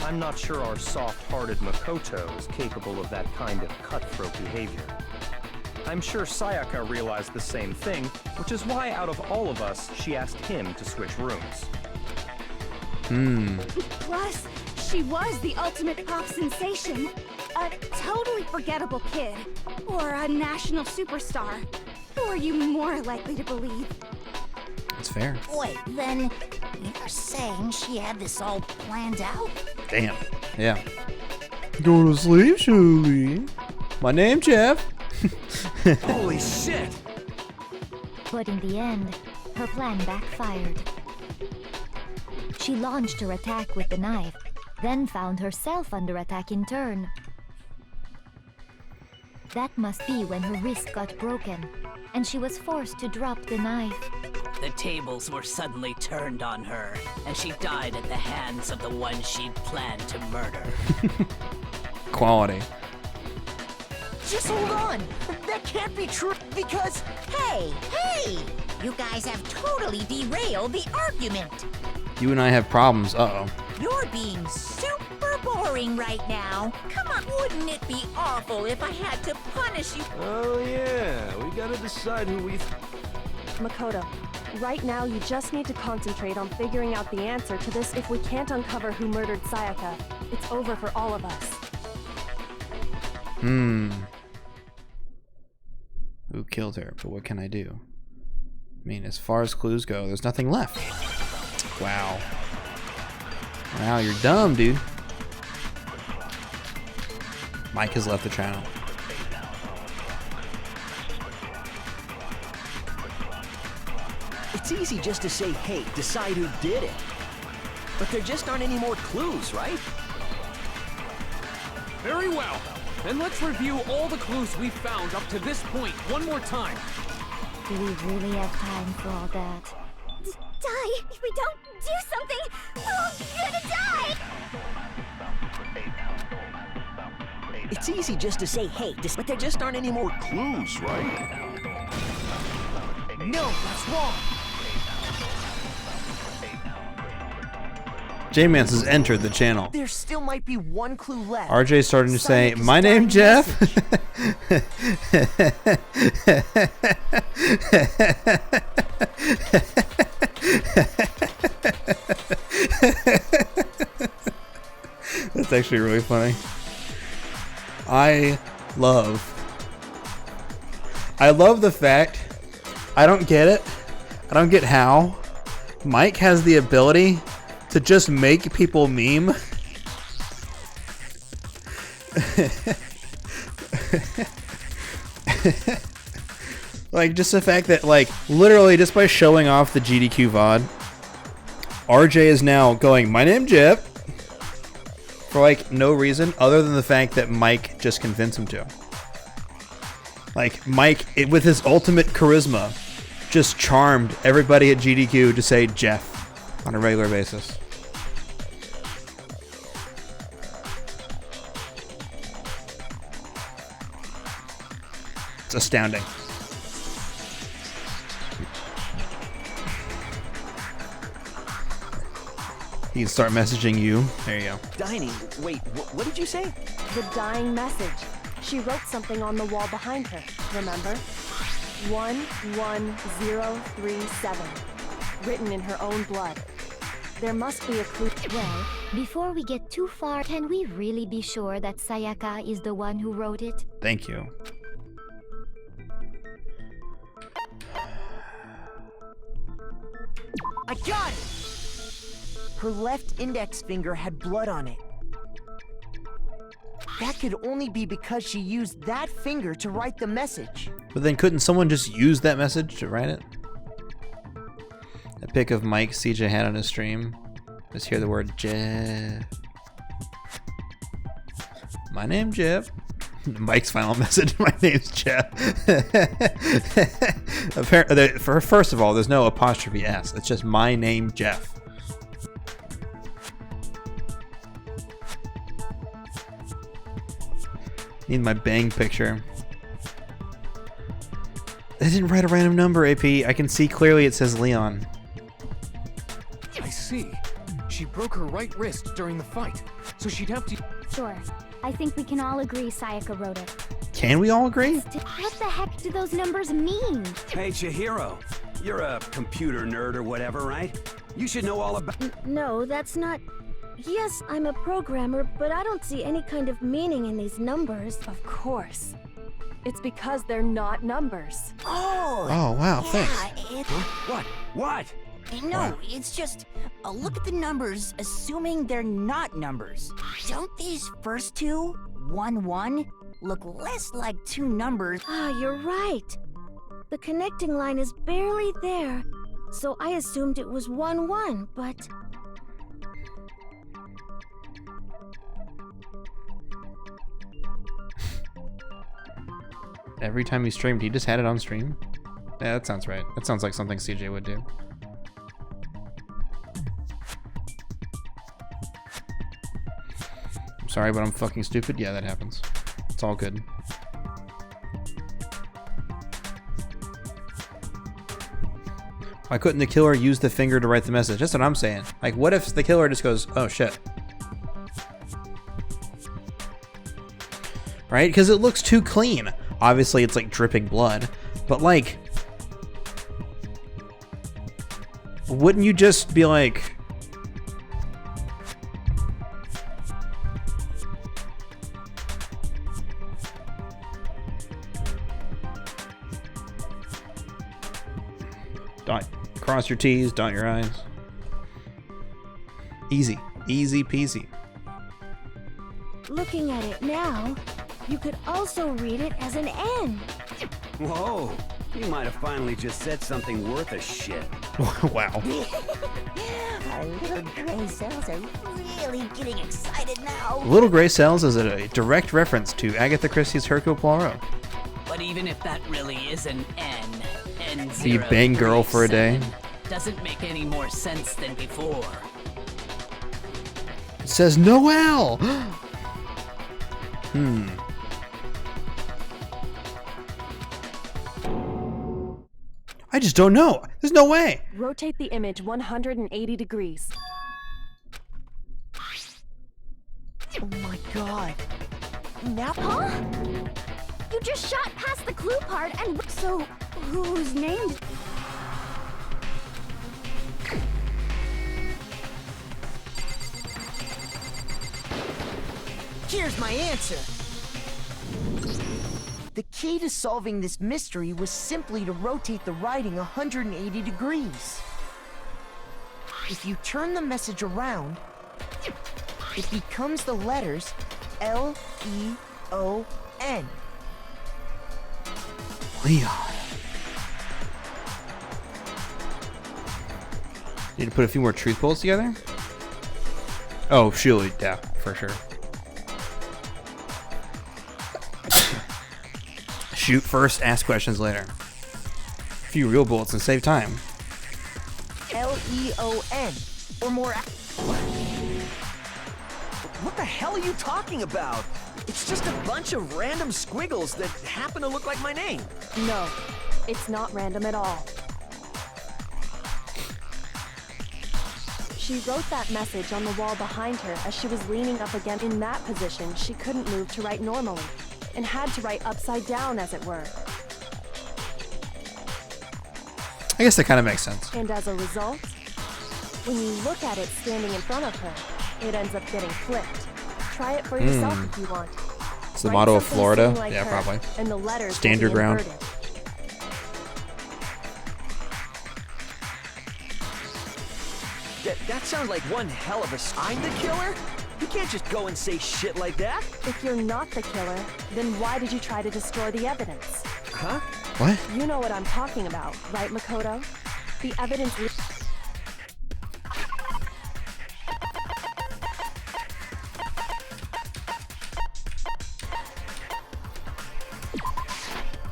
I'm not sure our soft-hearted Makoto is capable of that kind of cutthroat behavior. I'm sure Sayaka realized the same thing, which is why out of all of us, she asked him to switch rooms. Plus, she was the ultimate pop sensation. A totally forgettable kid. Or a national superstar. Who are you more likely to believe? That's fair. Wait, then you're saying she had this all planned out? Damn. Yeah. Go to sleep, Shuli. My name, Jeff. Holy shit! But in the end, her plan backfired. She launched her attack with the knife, then found herself under attack in turn. That must be when her wrist got broken, and she was forced to drop the knife. The tables were suddenly turned on her, and she died at the hands of the one she'd planned to murder. Quality. Just hold on! That can't be true because... Hey! You guys have totally derailed the argument! You and I have problems. Uh-oh. You're being super boring right now. Come on, wouldn't it be awful if I had to punish you? Oh yeah, we gotta decide who we... Makoto, right now you just need to concentrate on figuring out the answer to this. If we can't uncover who murdered Sayaka, it's over for all of us. Who killed her? But what can I do? I mean, as far as clues go, there's nothing left. Wow. Wow, you're dumb, dude. Mike has left the channel. It's easy just to say, hey, decide who did it. But there just aren't any more clues, right? Very well. Then let's review all the clues we've found up to this point one more time. Do we really have time for all that? Die! If we don't do something, we're all gonna die! It's easy just to say, hey, but there just aren't any more clues, right? No, that's wrong. J-Mance has entered the channel. There still might be one clue left. RJ's starting to say, my name Jeff. That's actually really funny. I love the fact, I don't get it. I don't get how Mike has the ability to just make people meme. Like, just the fact that, like, literally just by showing off the GDQ VOD, RJ is now going, my name Jeff, for, like, no reason other than the fact that Mike just convinced him to. Like, Mike, with his ultimate charisma, just charmed everybody at GDQ to say Jeff on a regular basis. It's astounding. He can start messaging you. There you go. Dining, wait, what did you say? The dying message. She wrote something on the wall behind her, remember? 11037. Written in her own blood. There must be a clue. Well, before we get too far, can we really be sure that Sayaka is the one who wrote it? Thank you. I got it! Her left index finger had blood on it. That could only be because she used that finger to write the message. But then couldn't someone just use that message to write it? A pic of Mike CJ had on his stream. Just hear the word Jeff. My name Jeff. Mike's final message. My name's Jeff. Apparently, first of all, there's no apostrophe S. It's just my name Jeff. Need my bang picture. I didn't write a random number, AP. I can see clearly it says Leon. I see. She broke her right wrist during the fight, so she'd have to... Sure. I think we can all agree Sayaka wrote it. Can we all agree? What the heck do those numbers mean? Hey, Chihiro. You're a computer nerd or whatever, right? You should know all about... No, that's not... Yes, I'm a programmer, but I don't see any kind of meaning in these numbers. Of course. It's because they're not numbers. Oh! Oh, wow, yeah, thanks. What? What? No, it's just, look at the numbers, assuming they're not numbers. Don't these first two, 1-1, look less like two numbers? Ah, you're right. The connecting line is barely there, so I assumed it was 1-1, but... Every time he streamed, he just had it on stream? Yeah, that sounds right. That sounds like something CJ would do. I'm sorry, but I'm fucking stupid. Yeah, that happens. It's all good. Why couldn't the killer use the finger to write the message? That's what I'm saying. Like, what if the killer just goes, oh shit. Right? Because it looks too clean. Obviously, it's like dripping blood. But like, wouldn't you just be like... Cross your T's, dot your I's. Easy. Easy peasy. Looking at it now, you could also read it as an N. Whoa, you might have finally just said something worth a shit. Wow. Our little gray cells are really getting excited now. Little Gray Cells is a direct reference to Agatha Christie's Hercule Poirot. But even if that really is an N0. So you bang girl for a day? Doesn't make any more sense than before. It says Noel! I just don't know. There's no way. Rotate the image 180 degrees. Oh my god. Now, huh? You just shot past the clue part and So, whose name? Here's my answer. The key to solving this mystery was simply to rotate the writing 180 degrees. If you turn the message around, it becomes the letters L-E-O-N. Leon. Need to put a few more truth bullets together? Oh, surely, yeah, for sure. Shoot first, ask questions later. A few real bullets and save time. L-E-O-N. Or more. What the hell are you talking about? It's just a bunch of random squiggles that happen to look like my name. No, it's not random at all. She wrote that message on the wall behind her as she was leaning up against. In that position, she couldn't move to write normally, and had to write upside down, as it were. I guess that kind of makes sense. And as a result, when you look at it standing in front of her, it ends up getting flipped. Try it for yourself if you want. It's the Write motto of something Florida. sitting like Yeah, her, probably. And the letters Stand will your be ground. inverted. That sounds like one hell of a... I'm the killer? You can't just go and say shit like that. If you're not the killer, then why did you try to destroy the evidence? Huh? What? You know what I'm talking about, right, Makoto? The evidence...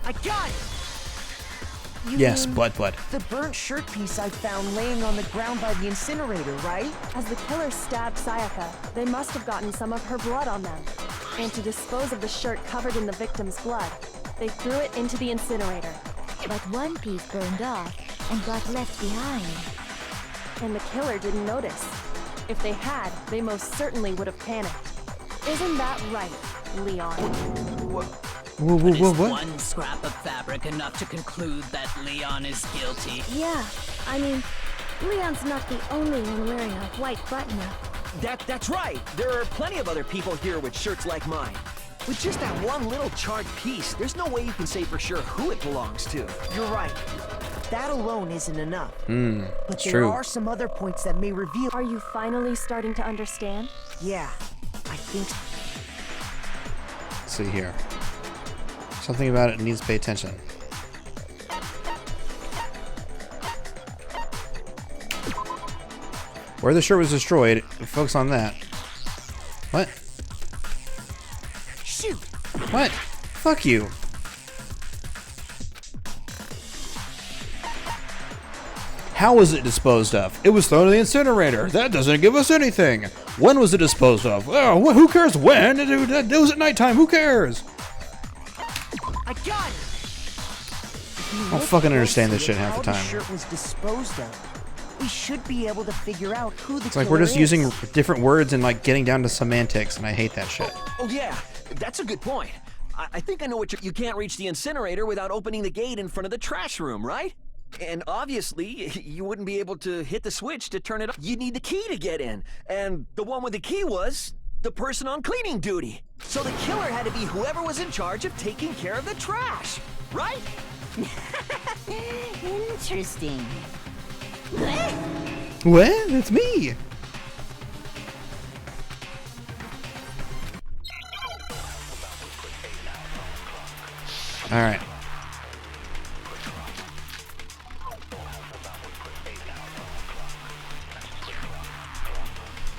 I got it! You Yes, mean butt. the burnt shirt piece I found laying on the ground by the incinerator, right? As the killer stabbed Sayaka, they must have gotten some of her blood on them. And to dispose of the shirt covered in the victim's blood, they threw it into the incinerator. But one piece burned off and got left behind. And the killer didn't notice. If they had, they most certainly would have panicked. Isn't that right, Leon? But is one scrap of fabric enough to conclude that Leon is guilty? Yeah, I mean, Leon's not the only one wearing a white button-up. That's right. There are plenty of other people here with shirts like mine. With just that one little charred piece, there's no way you can say for sure who it belongs to. You're right. That alone isn't enough. But it's there true. are some other points that may reveal... Are you finally starting to understand? Yeah, I think so. Let's see here. Something about it needs to pay attention. Where the shirt was destroyed, focus on that. What? Shoot! What? Fuck you. How was it disposed of? It was thrown in the incinerator. That doesn't give us anything. When was it disposed of? Oh, who cares when? It was at nighttime. Who cares? I got it! I don't fucking understand this shit half the How time. the shirt was disposed of. We should be able to figure out who the It's like we're killer just is. using different words and like getting down to semantics, and I hate that shit. Oh yeah, that's a good point. I think I know what you can't reach the incinerator without opening the gate in front of the trash room, right? And obviously, you wouldn't be able to hit the switch to turn it on. You need the key to get in. And the one with the key was the person on cleaning duty. So the killer had to be whoever was in charge of taking care of the trash, right? Interesting. What? That's me. All right.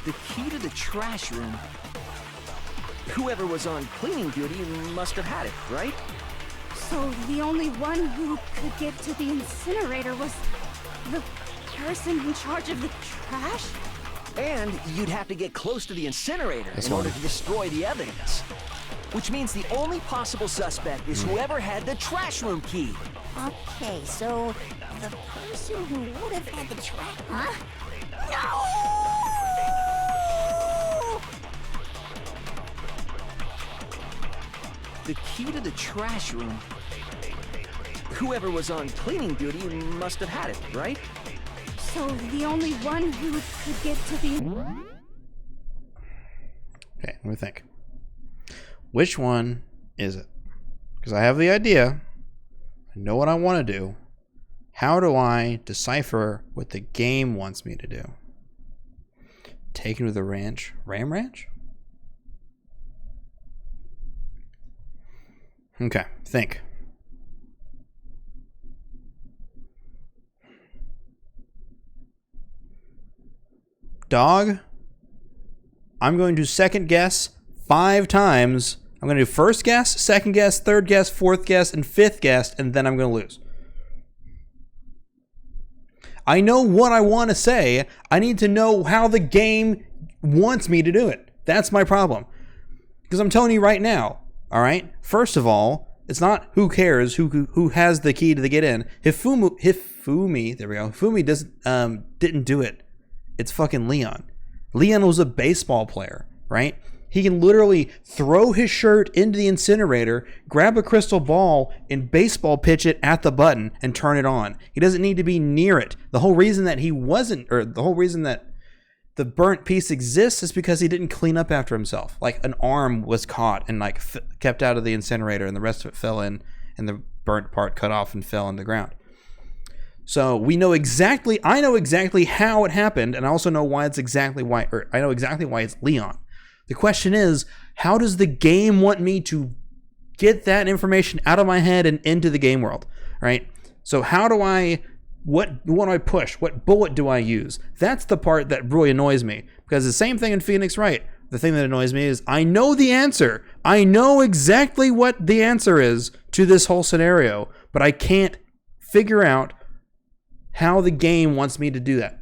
The key to the trash room. Whoever was on cleaning duty must have had it, right? So the only one who could get to the incinerator was the person in charge of the trash? And you'd have to get close to the incinerator in order to destroy the evidence. Which means the only possible suspect is whoever had the trash room key. Okay, so the person who would have had the trash... Huh? No! The key to the trash room. Whoever was on cleaning duty must have had it, right? So the only one who could get to the... Okay, let me think. Which one is it? Because I have the idea. I know what I want to do. How do I decipher what the game wants me to do? Taken to the ranch. Ram Ranch? Okay, think. Dog, I'm going to second guess 5 times. I'm going to do first guess, second guess, third guess, fourth guess, and fifth guess, and then I'm going to lose. I know what I want to say. I need to know how the game wants me to do it. That's my problem. Because I'm telling you right now, all right? First of all, it's not who cares who has the key to get in. Hifumi, there we go. Hifumi didn't do it. It's fucking Leon. Leon was a baseball player, right? He can literally throw his shirt into the incinerator, grab a crystal ball, and baseball pitch it at the button and turn it on. He doesn't need to be near it. The whole reason that the whole reason that the burnt piece exists is because he didn't clean up after himself. Like an arm was caught and kept out of the incinerator, and the rest of it fell in, and the burnt part cut off and fell on the ground. So I know exactly how it happened, and I also know why I know exactly why it's Leon. The question is, how does the game want me to get that information out of my head and into the game world, right? So what do I push? What bullet do I use? That's the part that really annoys me, because the same thing in Phoenix Wright. The thing that annoys me is I know the answer. I know exactly what the answer is to this whole scenario, but I can't figure out how the game wants me to do that.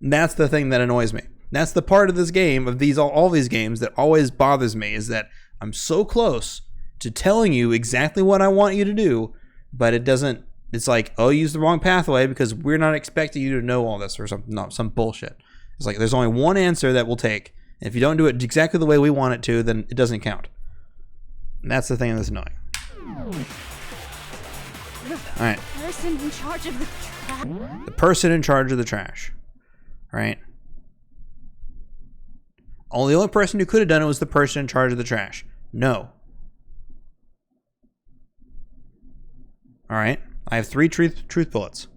And that's the thing that annoys me. That's the part of this game, of all these games, that always bothers me, is that I'm so close to telling you exactly what I want you to do, but it doesn't. It's like, oh, use the wrong pathway because we're not expecting you to know all this or some bullshit. It's like there's only one answer that we'll take. And if you don't do it exactly the way we want it to, then it doesn't count. And that's the thing that's annoying. All right. Person in charge of the trash. The person in charge of the trash. Right? The only person who could have done it was the person in charge of the trash. No. All right. I have 3 truth bullets.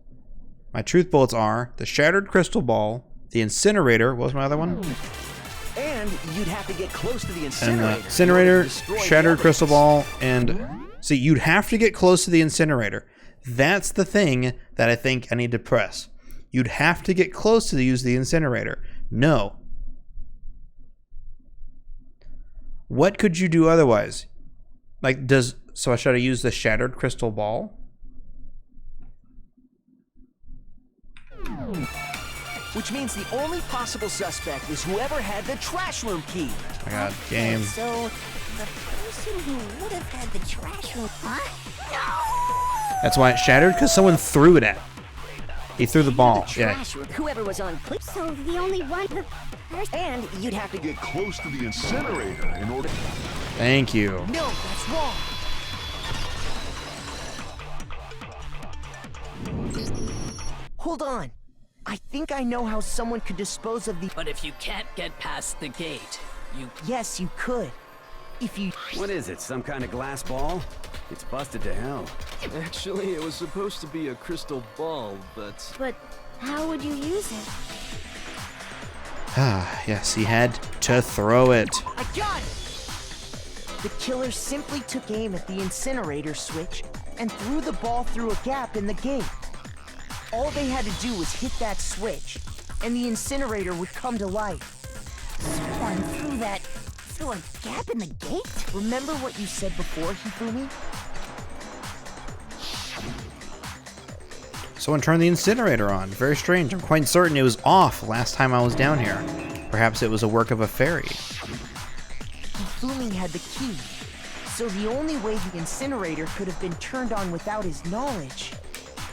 My truth bullets are the shattered crystal ball, the incinerator. What was my other one? And you'd have to get close to the And incinerator. the incinerator, shattered crystal ball, and see, you'd have to get close to the incinerator. That's the thing that I think I need to press. You'd have to get close to use the incinerator. No. What could you do otherwise? So I should have used the shattered crystal ball? Which means the only possible suspect is whoever had the trash room key. I got game. So the person who would have had the trash room... Huh? That's why it shattered, because someone threw it at. He threw the ball. Yeah. Whoever was on clip. So the only one... And you'd have to get close to the incinerator in order... Thank you. No, that's wrong. Hold on. I think I know how someone could dispose of the... But if you can't get past the gate, Yes, you could. If you... What is it, some kind of glass ball? It's busted to hell. Actually, it was supposed to be a crystal ball, but... But how would you use it? Ah, yes, he had to throw it. I got it! The killer simply took aim at the incinerator switch and threw the ball through a gap in the gate. All they had to do was hit that switch, and the incinerator would come to life. Someone threw a gap in the gate? Remember what you said before, Hifumi? Someone turned the incinerator on. Very strange. I'm quite certain it was off last time I was down here. Perhaps it was a work of a fairy. Hifumi had the key, so the only way the incinerator could have been turned on without his knowledge.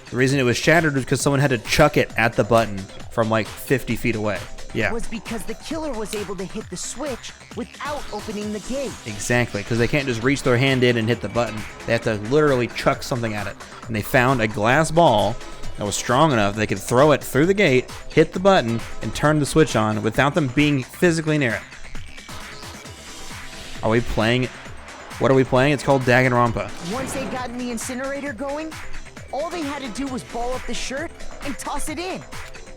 The reason it was shattered was because someone had to chuck it at the button from like 50 feet away. Yeah. Was because the killer was able to hit the switch without opening the gate. Exactly, because they can't just reach their hand in and hit the button. They have to literally chuck something at it. And they found a glass ball that was strong enough they could throw it through the gate, hit the button, and turn the switch on without them being physically near it. Are we playing? What are we playing? It's called Danganronpa. Once they got the incinerator going, all they had to do was ball up the shirt and toss it in.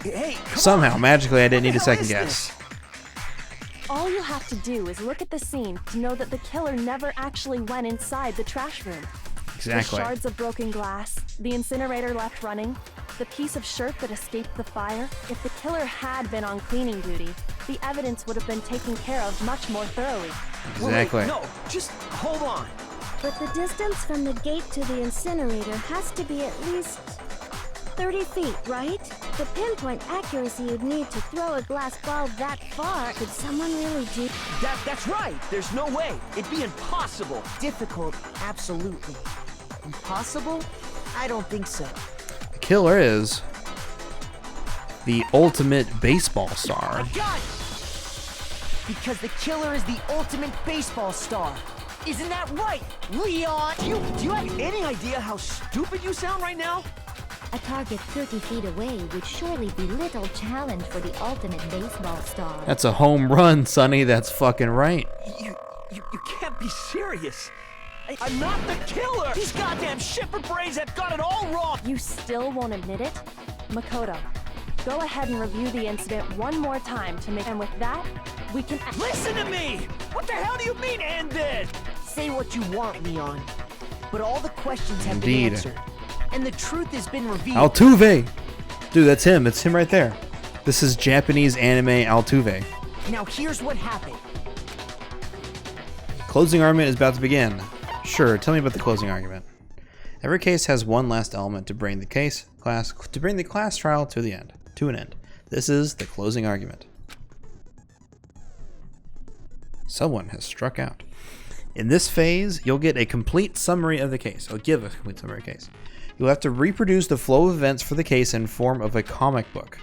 Hey, somehow, magically, I didn't need a second guess. All you have to do is look at the scene to know that the killer never actually went inside the trash room. Exactly. The shards of broken glass, the incinerator left running, the piece of shirt that escaped the fire. If the killer had been on cleaning duty, the evidence would have been taken care of much more thoroughly. Exactly. Wait, no, just hold on. But the distance from the gate to the incinerator has to be at least 30 feet, right? The pinpoint accuracy you'd need to throw a glass ball that far. Could someone really do? That's right. There's no way. It'd be impossible. Difficult, absolutely. Impossible? I don't think so. The killer is the ultimate baseball star. I got it! Because the killer is the ultimate baseball star. Isn't that right, Leon? Do you have any idea how stupid you sound right now? A target 30 feet away would surely be little challenge for the ultimate baseball star. That's a home run, Sonny. That's fucking right. You can't be serious. I'm not the killer! These goddamn shipper brains have got it all wrong! You still won't admit it? Makoto, go ahead and review the incident one more time to make... And with that, we can... Listen to me! What the hell do you mean, ended? Say what you want, Leon. But all the questions have been Indeed. answered. And the truth has been revealed. Altuve! Dude, that's him. It's him right there. This is Japanese anime Altuve. Now here's what happened. Closing argument is about to begin. Sure, tell me about the closing argument. Every case has one last element to bring the class trial to an end. This is the closing argument. Someone has struck out. In this phase, you'll get a complete summary of the case. I'll give a complete summary of the case. You'll have to reproduce the flow of events for the case in form of a comic book.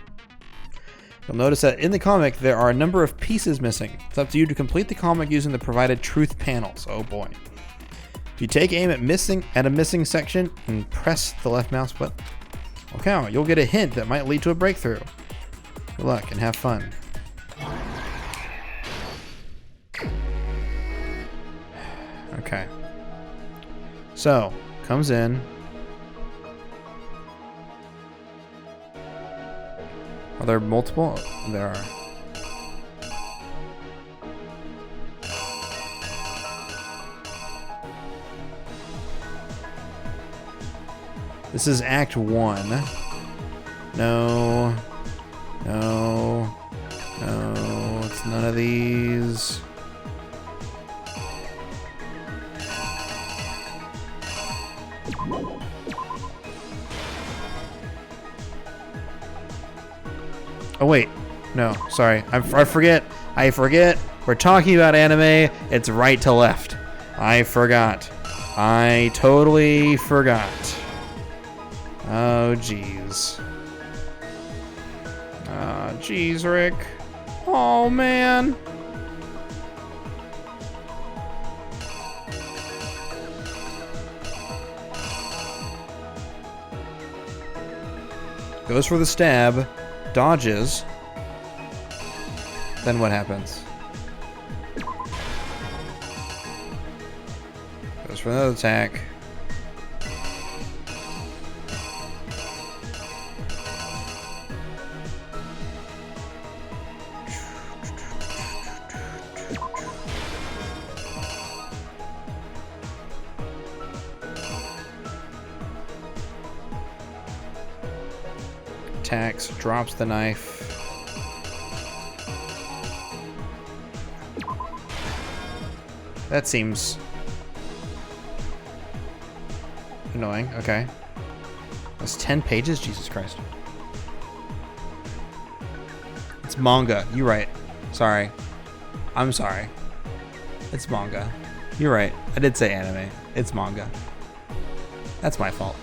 You'll notice that in the comic, there are a number of pieces missing. It's up to you to complete the comic using the provided truth panels. Oh boy. If you take aim at a missing section and press the left mouse button, okay, you'll get a hint that might lead to a breakthrough. Good luck and have fun. Okay. So, comes in. Are there multiple? There are. This is Act 1. No. No. No. It's none of these. Oh wait, no, sorry, I forget. We're talking about anime. It's right to left. I forgot. I totally forgot. Oh jeez. Oh jeez, Rick. Oh man. Goes for the stab. Dodges. Then what happens? for another attack. Attacks, drops the knife. That seems annoying. Okay. That's 10 pages? Jesus Christ. It's manga. You're right. Sorry. I'm sorry. It's manga. You're right. I did say anime. It's manga. That's my fault.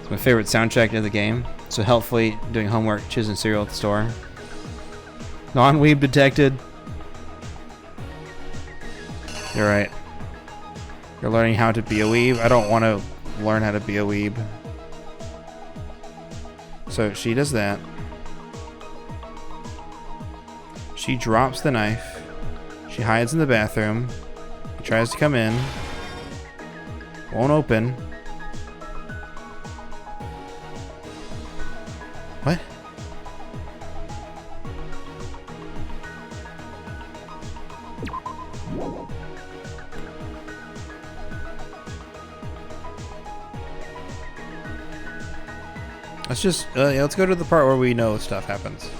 It's my favorite soundtrack of the game. So helpfully doing homework, choosing cereal at the store. Non-weeb detected. You're right. You're learning how to be a weeb. I don't want to learn how to be a weeb. So she does that. She drops the knife. She hides in the bathroom. He tries to come in. Won't open. What? Let's just let's go to the part where we know stuff happens.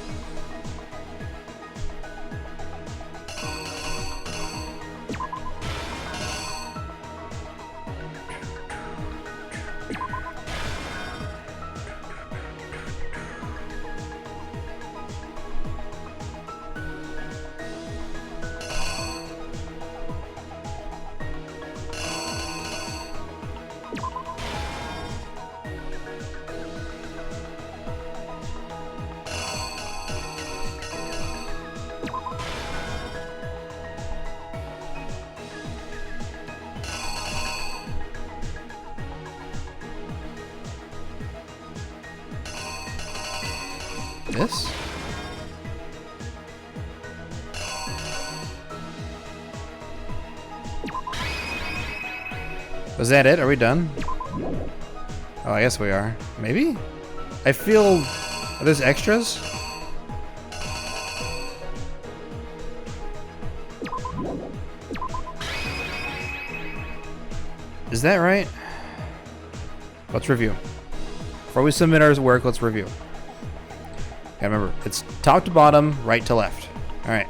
This? Was that it? Are we done? Oh, I guess we are. Maybe? I feel... Are those extras? Is that right? Let's review. Before we submit our work, let's review. Yeah, remember, it's top to bottom, right to left. Alright.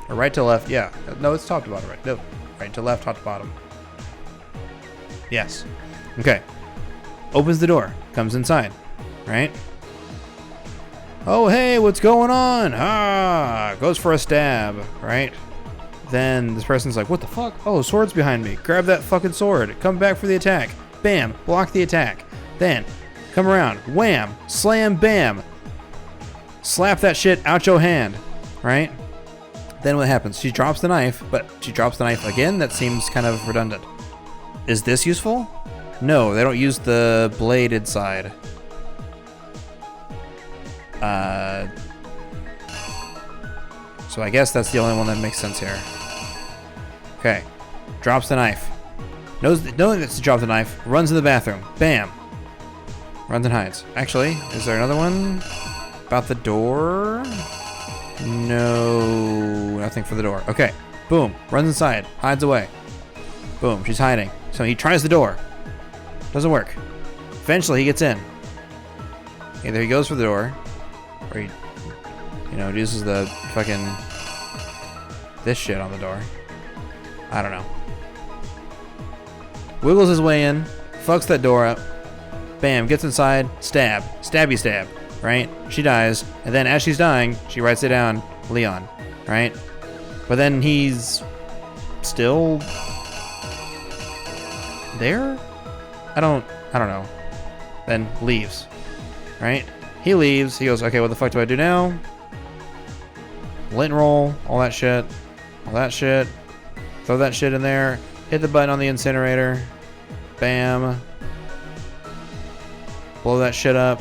Or right to left, yeah. No, it's top to bottom, right. No, right to left, top to bottom. Yes. Okay. Opens the door, comes inside, right? Oh, hey, what's going on? Ah, goes for a stab, right? Then this person's like, what the fuck? Oh, sword's behind me. Grab that fucking sword. Come back for the attack. Bam, block the attack. Then come around, wham, slam, bam. Slap that shit out your hand, right? Then what happens? She drops the knife, but she drops the knife again? That seems kind of redundant. Is this useful? No, they don't use the bladed side. So I guess that's the only one that makes sense here. Okay, drops the knife. Knowing that she dropped the knife, runs in the bathroom. Bam. Runs and hides. Actually, is there another one? About the door? No, nothing for the door. Okay, boom. Runs inside, hides away. Boom, she's hiding. So he tries the door. Doesn't work. Eventually he gets in. Either he goes for the door, or he, uses the fucking this shit on the door. I don't know. Wiggles his way in, fucks that door up. Bam, gets inside, stab. Stabby stab, right? She dies, and then as she's dying, she writes it down, Leon, right? But then he's still there? I don't know. Then leaves, right? He leaves, he goes, okay, what the fuck do I do now? Lint roll, all that shit. Throw that shit in there. Hit the button on the incinerator. Bam. Blow that shit up.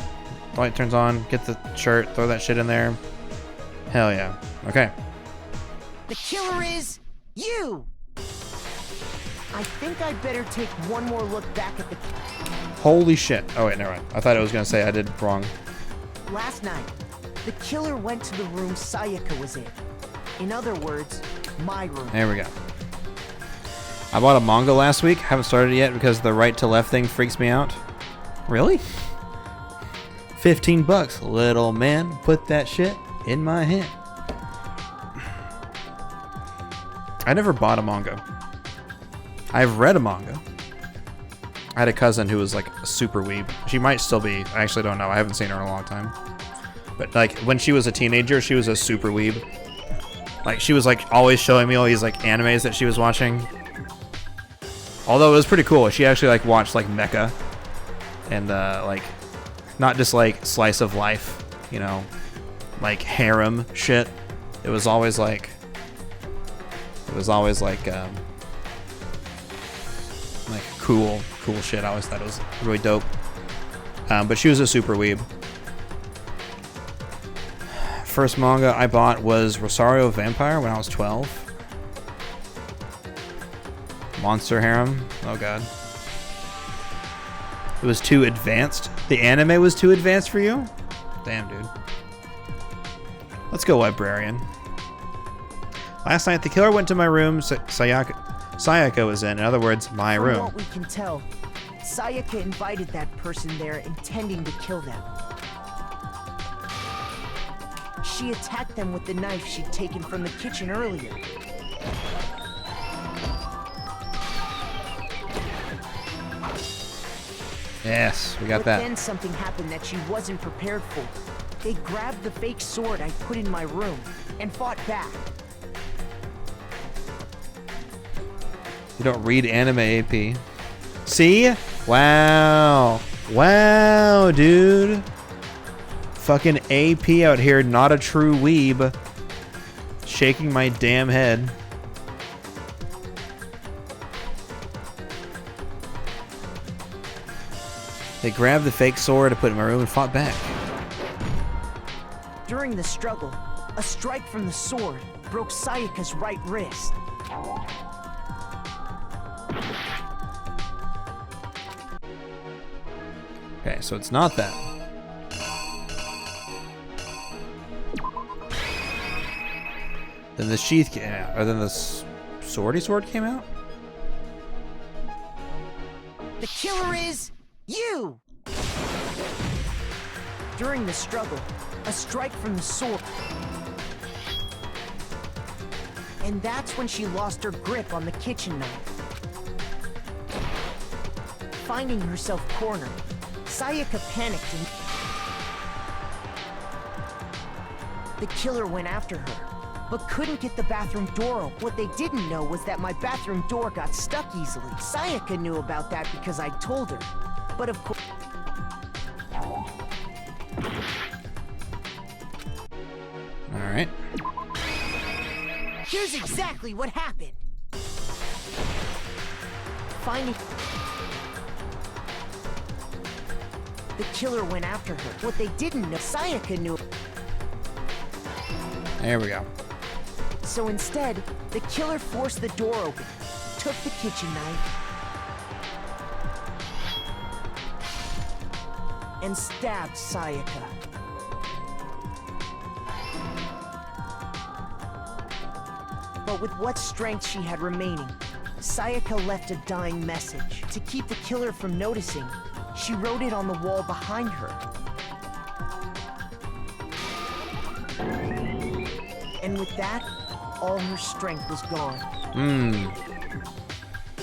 The light turns on. Get the shirt. Throw that shit in there. Hell yeah. Okay. The killer is you! I think I'd better take one more look back at the... Holy shit. Oh, wait, never mind. I thought I was going to say I did it wrong. Last night, the killer went to the room Sayaka was in. In other words, my room. There we go. I bought a manga last week. Haven't started it yet because the right to left thing freaks me out. Really? 15 bucks. Little man, put that shit in my hand. I never bought a manga. I've read a manga. I had a cousin who was like a super weeb. She might still be. I actually don't know. I haven't seen her in a long time. But like when she was a teenager, she was a super weeb. Like she was like always showing me all these like animes that she was watching. Although it was pretty cool. She actually like watched like mecha and like not just like slice of life, you know, like harem shit. It was always like cool shit. I always thought it was really dope. But she was a super weeb. First manga I bought was Rosario Vampire when I was 12. Monster Harem. Oh god. It was too advanced. The anime was too advanced for you? Damn, dude. Let's go, librarian. Last night, the killer went to my room Sayaka was in other words, my room. From what we can tell, Sayaka invited that person there intending to kill them. She attacked them with the knife she'd taken from the kitchen earlier. Yes, we got that. Then something happened that she wasn't prepared for. They grabbed the fake sword I put in my room and fought back. You don't read anime, AP. See? Wow. Wow, dude. Fucking AP out here, not a true weeb. Shaking my damn head. They grabbed the fake sword to put in my room and fought back. During the struggle, a strike from the sword broke Sayaka's right wrist. Okay, so it's not that. Then the sheath came out, or then the swordy sword came out? The killer is you! During the struggle, a strike from the sword. And that's when she lost her grip on the kitchen knife. Finding herself cornered, Sayaka panicked and the killer went after her, but couldn't get the bathroom door open. What they didn't know was that my bathroom door got stuck easily. Sayaka knew about that because I told her, but of course... Alright. Here's exactly what happened. Finding... The killer went after her. What they didn't know, Sayaka knew. There we go. So instead, the killer forced the door open, took the kitchen knife, and stabbed Sayaka. But with what strength she had remaining, Sayaka left a dying message. To keep the killer from noticing, she wrote it on the wall behind her. And with that, all her strength was gone.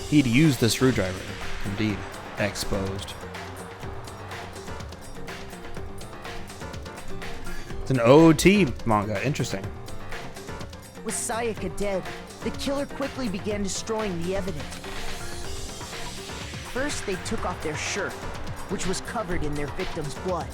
He'd used the screwdriver. Indeed. Exposed. It's an OOT manga. Interesting. With Sayaka dead, the killer quickly began destroying the evidence. First, they took off their shirt, which was covered in their victim's blood.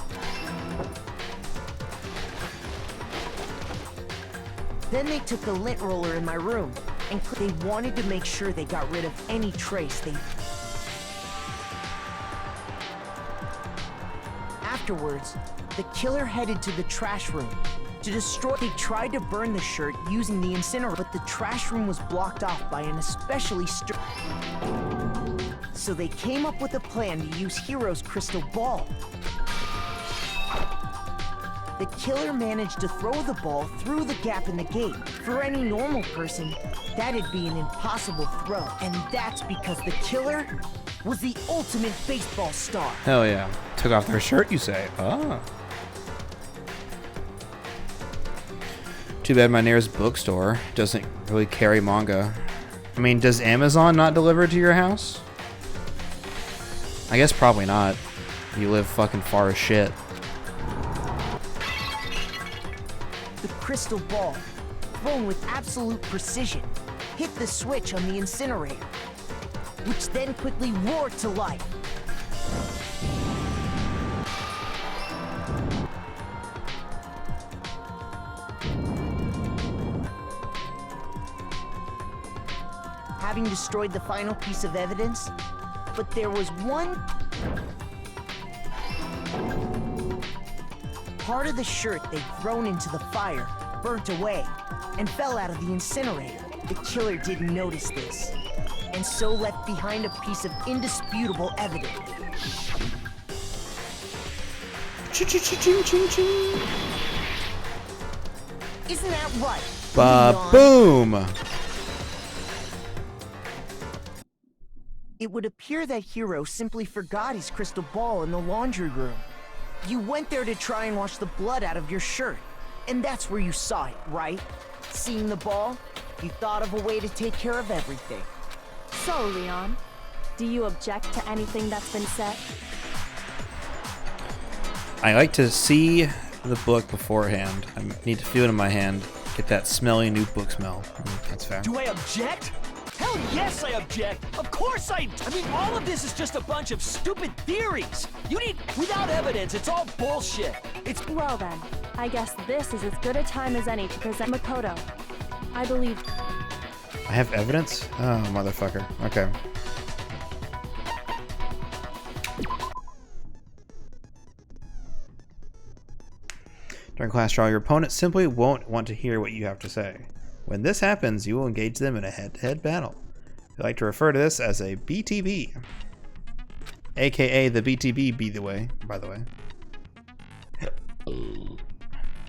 Then they took the lint roller in my room, and they wanted to make sure they got rid of any trace they... Afterwards, the killer headed to the trash room, To destroy, they tried to burn the shirt using the incinerator, but the trash room was blocked off by an especially strict. So they came up with a plan to use Hiro's crystal ball. The killer managed to throw the ball through the gap in the gate. For any normal person, that'd be an impossible throw. And that's because the killer was the ultimate baseball star. Hell yeah. Took off their shirt, you say? Ah. Too bad my nearest bookstore doesn't really carry manga. I mean, does Amazon not deliver to your house? I guess probably not. You live fucking far as shit. The crystal ball, thrown with absolute precision, hit the switch on the incinerator, which then quickly roared to life. Having destroyed the final piece of evidence, but there was one part of the shirt they'd thrown into the fire, burnt away, and fell out of the incinerator. The killer didn't notice this, and so left behind a piece of indisputable evidence. Isn't that right? Ba-boom! It would appear that Hiro simply forgot his crystal ball in the laundry room. You went there to try and wash the blood out of your shirt, and that's where you saw it, right? Seeing the ball, you thought of a way to take care of everything. So, Leon, do you object to anything that's been said? I like to see the book beforehand. I need to feel it in my hand. Get that smelly new book smell. That's fair. Do I object? Hell yes I object! Of course I mean, all of this is just a bunch of stupid theories! Without evidence, it's all bullshit! Well then, I guess this is as good a time as any to present Makoto. I believe... I have evidence? Oh, motherfucker. Okay. During class trial, your opponent simply won't want to hear what you have to say. When this happens, you will engage them in a head-to-head battle. We like to refer to this as a BTB. AKA the BTB, by the way.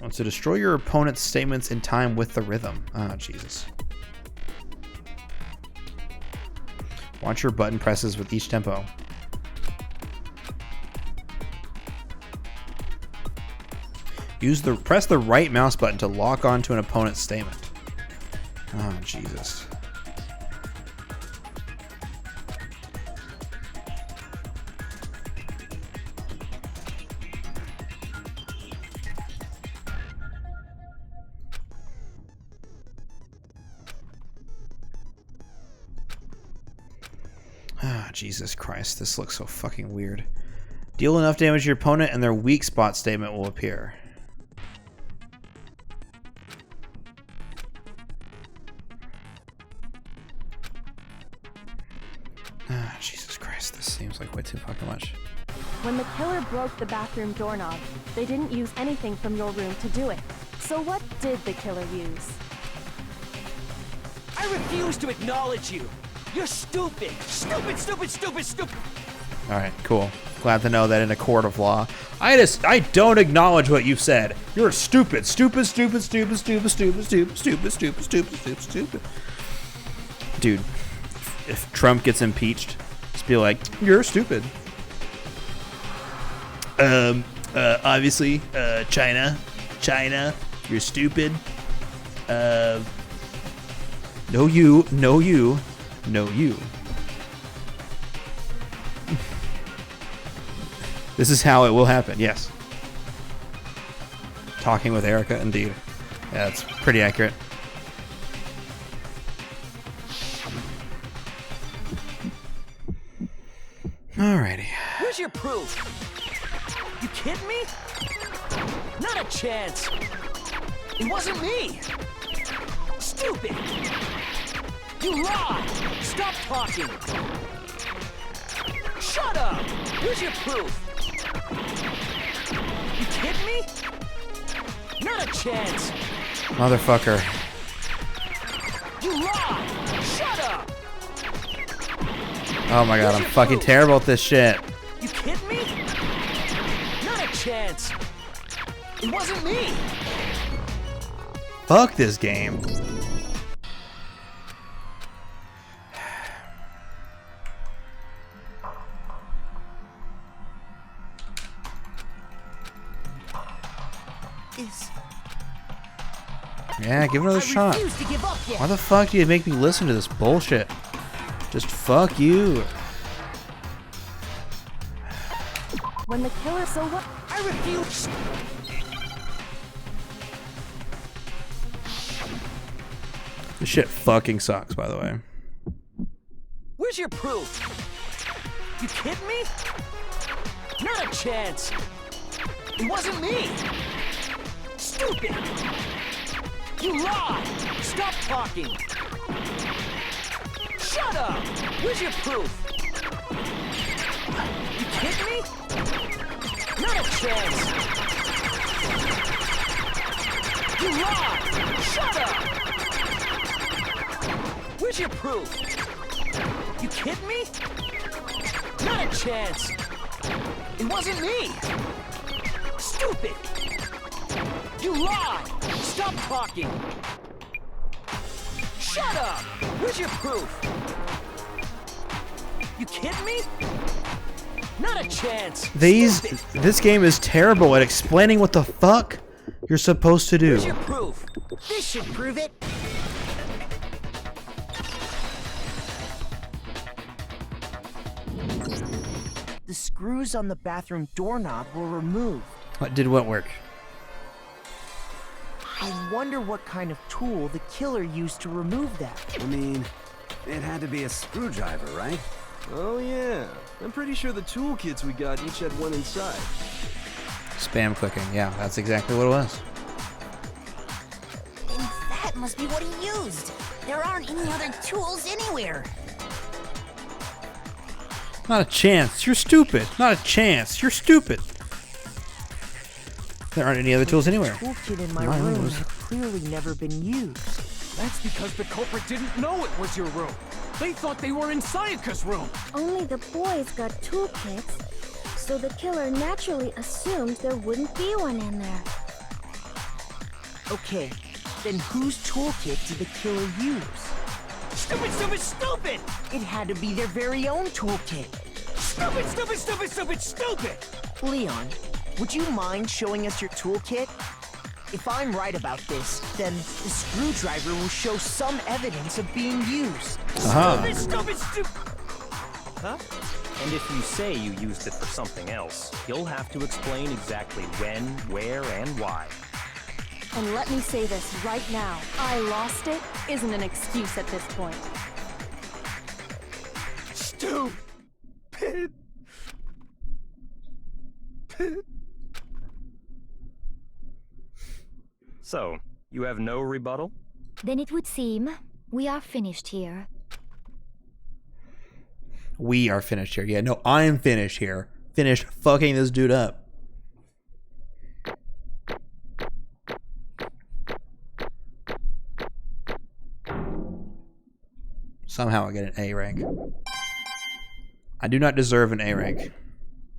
Wants to destroy your opponent's statements in time with the rhythm. Ah, Jesus. Watch your button presses with each tempo. Press the right mouse button to lock onto an opponent's statement. Oh, Jesus. Ah, Jesus Christ. This looks so fucking weird. Deal enough damage to your opponent and their weak spot statement will appear. Ah, Jesus Christ, this seems like way too fucking much. When the killer broke the bathroom doorknob, they didn't use anything from your room to do it. So what did the killer use? I refuse to acknowledge you! You're stupid! Stupid, stupid, stupid, stupid! Alright, cool. Glad to know that in a court of law. I don't acknowledge what you said. You're stupid. Stupid, stupid, stupid, stupid, stupid, stupid, stupid, stupid, stupid, stupid, stupid. Dude, if Trump gets impeached, just be like, you're stupid. Obviously, China, you're stupid. No you. This is how it will happen, yes. Talking with Erica, indeed. Yeah, that's pretty accurate. Alrighty. Where's your proof? You kidding me? Not a chance. It wasn't me. Stupid. You lied. Stop talking. Shut up. Where's your proof? You kidding me? Not a chance! Motherfucker. You lie! Shut up! Oh my god, I'm fucking terrible at this shit. You kidding me? Not a chance! It wasn't me! Fuck this game. Yeah, give it another shot. Why the fuck do you make me listen to this bullshit? Just fuck you. When the killer, so what? I refuse. This shit fucking sucks, by the way. Where's your proof? You kidding me? Not a chance. It wasn't me. Stupid. You lie! Stop talking! Shut up! Where's your proof? You kidding me? Not a chance! You lie! Shut up! Where's your proof? You kidding me? Not a chance! It wasn't me! Stupid! You lie! Stop talking! Shut up! Where's your proof? You kidding me? Not a chance! This game is terrible at explaining what the fuck you're supposed to do. Where's your proof? This should prove it! The screws on the bathroom doorknob were removed. What did what work? I wonder what kind of tool the killer used to remove that. I mean, it had to be a screwdriver, right? Oh yeah, I'm pretty sure the toolkits we got each had one inside. Spam clicking, yeah, that's exactly what it was. And that must be what he used. There aren't any other tools anywhere. Not a chance, you're stupid. Not a chance, you're stupid. There aren't any other tools anywhere. The toolkit in my room had clearly never been used. That's because the culprit didn't know it was your room. They thought they were in Sayaka's room. Only the boys got toolkits, so the killer naturally assumed there wouldn't be one in there. Okay, then whose toolkit did the killer use? Stupid, stupid, stupid! It had to be their very own toolkit. Stupid, stupid, stupid, stupid, stupid! Leon, would you mind showing us your toolkit? If I'm right about this, then the screwdriver will show some evidence of being used. Stupid, stupid, stupid! Huh? And if you say you used it for something else, you'll have to explain exactly when, where, and why. And let me say this right now. I lost it isn't an excuse at this point. Stupid. So, you have no rebuttal? Then it would seem we are finished here. We are finished here. Yeah, no, I'm finished here. Finished fucking this dude up. Somehow I get an A rank. I do not deserve an A rank.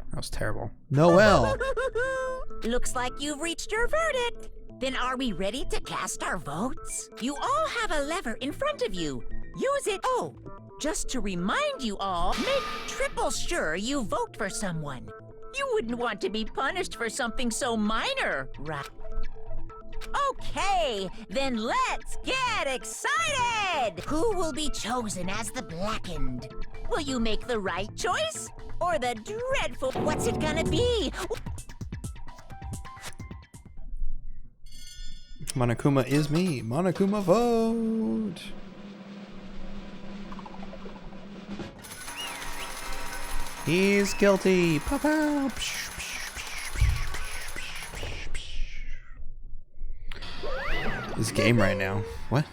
That was terrible. Noelle! Looks like you've reached your verdict. Then are we ready to cast our votes? You all have a lever in front of you. Use it. Oh, just to remind you all, make triple sure you vote for someone. You wouldn't want to be punished for something so minor, right? Okay, then let's get excited! Who will be chosen as the Blackened? Will you make the right choice? Or the dreadful... What's it gonna be? Monokuma is me. Monokuma vote! He's guilty. Pop-out. This game right now. What?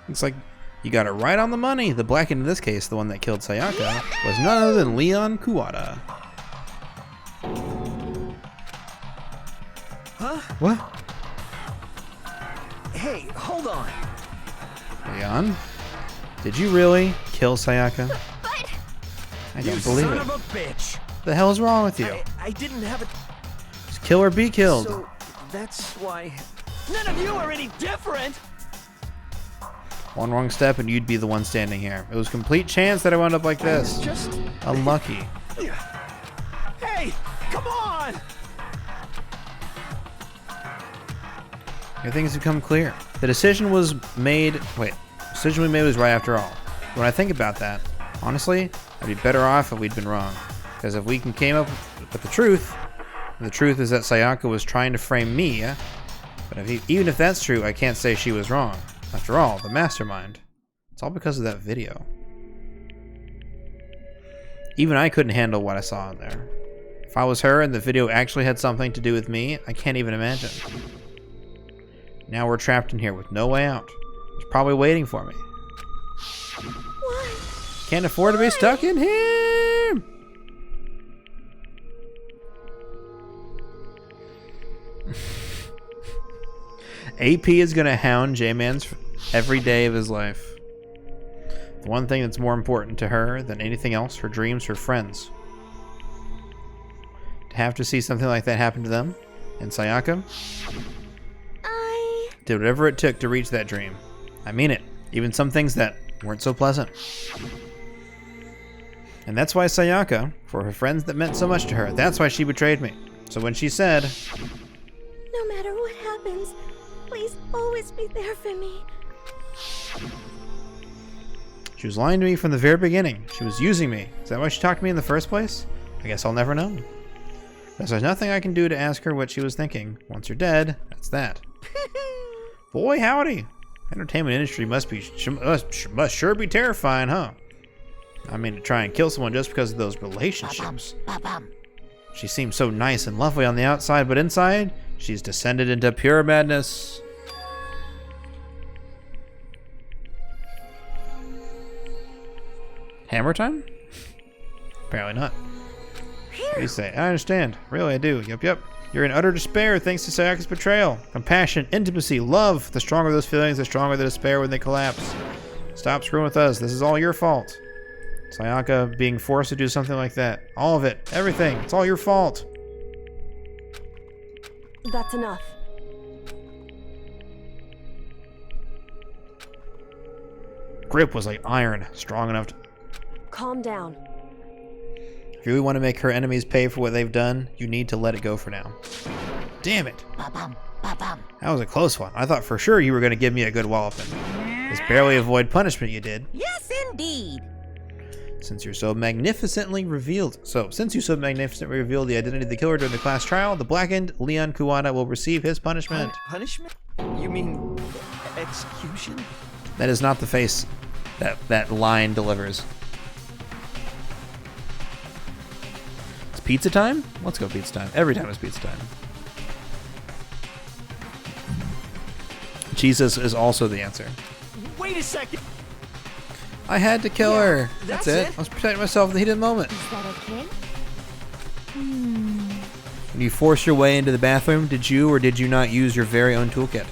Looks like you got it right on the money. The Blackened in this case, the one that killed Sayaka, was none other than Leon Kuwata. Huh? What? Hey, hold on. Leon? Did you really kill Sayaka? But I don't believe son it. of a bitch. The hell is wrong with you? I didn't have it. Just kill or be killed. So that's why none of you are any different. One wrong step and you'd be the one standing here. It was complete chance that I wound up like this. Just unlucky. Hey, come on! Your things have come clear. The decision was made. Wait, the decision we made was right after all. When I think about that, honestly, I'd be better off if we'd been wrong. Because if we came up with the truth is that Sayaka was trying to frame me. But even if that's true, I can't say she was wrong. After all, the mastermind. It's all because of that video. Even I couldn't handle what I saw in there. If I was her and the video actually had something to do with me, I can't even imagine. Now we're trapped in here with no way out. It's probably waiting for me. why? Can't afford to be stuck in here! AP is gonna hound J-Man's every day of his life. The one thing that's more important to her than anything else, her dreams, her friends. To have to see something like that happen to them, and Sayaka did whatever it took to reach that dream. I mean it. Even some things that weren't so pleasant. And that's why Sayaka, for her friends that meant so much to her, that's why she betrayed me. So when she said, No matter what happens, please always be there for me. she was lying to me from the very beginning. She was using me. Is that why she talked to me in the first place? I guess I'll never know. Because there's nothing I can do to ask her what she was thinking. Once you're dead, that's that. Boy, howdy. Entertainment industry must sure be terrifying, huh? I mean, to try and kill someone just because of those relationships. She seems so nice and lovely on the outside, but inside, she's descended into pure madness. Hammer time? Apparently not. What do you say? I understand. Really, I do. Yep. You're in utter despair thanks to Sayaka's betrayal. Compassion, intimacy, love. The stronger those feelings, the stronger the despair when they collapse. Stop screwing with us. This is all your fault. Sayaka being forced to do something like that. All of it. Everything. It's all your fault. That's enough. Grip was like iron, strong enough to... Calm down. If you really want to make her enemies pay for what they've done, you need to let it go for now. Damn it. That was a close one. I thought for sure you were going to give me a good walloping. Just barely avoid punishment you did. Yes, indeed. Since you so magnificently revealed the identity of the killer during the class trial, the blackened Leon Kuwata will receive his punishment. Punishment? You mean execution? That is not the face that line delivers. It's pizza time? Let's go pizza time. Every time it's pizza time. Jesus is also the answer. Wait a second. I had to kill her. That's it. I was protecting myself in the heat of the moment. Is that okay? When you forced your way into the bathroom, did you or did you not use your very own toolkit?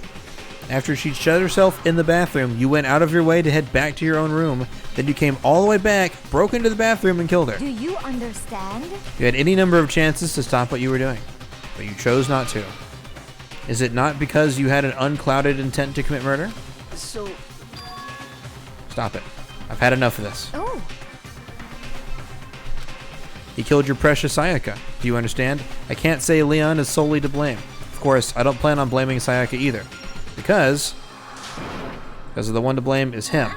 After she shut herself in the bathroom, you went out of your way to head back to your own room. Then you came all the way back, broke into the bathroom, and killed her. Do you understand? You had any number of chances to stop what you were doing, but you chose not to. Is it not because you had an unclouded intent to commit murder? So... Stop it. I've had enough of this. Oh. He killed your precious Sayaka. Do you understand? I can't say Leon is solely to blame. Of course, I don't plan on blaming Sayaka either. Because of the one to blame is him.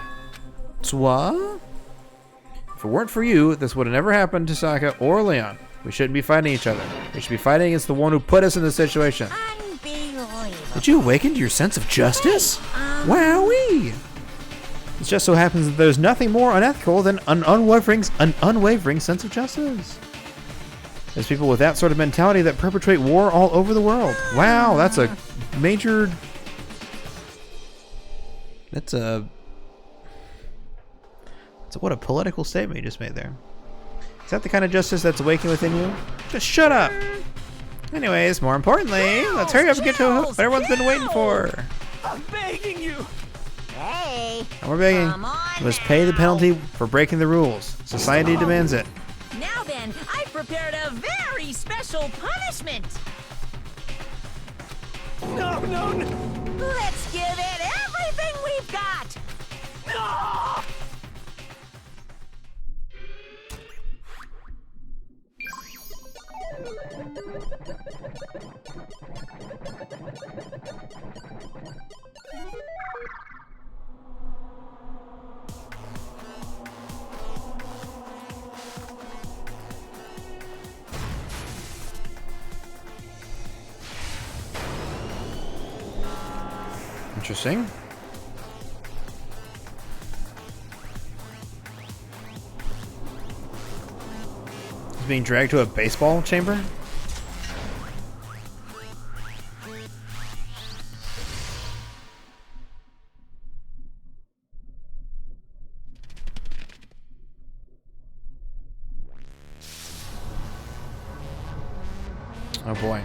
What? If it weren't for you, this would have never happened to Sayaka or Leon. We shouldn't be fighting each other. We should be fighting against the one who put us in this situation. Did you awaken to your sense of justice? Wowee! It just so happens that there's nothing more unethical than an unwavering sense of justice. There's people with that sort of mentality that perpetrate war all over the world. Wow, that's a major... What a political statement you just made there. Is that the kind of justice that's awakening within you? Just shut up! Anyways, more importantly, let's hurry up and get to what everyone's been waiting for. I'm begging you. Hey. And we're begging. You must pay the penalty for breaking the rules. Society demands it. Now then, I prepared a very special punishment. No, no, no. Let's give it everything we've got. No! Interesting. He's being dragged to a baseball chamber? Oh boy.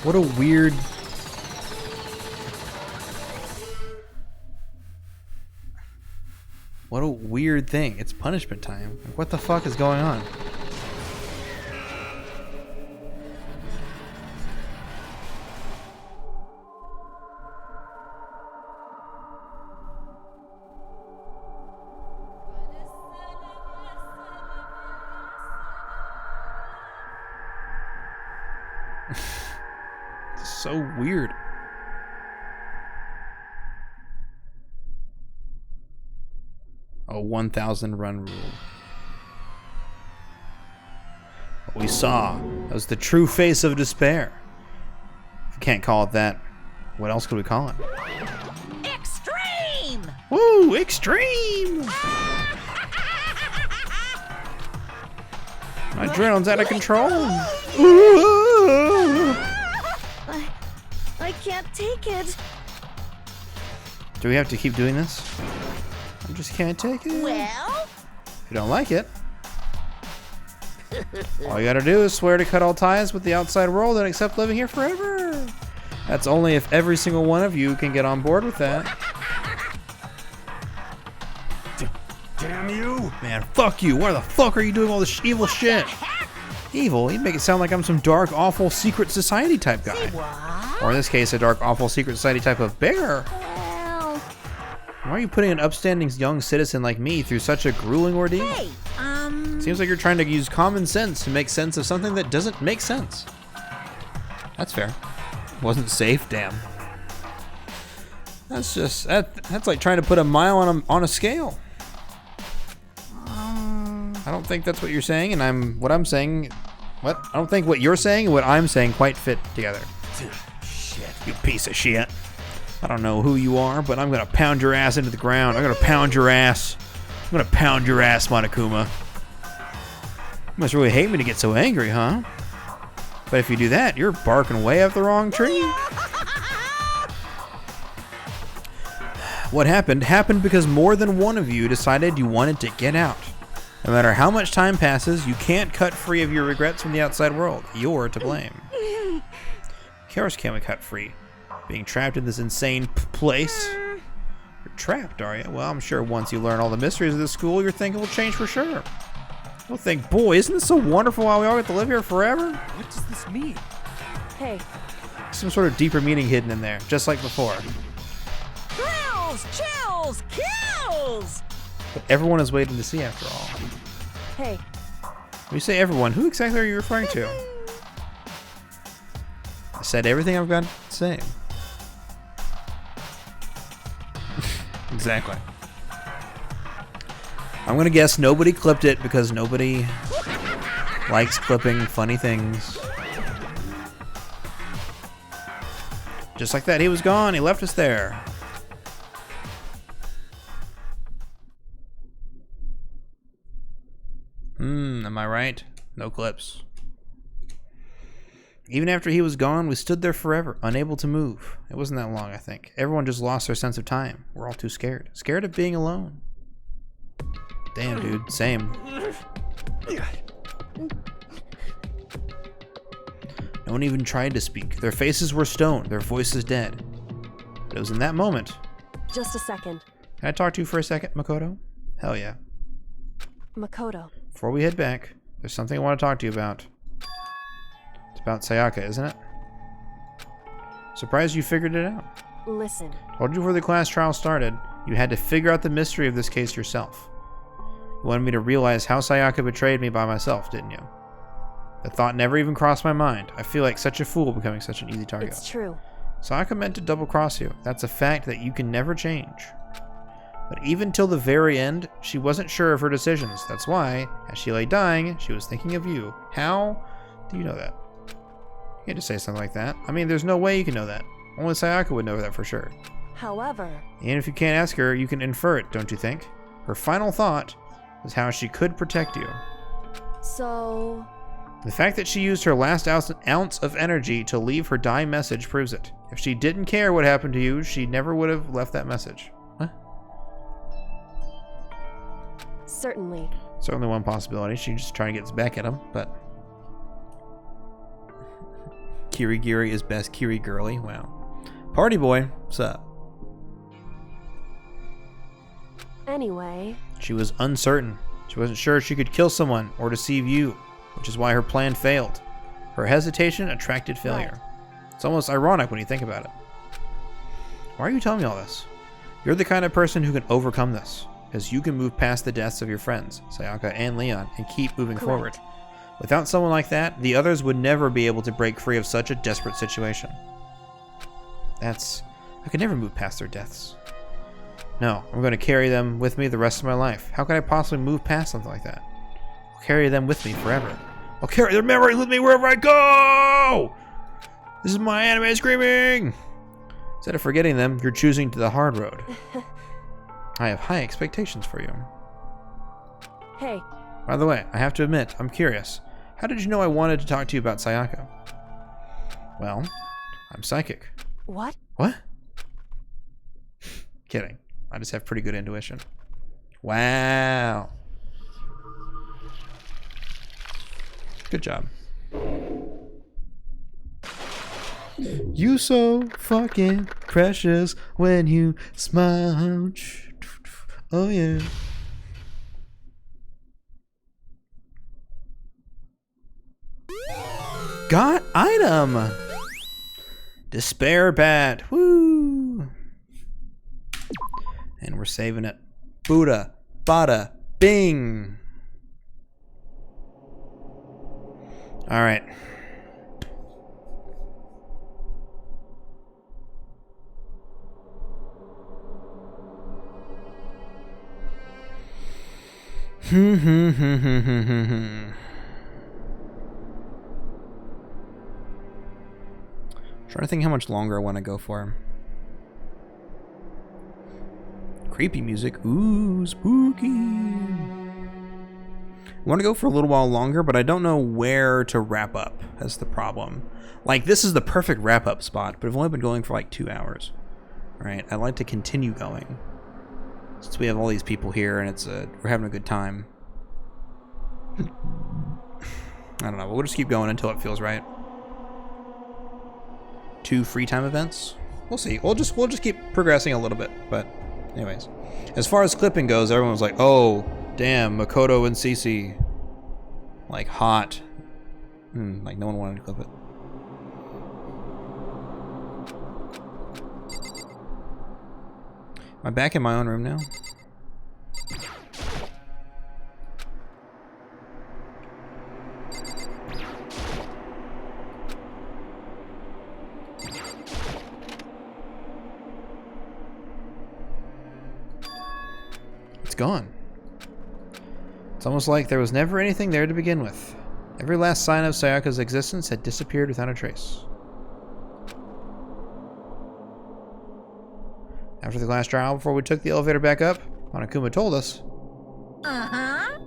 What a weird... What a weird thing. It's punishment time. Like, what the fuck is going on? So weird. A 1,000 run rule. What we saw was the true face of despair. If we can't call it that, what else could we call it? Extreme! Woo! Extreme! My adrenaline's out of control. I can't take it. Do we have to keep doing this? I just can't take it. Well? If you don't like it, all you gotta do is swear to cut all ties with the outside world and accept living here forever. That's only if every single one of you can get on board with that. Damn you! Man, fuck you. Why the fuck are you doing all this evil shit? Evil? You make it sound like I'm some dark, awful, secret society type guy. Or in this case, a dark, awful, secret society type of bear. Well... Why are you putting an upstanding young citizen like me through such a grueling ordeal? Hey, Seems like you're trying to use common sense to make sense of something that doesn't make sense. That's fair. Wasn't safe, damn. That's just, that's like trying to put a mile on a scale. I don't think that's what you're saying, and I don't think what you're saying and what I'm saying quite fit together. Shit. You piece of shit. I don't know who you are, but I'm gonna pound your ass into the ground. I'm gonna pound your ass. I'm gonna pound your ass, Monokuma. You must really hate me to get so angry, huh? But if you do that, you're barking way up the wrong tree. What happened because more than one of you decided you wanted to get out. No matter how much time passes, you can't cut free of your regrets from the outside world. You're to blame. Of course can't we cut free? Being trapped in this insane place. You're trapped, are you? Well, I'm sure once you learn all the mysteries of this school, your thinking will change for sure. You'll think, boy, isn't this so wonderful how we all get to live here forever? What does this mean? Hey. Some sort of deeper meaning hidden in there, just like before. Thrills, chills, kills! But everyone is waiting to see after all. Hey. When you say everyone, who exactly are you referring to? I said everything I've got to say. Exactly. I'm gonna guess nobody clipped it because nobody likes clipping funny things. Just like that, he was gone. He left us there. Am I right? No clips. Even after he was gone, we stood there forever, unable to move. It wasn't that long, I think. Everyone just lost their sense of time. We're all too scared. Scared of being alone. Damn, dude. Same. No one even tried to speak. Their faces were stone, their voices dead. But it was in that moment. Just a second. Can I talk to you for a second, Makoto? Hell yeah. Makoto. Before we head back, there's something I want to talk to you about. It's about Sayaka, isn't it? Surprised you figured it out. Listen. Told you before the class trial started, you had to figure out the mystery of this case yourself. You wanted me to realize how Sayaka betrayed me by myself, didn't you? The thought never even crossed my mind. I feel like such a fool becoming such an easy target. It's true. Sayaka meant to double-cross you. That's a fact that you can never change. But even till the very end, she wasn't sure of her decisions. That's why, as she lay dying, she was thinking of you. How do you know that? You can't just say something like that. I mean, there's no way you can know that. Only Sayaka would know that for sure. However... And if you can't ask her, you can infer it, don't you think? Her final thought was how she could protect you. So... The fact that she used her last ounce of energy to leave her dying message proves it. If she didn't care what happened to you, she never would have left that message. What? Certainly. Certainly one possibility. She's just trying to get back at him, but... Kirigiri is best Kiri girly. Wow. Party boy, what's up? Anyway... She was uncertain. She wasn't sure she could kill someone or deceive you, which is why her plan failed. Her hesitation attracted failure. Right. It's almost ironic when you think about it. Why are you telling me all this? You're the kind of person who can overcome this, because you can move past the deaths of your friends, Sayaka and Leon, and keep moving forward. Without someone like that, the others would never be able to break free of such a desperate situation. I could never move past their deaths. No, I'm going to carry them with me the rest of my life. How could I possibly move past something like that? I'll carry them with me forever. I'll carry their memories with me wherever I go! This is my anime screaming! Instead of forgetting them, you're choosing the hard road. I have high expectations for you. Hey. By the way, I have to admit, I'm curious. How did you know I wanted to talk to you about Sayaka? Well, I'm psychic. What? What? Kidding. I just have pretty good intuition. Wow. Good job. You so fucking precious when you smile. Oh yeah. Got item. Despair bat. Woo. And we're saving it. Buddha. Bada. Bing. All right. Trying to think how much longer I want to go for. Creepy music. Ooh, spooky. I want to go for a little while longer, but I don't know where to wrap up. That's the problem. Like, this is the perfect wrap-up spot, but I've only been going for like 2 hours. All right, I'd like to continue going. Since we have all these people here and we're having a good time. I don't know, we'll just keep going until it feels right. 2 free time events? We'll see. We'll just keep progressing a little bit, but anyways. As far as clipping goes, everyone was like, oh, damn, Makoto and Cece. Like, hot. Like, no one wanted to clip it. Am I back in my own room now? It's gone. It's almost like there was never anything there to begin with. Every last sign of Sayaka's existence had disappeared without a trace. After the last trial, before we took the elevator back up, Monokuma told us. I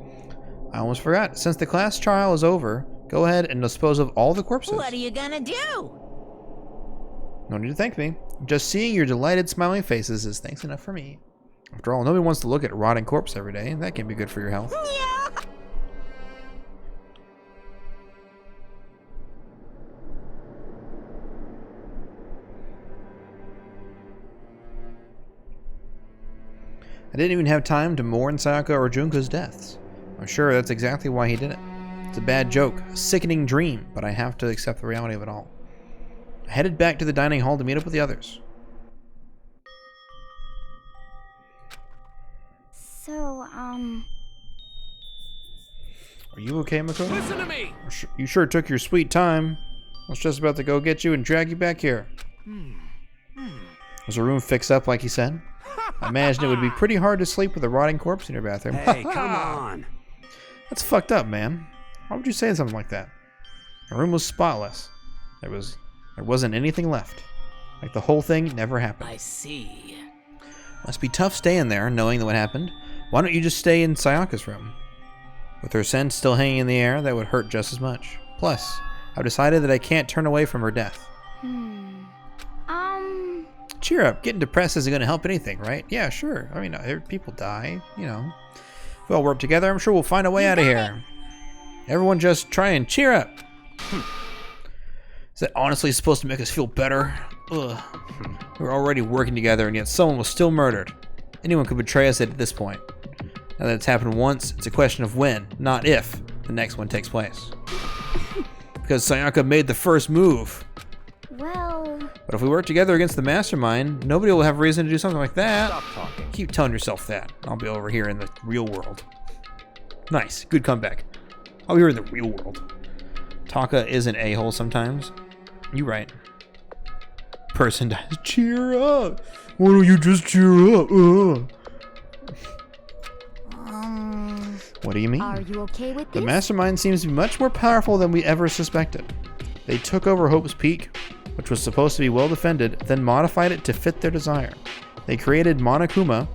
almost forgot. Since the class trial is over, Go ahead and dispose of all the corpses. What are you gonna do? No need to thank me. Just seeing your delighted smiling faces is thanks enough for me. After all, nobody wants to look at a rotting corpse every day. That can be good for your health. Yeah. I didn't even have time to mourn Sayaka or Junko's deaths. I'm sure that's exactly why he did it. It's a bad joke, a sickening dream, but I have to accept the reality of it all. I headed back to the dining hall to meet up with the others. So, Are you okay, Makoto? Listen to me! You sure took your sweet time. I was just about to go get you and drag you back here. Was the room fixed up like he said? I imagine it would be pretty hard to sleep with a rotting corpse in your bathroom. Hey, come on. That's fucked up, man. Why would you say something like that? The room was spotless. There wasn't anything left. Like the whole thing never happened. I see. Must be tough staying there, knowing what happened. Why don't you just stay in Sayaka's room? With her scent still hanging in the air, that would hurt just as much. Plus, I've decided that I can't turn away from her death. Cheer up. Getting depressed isn't going to help anything, right? Yeah, sure. I mean, people die, you know. If we all work together, I'm sure we'll find a way out of here. Everyone just try and cheer up. Is that honestly supposed to make us feel better? Ugh. We were already working together, and yet someone was still murdered. Anyone could betray us at this point. Now that it's happened once, it's a question of when, not if, the next one takes place. Because Sayaka made the first move. well... But if we work together against the mastermind, nobody will have reason to do something like that. Stop talking. Keep telling yourself that. I'll be over here in the real world. Nice. Good comeback. I'll be here in the real world. Taka is an a-hole sometimes. You right. Person dies. Cheer up. Why don't you just cheer up? What do you mean? Are you okay with The this? mastermind seems to be much more powerful than we ever suspected. They took over Hope's Peak, which was supposed to be well defended, then modified it to fit their desire. They created Monokuma,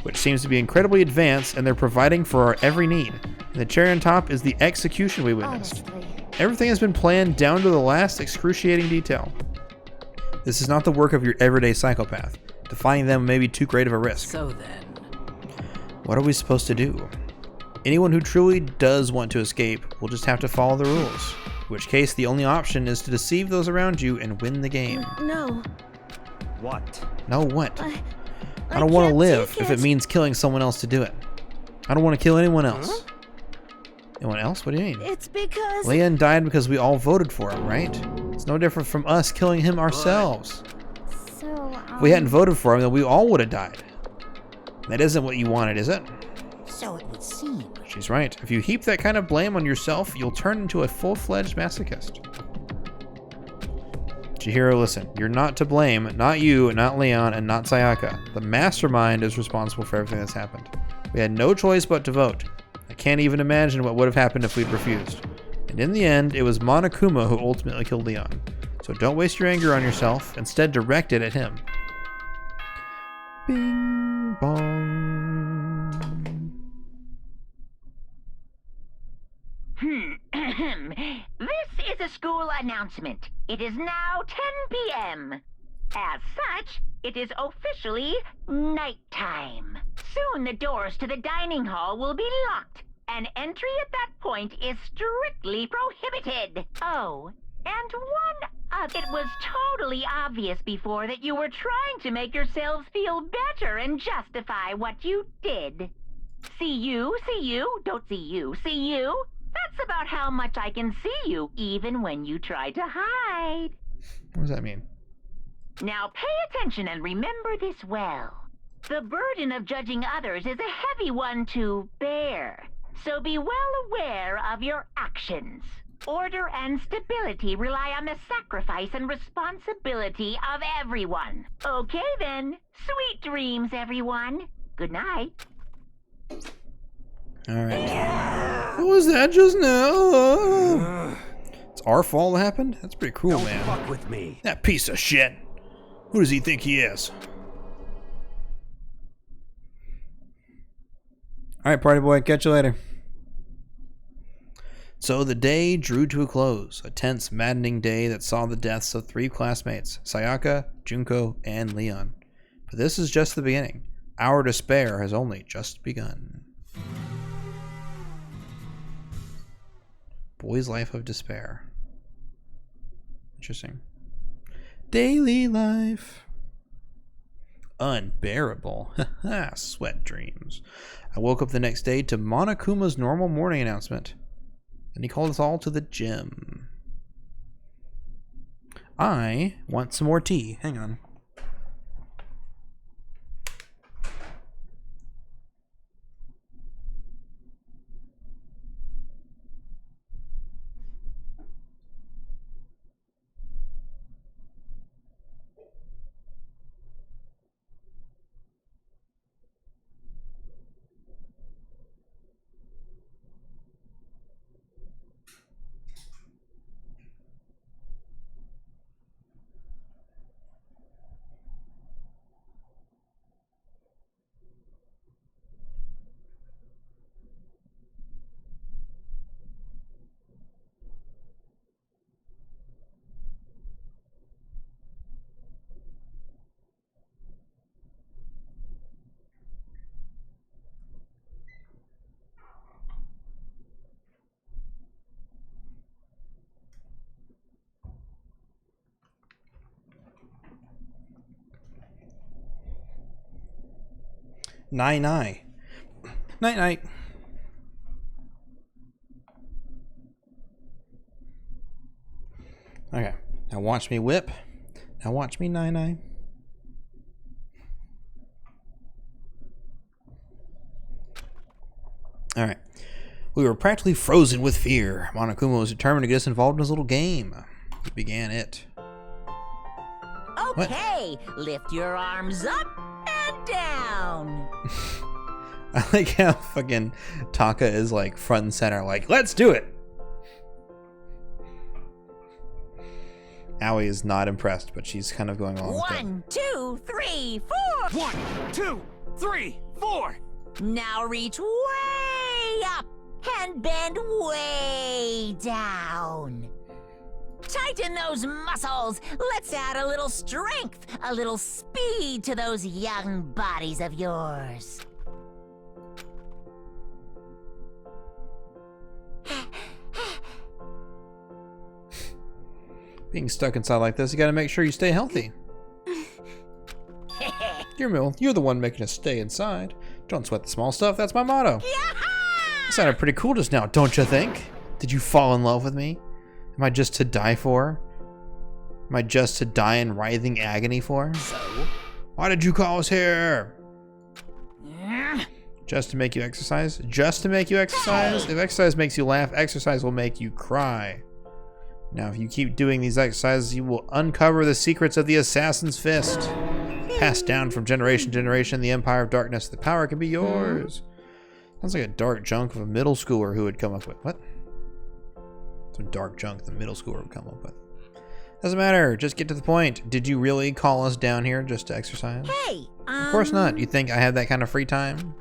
which seems to be incredibly advanced, and they're providing for our every need. And the cherry on top is the execution we witnessed. Honestly. Everything has been planned down to the last excruciating detail. This is not the work of your everyday psychopath. Defying them may be too great of a risk. So then... What are we supposed to do? Anyone who truly does want to escape will just have to follow the rules. In which case, the only option is to deceive those around you and win the game. No. What? No, what? I don't want to can't live take if it means killing someone else to do it. I don't want to kill anyone else. Anyone else? What do you mean? It's because... Leon died because we all voted for him, right? It's no different from us killing him ourselves. So, If we hadn't voted for him, then we all would have died. That isn't what you wanted, is it? So it would seem. She's right. If you heap that kind of blame on yourself, you'll turn into a full-fledged masochist. Chihiro, listen. You're not to blame. Not you, not Leon, and not Sayaka. The mastermind is responsible for everything that's happened. We had no choice but to vote. I can't even imagine what would have happened if we'd refused. And in the end, it was Monokuma who ultimately killed Leon. So don't waste your anger on yourself. Instead, direct it at him. Bing bong. This is a school announcement. It is now 10 p.m. As such, it is officially nighttime. Soon the doors to the dining hall will be locked, and entry at that point is strictly prohibited. Oh, and it was totally obvious before that you were trying to make yourselves feel better and justify what you did. See you, don't see you, see you. That's about how much I can see you, even when you try to hide. What does that mean? Now pay attention and remember this well. The burden of judging others is a heavy one to bear, so be well aware of your actions. Order and stability rely on the sacrifice and responsibility of everyone. Okay then, sweet dreams, everyone. Good night. Alright. What was that just now? It's our fault what happened? That's pretty cruel, man. Don't fuck with me. That piece of shit. Who does he think he is? Alright, party boy. Catch you later. So the day drew to a close, a tense, maddening day that saw the deaths of 3 classmates, Sayaka, Junko, and Leon. But this is just the beginning. Our despair has only just begun. Boy's Life of Despair. Interesting. Daily life. Unbearable. Sweat dreams. I woke up the next day to Monokuma's normal morning announcement. And he called us all to the gym. I want some more tea. Hang on. Night night. Night night. Okay. Now watch me whip. Now watch me night night. Alright. We were practically frozen with fear. Monokuma was determined to get us involved in his little game. He began it. Okay, lift your arms up and down. I like how fucking Taka is like front and center, like, let's do it. Aoi is not impressed, but she's kind of going along with it. 1, 2, 3, 4. 1, 2, 3, 4. Now reach way up and bend way down. Tighten those muscles. Let's add a little strength, a little speed to those young bodies of yours. Being stuck inside like this, you gotta make sure you stay healthy. You're the one making us stay inside. Don't sweat the small stuff, that's my motto. You sounded pretty cool just now, don't you think? Did you fall in love with me? Am I just to die for? Am I just to die in writhing agony for? So? Why did you call us here? Just to make you exercise? Just to make you exercise? If exercise makes you laugh, exercise will make you cry. Now, if you keep doing these exercises, you will uncover the secrets of the Assassin's Fist. Passed down from generation to generation, the Empire of Darkness. The power can be yours. Sounds like a dark junk of a middle schooler who would come up with. What? Some dark junk the middle schooler would come up with. Doesn't matter. Just get to the point. Did you really call us down here just to exercise? Hey, Of course not. You think I have that kind of free time?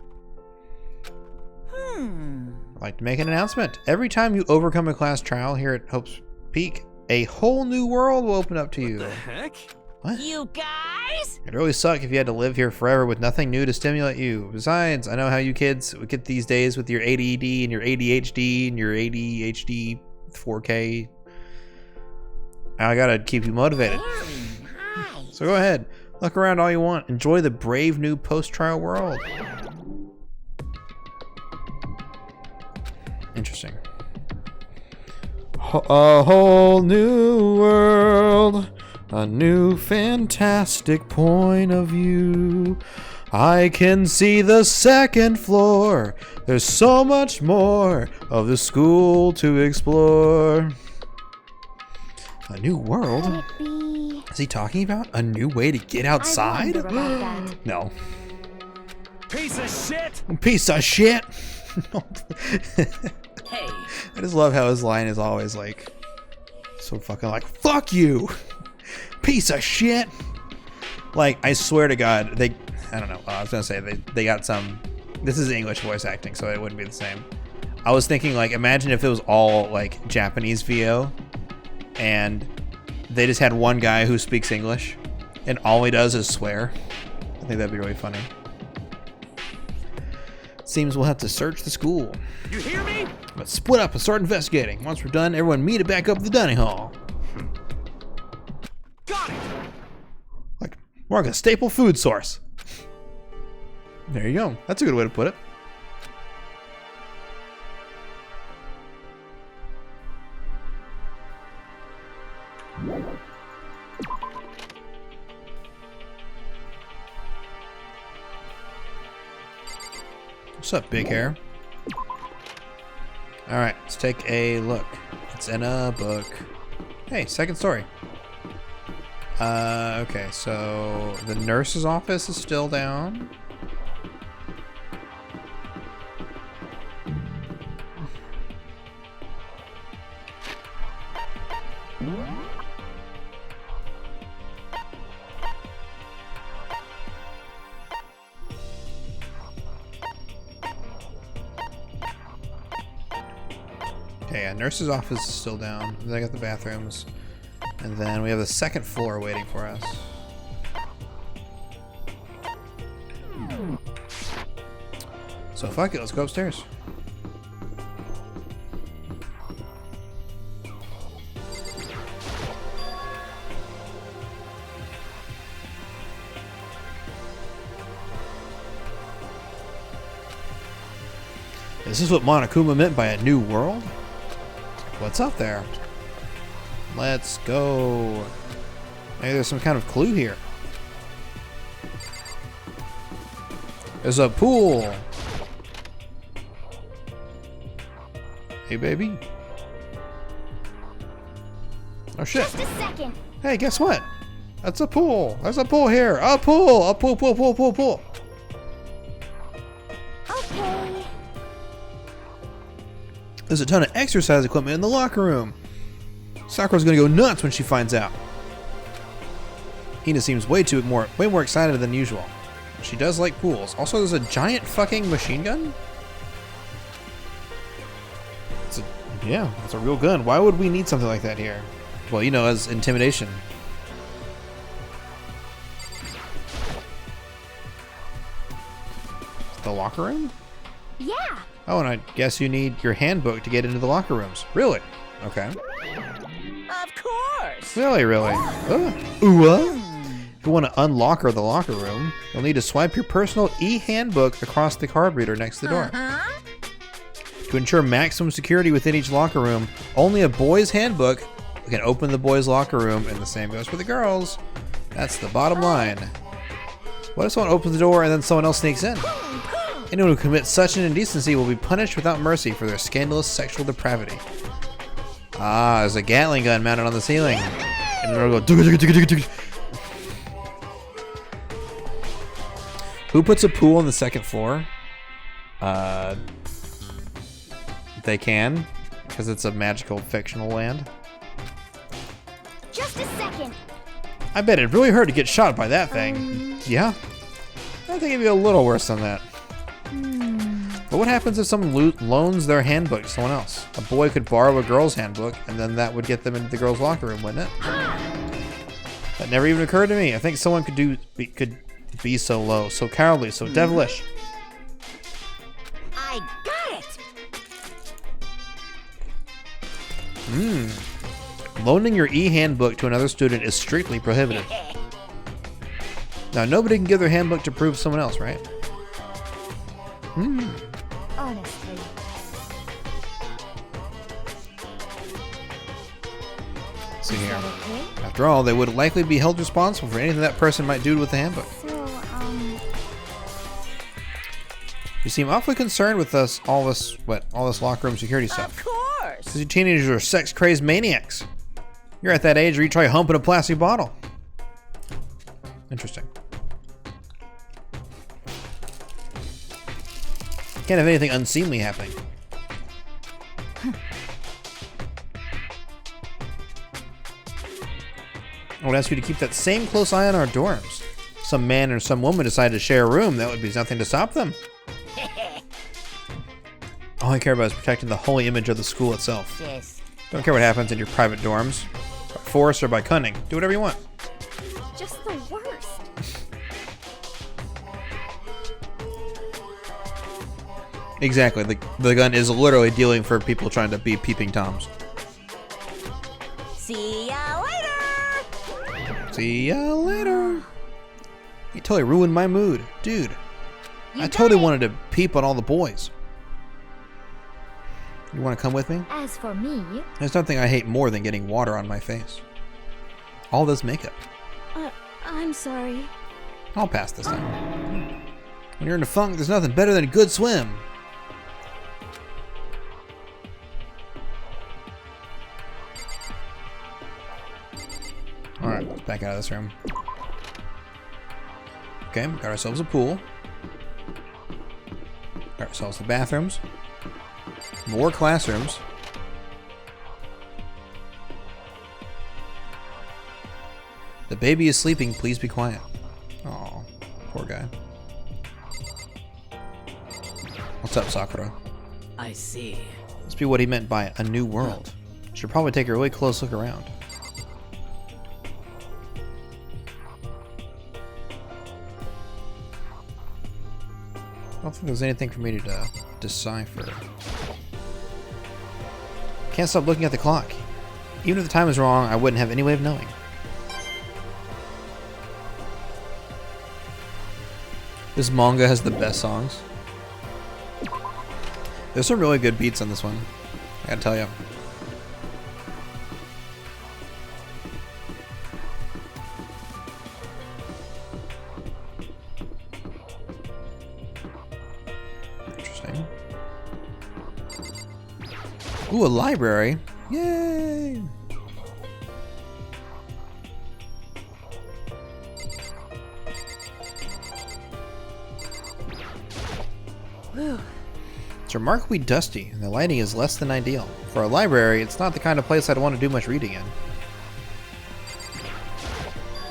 I'd like to make an announcement. Every time you overcome a class trial here at Hope's Peak, a whole new world will open up to you. What the heck? What? You guys? It'd really suck if you had to live here forever with nothing new to stimulate you. Besides, I know how you kids would get these days with your ADD and your ADHD and your ADHD 4K. I gotta keep you motivated. So go ahead. Look around all you want. Enjoy the brave new post-trial world. Interesting. A whole new world. A new fantastic point of view. I can see the second floor. There's so much more of the school to explore. A new world? Is he talking about a new way to get outside? No. Piece of shit! Piece of shit! Hey. I just love how his line is always like, so fucking like, fuck you! Piece of shit! Like, I swear to God, I don't know, I was gonna say, they got some, this is English voice acting, so it wouldn't be the same. I was thinking, like, imagine if it was all, like, Japanese VO, and they just had one guy who speaks English, and all he does is swear. I think that'd be really funny. Seems we'll have to search the school. You hear me? Let's split up and start investigating. Once we're done, everyone meet it back up at the dining hall. Got it! Like, we're like a staple food source. There you go. That's a good way to put it. What's up, big hair? Alright, let's take a look. It's in a book. Hey, second story. Okay, so the nurse's office is still down. Okay, yeah, nurse's office is still down. Then I got the bathrooms. And then we have the second floor waiting for us. So fuck it, let's go upstairs. Is this what Monokuma meant by a new world? What's up there? Let's go. Maybe there's some kind of clue here. There's a pool. Hey, baby. Oh, shit. Just a second. Hey, guess what? That's a pool. There's a pool here. A pool. A pool, pool, pool, pool, pool. Okay. There's a ton of exercise equipment in the locker room. Sakura's gonna go nuts when she finds out. Hina seems way more excited than usual. She does like pools. Also, there's a giant fucking machine gun. Yeah, it's a real gun. Why would we need something like that here? Well, you know, as intimidation. The locker room? Yeah. Oh, and I guess you need your handbook to get into the locker rooms. Really? Okay. Of course. Really? If you want to unlock the locker room, you'll need to swipe your personal e-handbook across the card reader next to the door. To ensure maximum security within each locker room, only a boy's handbook can open the boys' locker room, and the same goes for the girls. That's the bottom line. What if someone opens the door and then someone else sneaks in? Anyone who commits such an indecency will be punished without mercy for their scandalous sexual depravity. Ah, there's a Gatling gun mounted on the ceiling. And it'll go... Who puts a pool on the second floor? They can, because it's a magical fictional land. Just a second. I bet it really hurt to get shot by that thing. Yeah? I think it'd be a little worse than that. But what happens if someone loans their handbook to someone else? A boy could borrow a girl's handbook, and then that would get them into the girl's locker room, wouldn't it? That never even occurred to me. I think someone could be so low, so cowardly, so devilish. I got it. Loaning your e-handbook to another student is strictly prohibited. Now, nobody can give their handbook to prove someone else, right? Honestly. See here. After all, they would likely be held responsible for anything that person might do with the handbook. So, You seem awfully concerned with all this locker room security stuff. Of course. Because you teenagers are sex-crazed maniacs. You're at that age where you try humping a plastic bottle. Interesting. Can't have anything unseemly happening. I would ask you to keep that same close eye on our dorms. Some man or some woman decided to share a room, that would be nothing to stop them. All I care about is protecting the holy image of the school itself. Yes. Don't care what happens in your private dorms. By force or by cunning. Do whatever you want. Just the worst. Exactly. The gun is literally dealing for people trying to be peeping toms. See ya later! See ya later. You totally ruined my mood. Dude, I totally wanted to peep on all the boys. You want to come with me? As for me... There's nothing I hate more than getting water on my face. All this makeup. I'm sorry. I'll pass this time. When you're in a funk, there's nothing better than a good swim. Alright, let's back out of this room. Okay, got ourselves a pool. Got ourselves the bathrooms. More classrooms. The baby is sleeping, please be quiet. Aw, poor guy. What's up, Sakura? I see. Must be what he meant by a new world. Should probably take a really close look around. I don't think there's anything for me to decipher. Can't stop looking at the clock. Even if the time is wrong, I wouldn't have any way of knowing. This manga has the best songs. There's some really good beats on this one, I gotta tell you. Interesting. Ooh, a library. Yay! Whew. It's remarkably dusty, and the lighting is less than ideal. For a library, it's not the kind of place I'd want to do much reading in.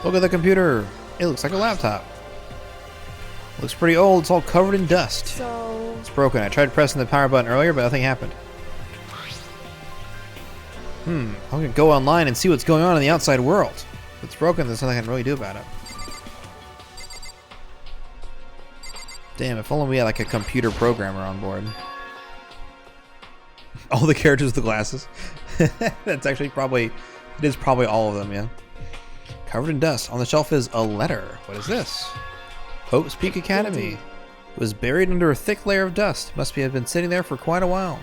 Look at the computer! It looks like a laptop. Looks pretty old, it's all covered in dust. So... It's broken. I tried pressing the power button earlier, but nothing happened. I'm gonna go online and see what's going on in the outside world. If it's broken, there's nothing I can really do about it. Damn, if only we had like a computer programmer on board. All the characters with the glasses. That's actually probably, it is probably all of them, yeah. Covered in dust. On the shelf is a letter. What is this? Hope's Peak Academy. It was buried under a thick layer of dust. Must have been sitting there for quite a while.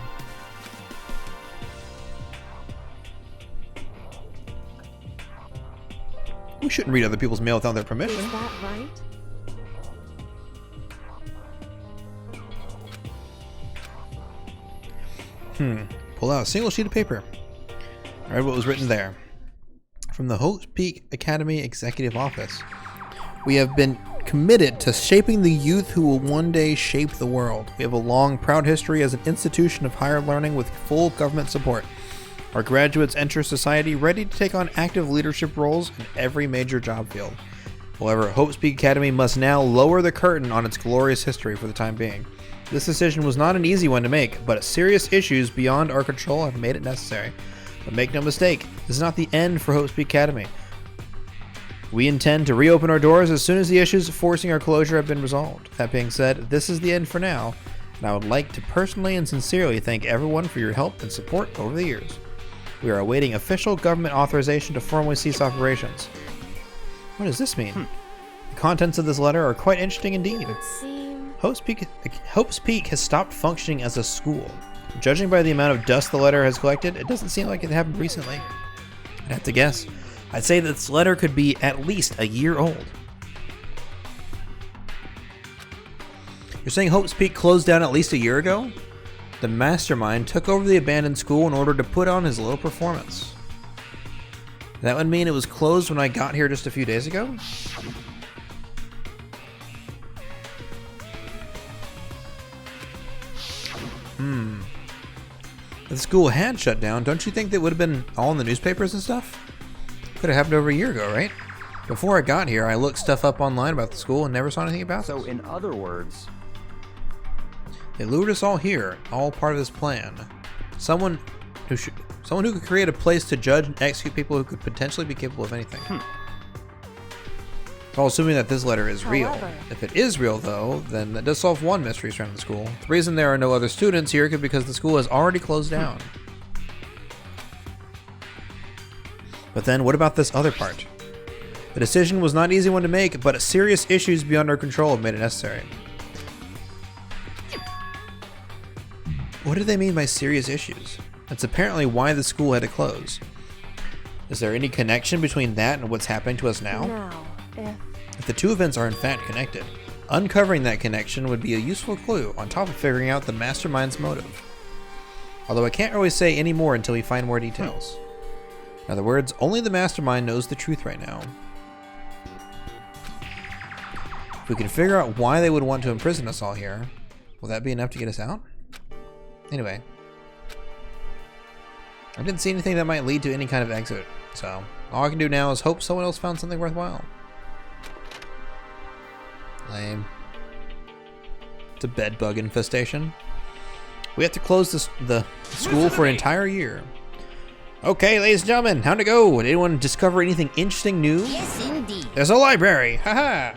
We shouldn't read other people's mail without their permission. Is that right? Pull out a single sheet of paper. I read what was written there. From the Hope's Peak Academy Executive Office. We have been committed to shaping the youth who will one day shape the world. We have a long, proud history as an institution of higher learning with full government support. Our graduates enter society ready to take on active leadership roles in every major job field. However, Hope's Peak Academy must now lower the curtain on its glorious history for the time being. This decision was not an easy one to make, but serious issues beyond our control have made it necessary. But make no mistake, this is not the end for Hope's Peak Academy. We intend to reopen our doors as soon as the issues forcing our closure have been resolved. That being said, this is the end for now, and I would like to personally and sincerely thank everyone for your help and support over the years. We are awaiting official government authorization to formally cease operations. What does this mean? The contents of this letter are quite interesting indeed. Hope's Peak has stopped functioning as a school. Judging by the amount of dust the letter has collected, it doesn't seem like it happened recently. I'd have to guess. I'd say this letter could be at least a year old. You're saying Hope's Peak closed down at least a year ago? The mastermind took over the abandoned school in order to put on his little performance. That would mean it was closed when I got here just a few days ago? If the school had shut down, don't you think that would have been all in the newspapers and stuff? Could have happened over a year ago, right? Before I got here, I looked stuff up online about the school and never saw anything about it. So, in other words... They lured us all here, all part of this plan. Someone who could create a place to judge and execute people who could potentially be capable of anything. All assuming that this letter is real. If it is real, though, then that does solve one mystery surrounding the school. The reason there are no other students here could be because the school has already closed down. But then, what about this other part? The decision was not an easy one to make, but serious issues beyond our control have made it necessary. What do they mean by serious issues? That's apparently why the school had to close. Is there any connection between that and what's happening to us now? If the two events are in fact connected, uncovering that connection would be a useful clue on top of figuring out the mastermind's motive. Although I can't really say any more until we find more details. In other words, only the mastermind knows the truth right now. If we can figure out why they would want to imprison us all here, will that be enough to get us out? Anyway, I didn't see anything that might lead to any kind of exit, so all I can do now is hope someone else found something worthwhile. Lame. It's a bed bug infestation. We have to close the school for an entire year. Okay, ladies and gentlemen, how'd it go? Did anyone discover anything interesting new? Yes, indeed. There's a library, haha!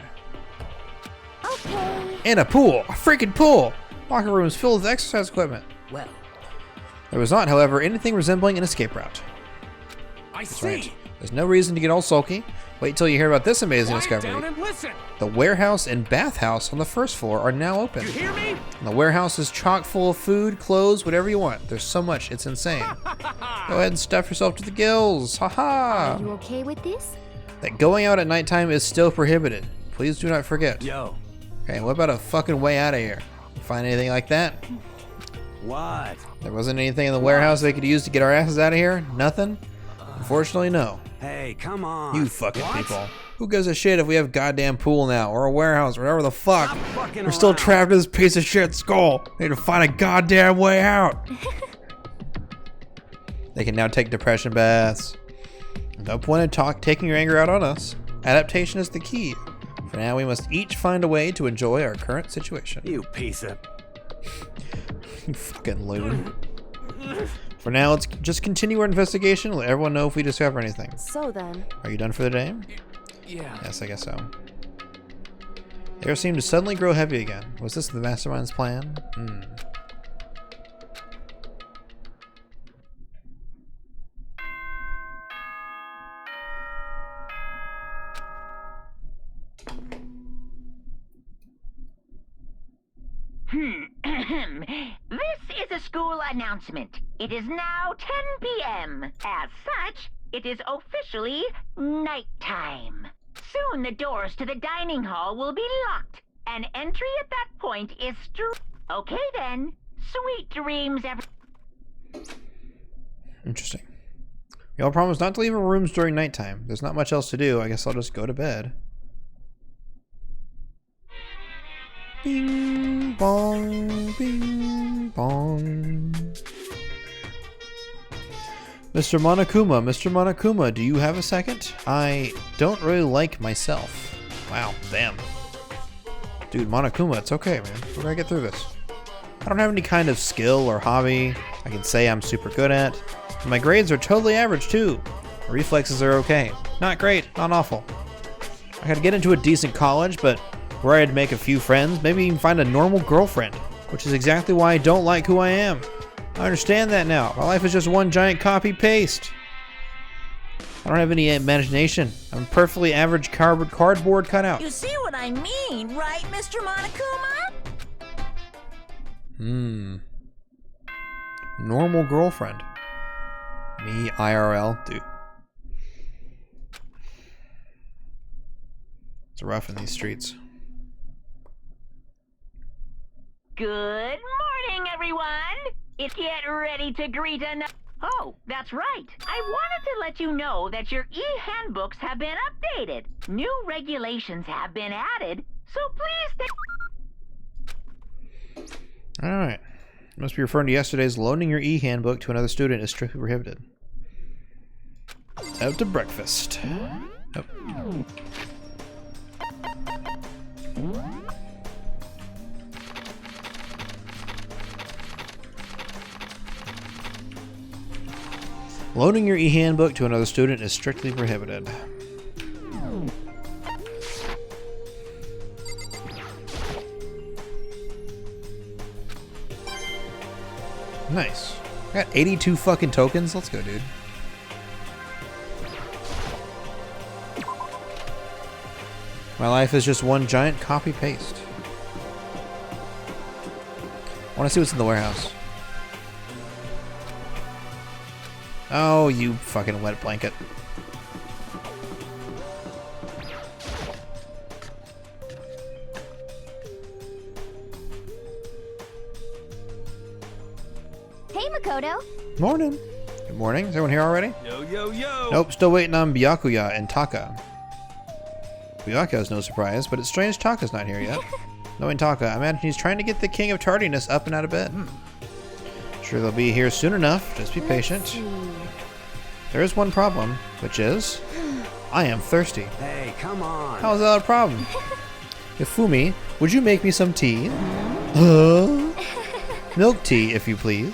Okay. And a pool, a freaking pool! Locker rooms filled with exercise equipment. Well, there was not, however, anything resembling an escape route. I That's see. right. There's no reason to get all sulky. Wait till you hear about this amazing discovery. Down and listen. The warehouse and bathhouse on the first floor are now open. You hear me? And the warehouse is chock full of food, clothes, whatever you want. There's so much, it's insane. Go ahead and stuff yourself to the gills. Haha. Are you okay with this? That going out at nighttime is still prohibited. Please do not forget. Yo. Okay, what about a fucking way out of here? You find anything like that? What? There wasn't anything in the warehouse they could use to get our asses out of here? Nothing? Unfortunately, no. Hey, come on. You fucking people. Who gives a shit if we have a goddamn pool now, or a warehouse, or whatever the fuck? We're still trapped in this piece of shit skull. We need to find a goddamn way out. They can now take depression baths. No point in taking your anger out on us. Adaptation is the key. For now, we must each find a way to enjoy our current situation. You piece of... You fucking loon. For now, let's just continue our investigation and let everyone know if we discover anything. So then... Are you done for the day? Yeah. Yes, I guess so. The air seemed to suddenly grow heavy again. Was this the mastermind's plan? This is a school announcement. It is now 10 p.m. As such, it is officially nighttime. Soon the doors to the dining hall will be locked, and entry at that point is Okay then. Sweet dreams, Interesting. Y'all promised not to leave our rooms during nighttime. There's not much else to do. I guess I'll just go to bed. Bing bong, bing bong. Mr. Monokuma, do you have a second? I don't really like myself. Wow, damn. Dude, Monokuma, it's okay, man. We're gonna get through this. I don't have any kind of skill or hobby I can say I'm super good at. And my grades are totally average, too. My reflexes are okay. Not great, not awful. I gotta get into a decent college, but where I'd make a few friends, maybe even find a normal girlfriend, which is exactly why I don't like who I am. I understand that now. My life is just one giant copy-paste. I don't have any imagination. I'm a perfectly average cardboard cutout. You see what I mean, right, Mr. Monokuma? Normal girlfriend. Me, IRL, dude. It's rough in these streets. Good morning, everyone. Get ready to greet another... Oh, that's right. I wanted to let you know that your e-handbooks have been updated. New regulations have been added, so please... Alright. Must be referring to yesterday's loaning your e-handbook to another student is strictly prohibited. Out to breakfast. Nope. Loaning your e-handbook to another student is strictly prohibited. Nice. Got 82 fucking tokens. Let's go, dude. My life is just one giant copy-paste. I want to see what's in the warehouse. Oh, you fucking wet blanket. Hey, Makoto. Morning. Good morning. Is everyone here already? Yo, yo, yo! Nope, still waiting on Byakuya and Taka. Byakuya is no surprise, but it's strange Taka's not here yet. Knowing Taka, I imagine he's trying to get the king of tardiness up and out of bed. Sure they'll be here soon enough, just be patient. There is one problem, which is, I am thirsty. Hey, come on. How is that a problem? Ifumi, would you make me some tea? Milk tea, if you please.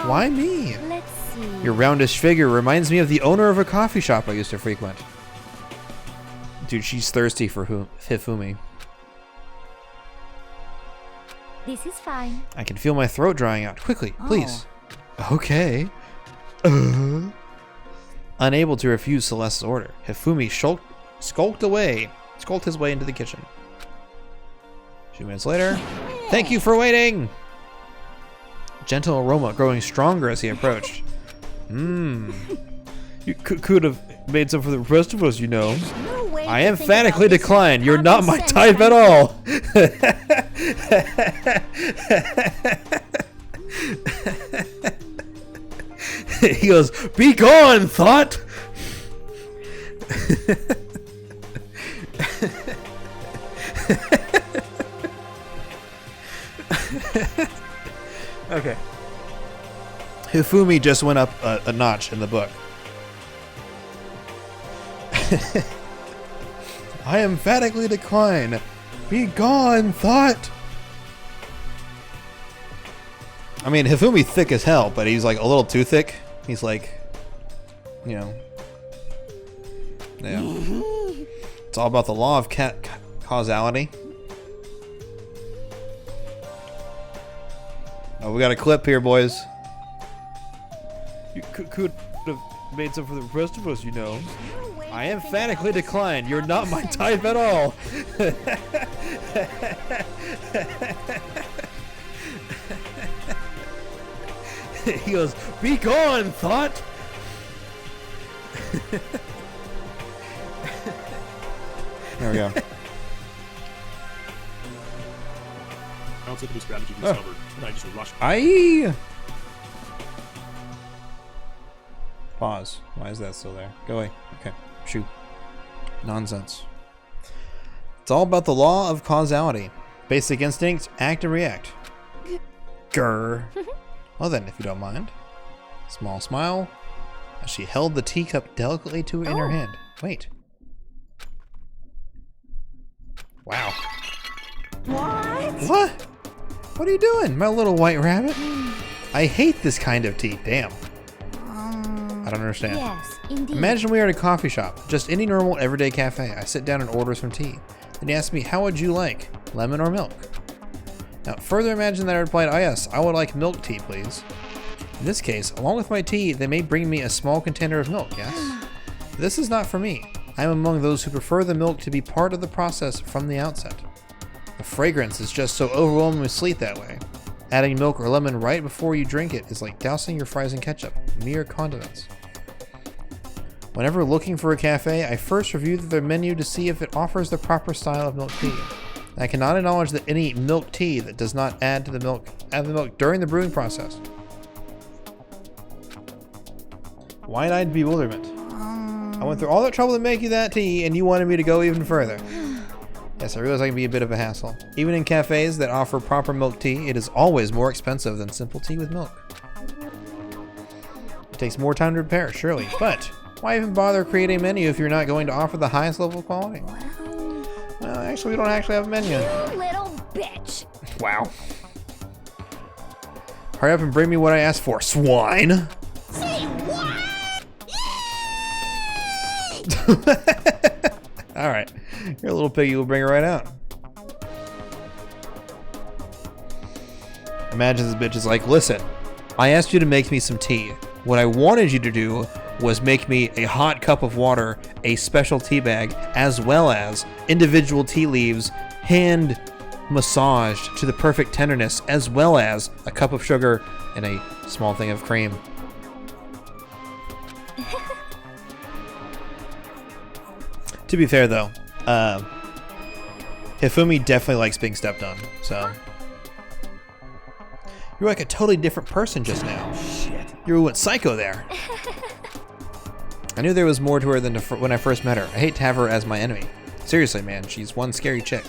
Why me? Let's see. Your roundish figure reminds me of the owner of a coffee shop I used to frequent. Dude, she's thirsty for Hifumi. This is fine. I can feel my throat drying out. Quickly, please. Okay. Unable to refuse Celeste's order, Hifumi skulked his way into the kitchen. A few minutes later, thank you for waiting! Gentle aroma growing stronger as he approached. You could have made some for the rest of us, you know. I emphatically decline. You're not my type at all. He goes, be gone, thought! Okay. Hifumi just went up a notch in the book. I emphatically decline. Be gone, thought! I mean, Hifumi's thick as hell, but he's like a little too thick. He's like, you know. Yeah. It's all about the law of causality. Oh, we got a clip here, boys. You could have made some for the rest of us, you know. I emphatically decline. You're not my type at all. He goes, be gone, thought! There we go. I don't think the strategy we discovered, and I just rushed. Pause. Why is that still there? Go away. Okay. Shoot. Nonsense. It's all about the law of causality. Basic instinct, act and react. Grr. Well then, if you don't mind. Small smile as she held the teacup delicately in her hand. Wait. Wow. What? What? What are you doing, my little white rabbit? I hate this kind of tea. Damn. I don't understand. Yes, indeed. Imagine we are at a coffee shop, just any normal everyday cafe. I sit down and order some tea. Then he asks me, how would you like, lemon or milk? Now, further imagine that I replied, oh yes, I would like milk tea, please. In this case, along with my tea, they may bring me a small container of milk, yes? This is not for me. I am among those who prefer the milk to be part of the process from the outset. The fragrance is just so overwhelmingly sweet that way. Adding milk or lemon right before you drink it is like dousing your fries in ketchup, mere condiments. Whenever looking for a cafe, I first review their menu to see if it offers the proper style of milk tea. I cannot acknowledge that any milk tea that does not add the milk during the brewing process. Wide-eyed bewilderment. I went through all that trouble to make you that tea, and you wanted me to go even further. Yes, I realize I can be a bit of a hassle. Even in cafes that offer proper milk tea, it is always more expensive than simple tea with milk. It takes more time to prepare, surely, but why even bother creating a menu if you're not going to offer the highest level of quality? Well, actually, we don't actually have a menu. You little bitch. Wow. Hurry up and bring me what I asked for, swine! Say what? Alright. You're a little piggy, we'll bring her right out. Imagine this bitch is like, listen, I asked you to make me some tea. What I wanted you to do was make me a hot cup of water, a special tea bag, as well as individual tea leaves, hand massaged to the perfect tenderness, as well as a cup of sugar and a small thing of cream. To be fair, though, Hifumi definitely likes being stepped on, so... You're like a totally different person just now. Shit. You went psycho there. I knew there was more to her than when I first met her. I hate to have her as my enemy. Seriously, man, she's one scary chick.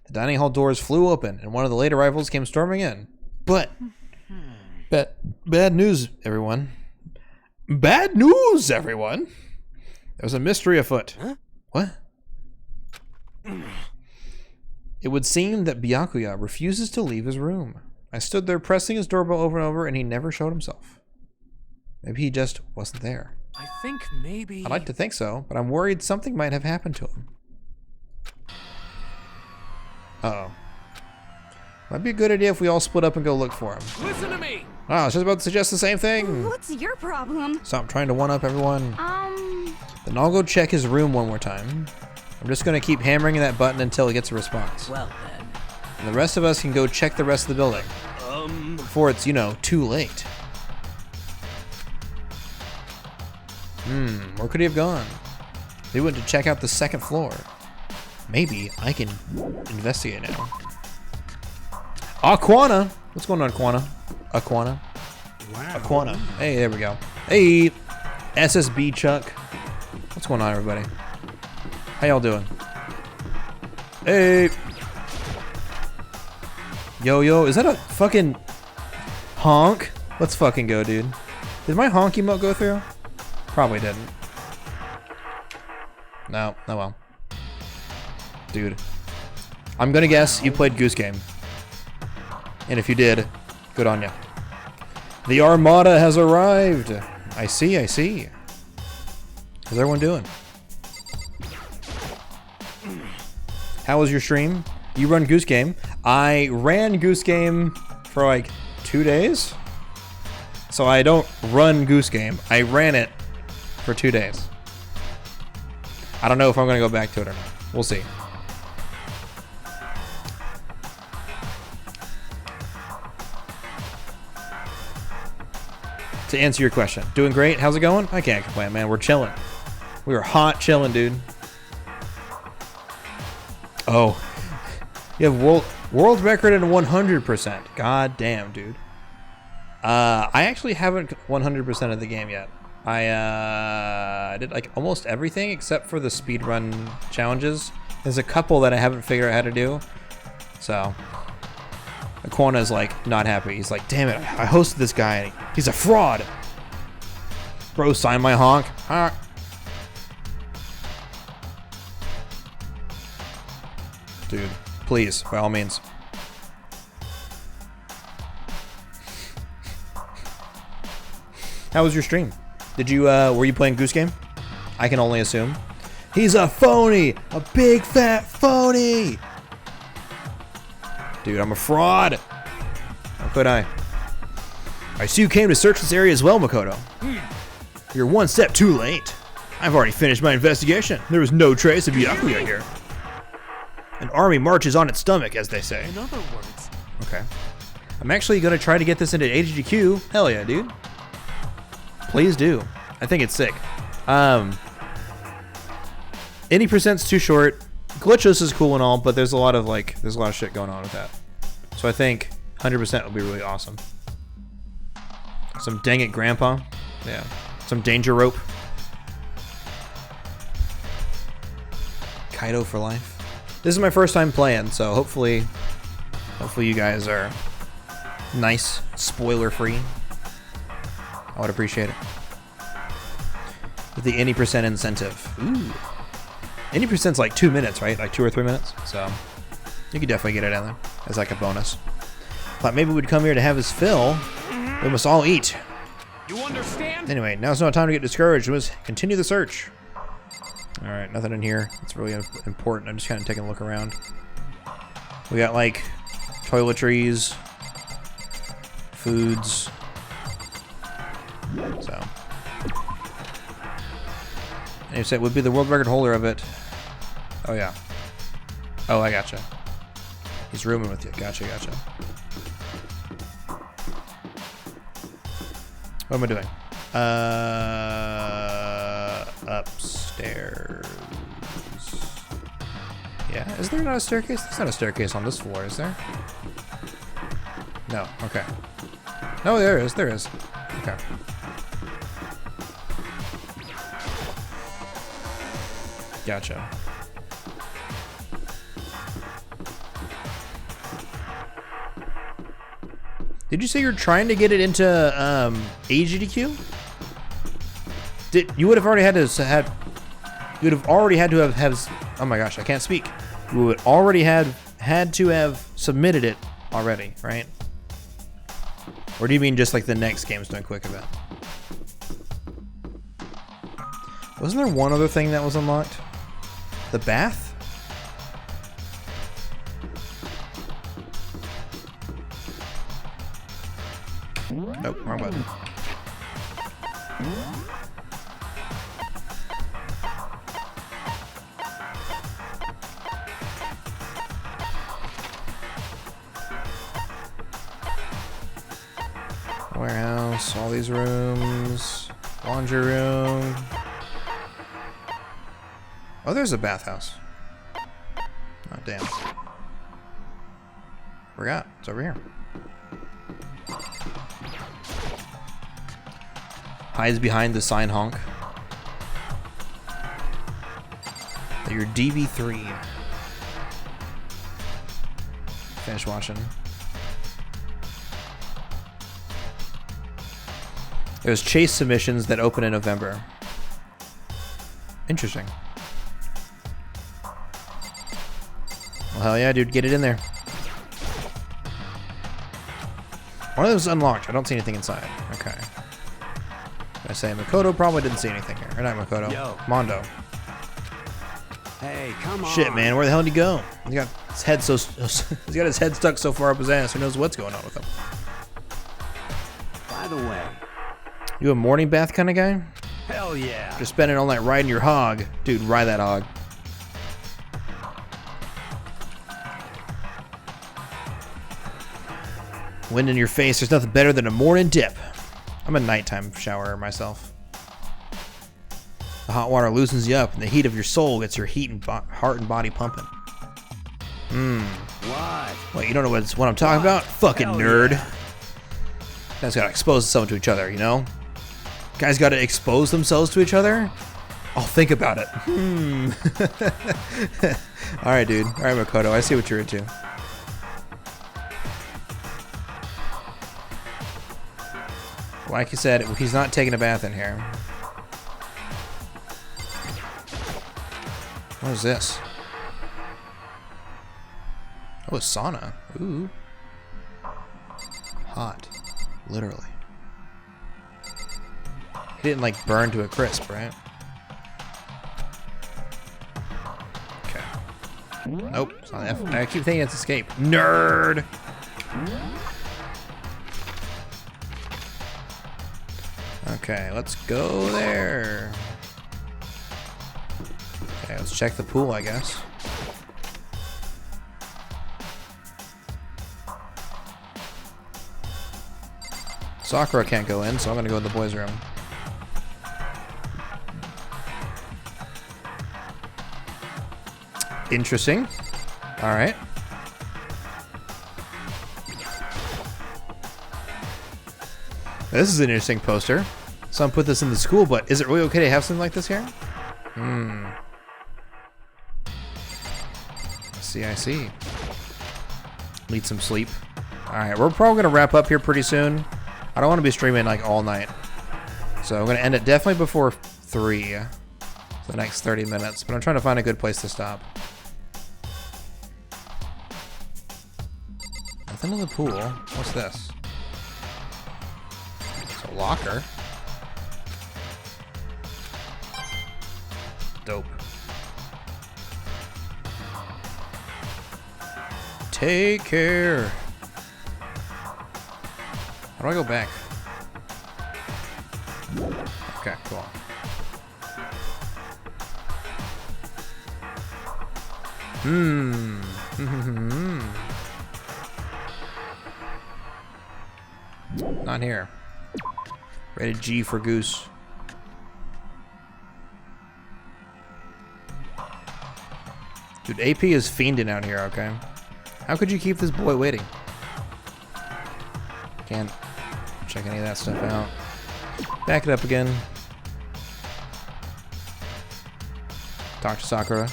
The dining hall doors flew open, and one of the late arrivals came storming in. But... Bad news, everyone. Bad news, everyone! There's a mystery afoot. Huh? What? It would seem that Byakuya refuses to leave his room. I stood there pressing his doorbell over and over, and he never showed himself. Maybe he just wasn't there. I think maybe... I'd like to think so, but I'm worried something might have happened to him. Uh-oh. Might be a good idea if we all split up and go look for him. Listen to me! Oh, I was just about to suggest the same thing. What's your problem? Stop trying to one-up everyone. Then I'll go check his room one more time. I'm just going to keep hammering that button until it gets a response. Well then. And the rest of us can go check the rest of the building. Before it's, you know, too late. Where could he have gone? They went to check out the second floor. Maybe I can investigate now. Aquana! What's going on, Aquana? Aquana? Wow. Aquana. Hey, there we go. Hey! SSB Chuck. What's going on, everybody? How y'all doing? Hey! Yo, is that a fucking honk? Let's fucking go, dude. Did my honk emote go through? Probably didn't. No, oh well. Dude. I'm gonna guess you played Goose Game. And if you did, good on ya. The Armada has arrived! I see. How's everyone doing? How was your stream? You run Goose Game. I ran Goose Game for like 2 days. So I don't run Goose Game. I ran it for 2 days. I don't know if I'm going to go back to it or not. We'll see. To answer your question, doing great. How's it going? I can't complain, man. We're chilling. We were hot chilling, dude. Oh. You have world record in 100%. God damn, dude. I actually haven't 100% of the game yet. I did like almost everything except for the speedrun challenges. There's a couple that I haven't figured out how to do. So, Aquana's like not happy. He's like, damn it, I hosted this guy and he's a fraud. Bro, sign my honk. Dude, please, by all means. How was your stream? Did you, were you playing Goose Game? I can only assume. He's a phony! A big fat phony! Dude, I'm a fraud! How could I? I see you came to search this area as well, Makoto. You're one step too late. I've already finished my investigation. There was no trace of Byakuya here. An army marches on its stomach, as they say. In other words. Okay. I'm actually gonna try to get this into HGQ. Hell yeah, dude. Please do. I think it's sick. Any percent's too short. Glitchless is cool and all, but there's a lot of shit going on with that. So I think 100% would be really awesome. Some dang it grandpa. Yeah. Some danger rope. Kaido for life. This is my first time playing, so hopefully you guys are nice, spoiler free. I would appreciate it. With the any percent incentive. Ooh. Any percent's like 2 minutes, right? Like 2 or 3 minutes. So you could definitely get it in there as like a bonus. Thought maybe we'd come here to have his fill. We must all eat. You understand? Anyway, now's not time to get discouraged. We must continue the search. Alright, nothing in here. It's really important. I'm just kind of taking a look around. We got, like, toiletries, foods. So. And you said would be the world record holder of it. Oh, yeah. Oh, I gotcha. He's rooming with you. Gotcha, gotcha. What am I doing? Upstairs. Yeah, is there not a staircase? There's not a staircase on this floor, is there? No, okay. No, there is, there is. Okay. Gotcha. Did you say you're trying to get it into AGDQ? You would have already had to you would have already had to have oh my gosh, I can't speak. You would already had to have submitted it already, right? Or do you mean just like the next Games Done Quick event? Wasn't there one other thing that was unlocked? The bath? Nope, wrong button. Warehouse, all these rooms, laundry room. Oh, there's a bathhouse. Oh, damn. Forgot. It's over here. Hides behind the sign honk. Your DB3. Finish watching. There's chase submissions that open in November. Interesting. Well, hell yeah, dude, get it in there. One of those is unlocked. I don't see anything inside. Okay. I say Makoto probably didn't see anything here. Or not Makoto. Yo. Mondo. Hey, come on. Shit, man, where the hell did he go? He got his head he's got his head stuck so far up his ass. Who knows what's going on with him? By the way. You a morning bath kind of guy? Hell yeah. Just spending all night riding your hog. Dude, ride that hog. Wind in your face. There's nothing better than a morning dip. I'm a nighttime showerer myself. The hot water loosens you up, and the heat of your soul gets your heart and body pumping. What? Wait, you don't know what I'm talking about? Fucking nerd. Yeah. Guys gotta expose themselves to each other, you know? Guys gotta expose themselves to each other? I'll think about it. Alright, dude. Alright, Makoto, I see what you're into. Like you said, he's not taking a bath in here. What is this? Oh, a sauna. Ooh. Hot. Literally. He didn't, like, burn to a crisp, right? Okay. Nope. It's not F. I keep thinking it's escape. Nerd! Okay, let's go there. Okay, let's check the pool, I guess. Sakura can't go in, so I'm gonna go in the boys' room. Interesting. Alright. This is an interesting poster. Someone put this in the school, but is it really okay to have something like this here? I see. Need some sleep. Alright, we're probably gonna wrap up here pretty soon. I don't want to be streaming like all night. So I'm gonna end it definitely before 3. For the next 30 minutes. But I'm trying to find a good place to stop. Nothing in the pool. What's this? It's a locker. dope. Take care. How do I go back? Okay, cool. Not here. Rated G for goose. Dude, AP is fiending out here, okay? How could you keep this boy waiting? Can't check any of that stuff out. Back it up again. Talk to Sakura.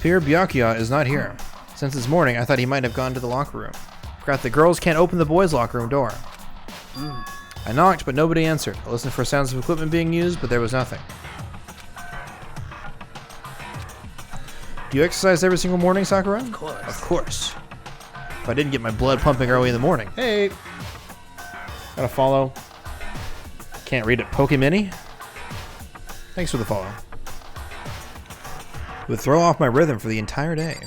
Pierre Byakuya is not here. Since this morning, I thought he might have gone to the locker room. Forgot the girls can't open the boys' locker room door. I knocked, but nobody answered. I listened for sounds of equipment being used, but there was nothing. Do you exercise every single morning, Sakura? Of course. Of course. If I didn't get my blood pumping early in the morning. Hey! Gotta follow. Can't read it. Pokemini? Thanks for the follow. It would throw off my rhythm for the entire day.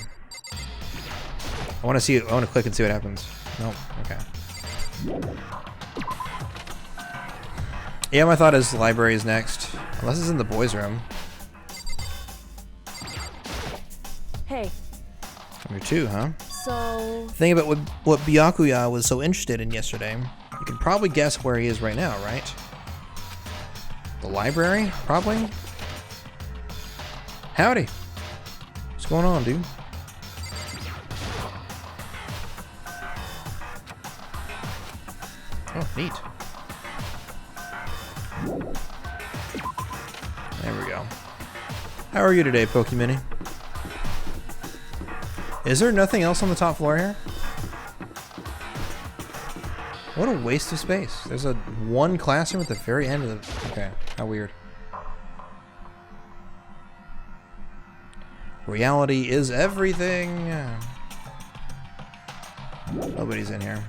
I want to see it. I want to click and see what happens. Nope. Okay. Yeah, my thought is the library is next. Unless it's in the boys' room. Hey. I'm here too, huh? So... Think about what Byakuya was so interested in yesterday. You can probably guess where he is right now, right? The library? Probably? Howdy. What's going on, dude? Oh, neat. There we go. How are you today, Pokemini? Is there nothing else on the top floor here? What a waste of space. There's a one classroom at the very end of the... Okay, how weird. Reality is everything. Nobody's in here.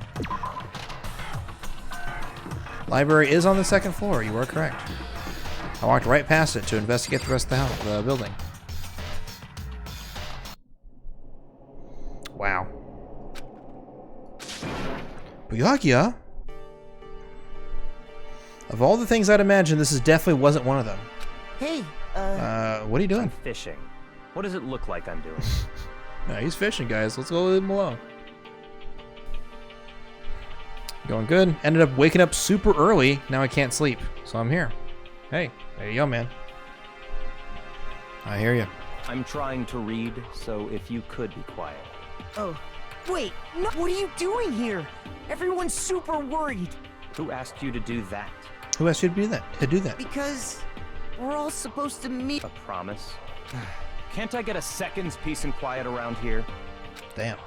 Library is on the second floor. You are correct. I walked right past it to investigate the rest of the building. Wow. Byakuya? Of all the things I'd imagine, this is definitely wasn't one of them. Hey, what are you doing? I'm fishing. What does it look like I'm doing? No, he's fishing, guys. Let's go leave him alone. Going good. Ended up waking up super early. Now I can't sleep, so I'm here. Hey, there you go, man. I hear you. I'm trying to read, so if you could be quiet. Oh, wait, no, what are you doing here? Everyone's super worried. Who asked you to do that? Who asked you to do that? Because we're all supposed to meet. A promise? Can't I get a second's peace and quiet around here? Damn.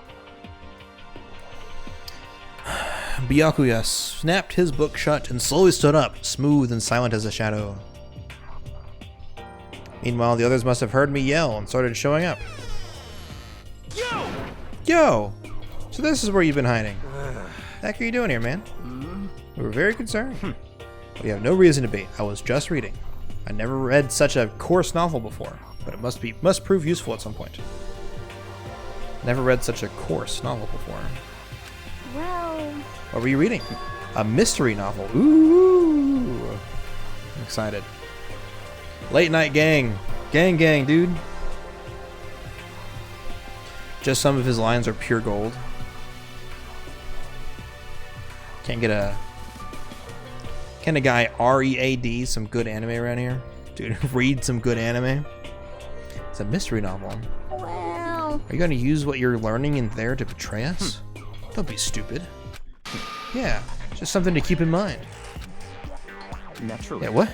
Byakuya snapped his book shut and slowly stood up, smooth and silent as a shadow. Meanwhile, the others must have heard me yell and started showing up. Yo! Yo! So this is where you've been hiding. What are you doing here, man? We were very concerned. But you have no reason to be. I was just reading. I never read such a coarse novel before, but it must prove useful at some point. Never read such a coarse novel before. Well... What were you reading? A mystery novel. Ooh! I'm excited. Late night gang. Gang, dude. Just some of his lines are pure gold. Can a guy R-E-A-D some good anime around here? Dude, read some good anime? It's a mystery novel. Well... Are you going to use what you're learning in there to betray us? Don't be stupid. Yeah, just something to keep in mind. Naturally. Yeah, what?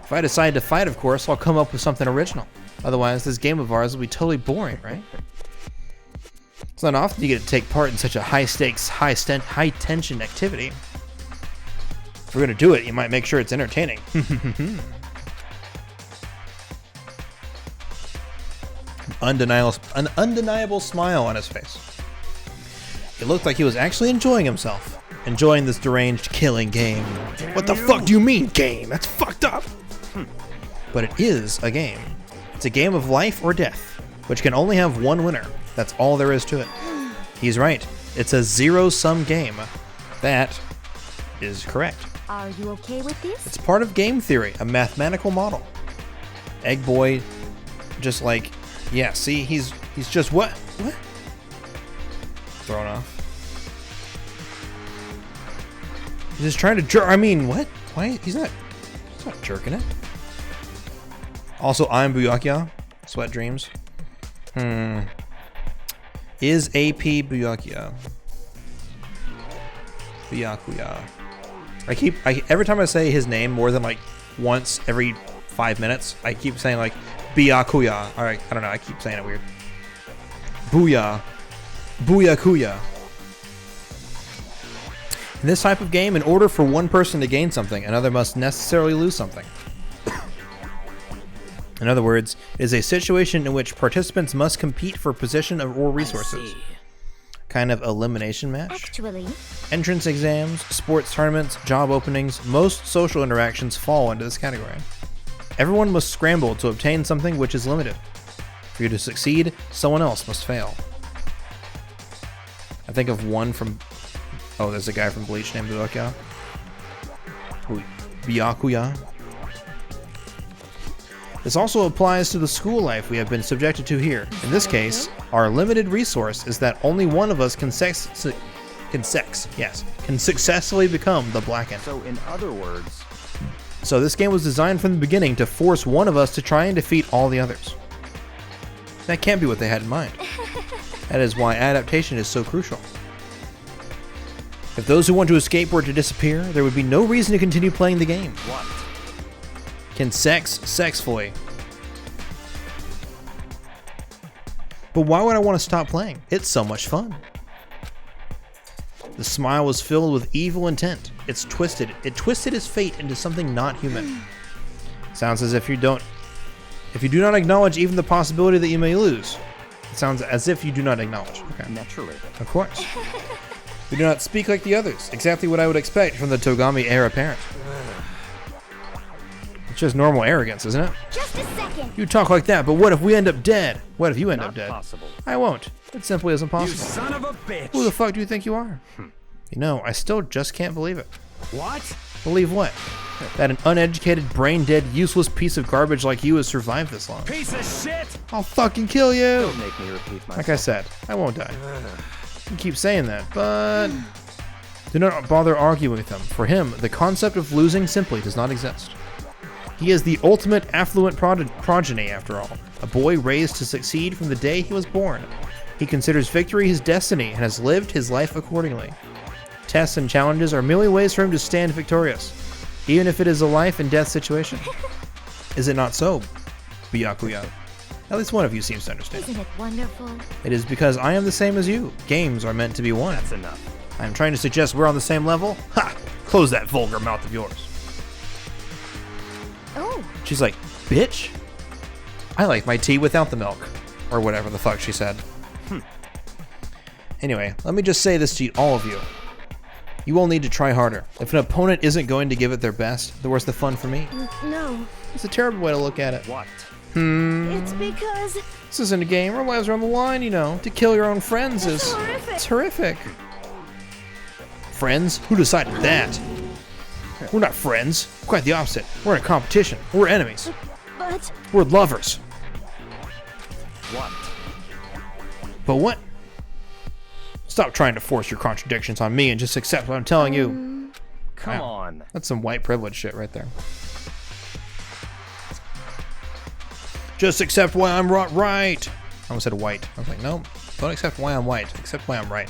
If I decide to fight, of course, I'll come up with something original. Otherwise, this game of ours will be totally boring, right? It's not often you get to take part in such a high-stakes, high-tension activity. If we're going to do it, you might make sure it's entertaining. An undeniable smile on his face. It looked like he was actually enjoying himself. Enjoying this deranged killing game. What the fuck do you mean, game? That's fucked up! but it is a game. It's a game of life or death, which can only have one winner. That's all there is to it. He's right. It's a zero-sum game. That is correct. Are you okay with this? It's part of game theory, a mathematical model. Egg Boy, just like, yeah, see, he's just what? What? Thrown off. He's just trying to jerk. I mean, what? Why? He's not jerking it. Also, I'm Byakuya. Sweat Dreams. Is AP Byakuya? Byakuya. Every time I say his name more than like once every 5 minutes, I keep saying like Byakuya. Alright, I don't know, I keep saying it weird. Booyah. Booyakuya. In this type of game, in order for one person to gain something, another must necessarily lose something. In other words, it is a situation in which participants must compete for position or resources. Kind of elimination match? Actually. Entrance exams, sports tournaments, job openings, most social interactions fall into this category. Everyone must scramble to obtain something which is limited. For you to succeed, someone else must fail. I think of one from... Oh, there's a guy from Bleach named Byakuya. Byakuya. This also applies to the school life we have been subjected to here. In this case, our limited resource is that only one of us can successfully become the Blackened. So in other words... So this game was designed from the beginning to force one of us to try and defeat all the others. That can't be what they had in mind. That is why adaptation is so crucial. If those who want to escape were to disappear, there would be no reason to continue playing the game. What? Can sexfully. But why would I want to stop playing? It's so much fun. The smile was filled with evil intent. It twisted his fate into something not human. Sounds as if you do not acknowledge even the possibility that you may lose. It sounds as if you do not acknowledge. Okay. Naturally. Of course. We do not speak like the others. Exactly what I would expect from the Togami heir apparent. It's just normal arrogance, isn't it? Just a second. You talk like that, but what if we end up dead? What if you end Not up dead? possible. I won't. It simply isn't possible. You son of a bitch! Who the fuck do you think you are? You know, I still just can't believe it. What? Believe what? That an uneducated, brain-dead, useless piece of garbage like you has survived this long. Piece of shit! I'll fucking kill you! Don't make me repeat myself. Like I said, I won't die. You keep saying that, but... Do not bother arguing with him. For him, the concept of losing simply does not exist. He is the ultimate affluent progeny, after all. A boy raised to succeed from the day he was born. He considers victory his destiny and has lived his life accordingly. Tests and challenges are merely ways for him to stand victorious, even if it is a life and death situation. Is it not so, Byakuya? At least one of you seems to understand. Isn't it wonderful? It is because I am the same as you. Games are meant to be won. That's enough. I am trying to suggest we're on the same level? Ha! Close that vulgar mouth of yours. Oh. She's like, bitch? I like my tea without the milk. Or whatever the fuck she said. Anyway, let me just say this to all of you. You all need to try harder. If an opponent isn't going to give it their best, then where's the fun for me? No. It's a terrible way to look at it. What? It's because... This isn't a game. Our lives are on the line, you know. To kill your own friends is... horrific. It's horrific. Friends? Who decided that? We're not friends. Quite the opposite. We're in a competition. We're enemies. But... We're lovers. What? But what? Stop trying to force your contradictions on me and just accept what I'm telling you. Come Wow. on. That's some white privilege shit right there. Just accept why I'm right. I almost said white. I was like, no, don't accept why I'm white. Accept why I'm right.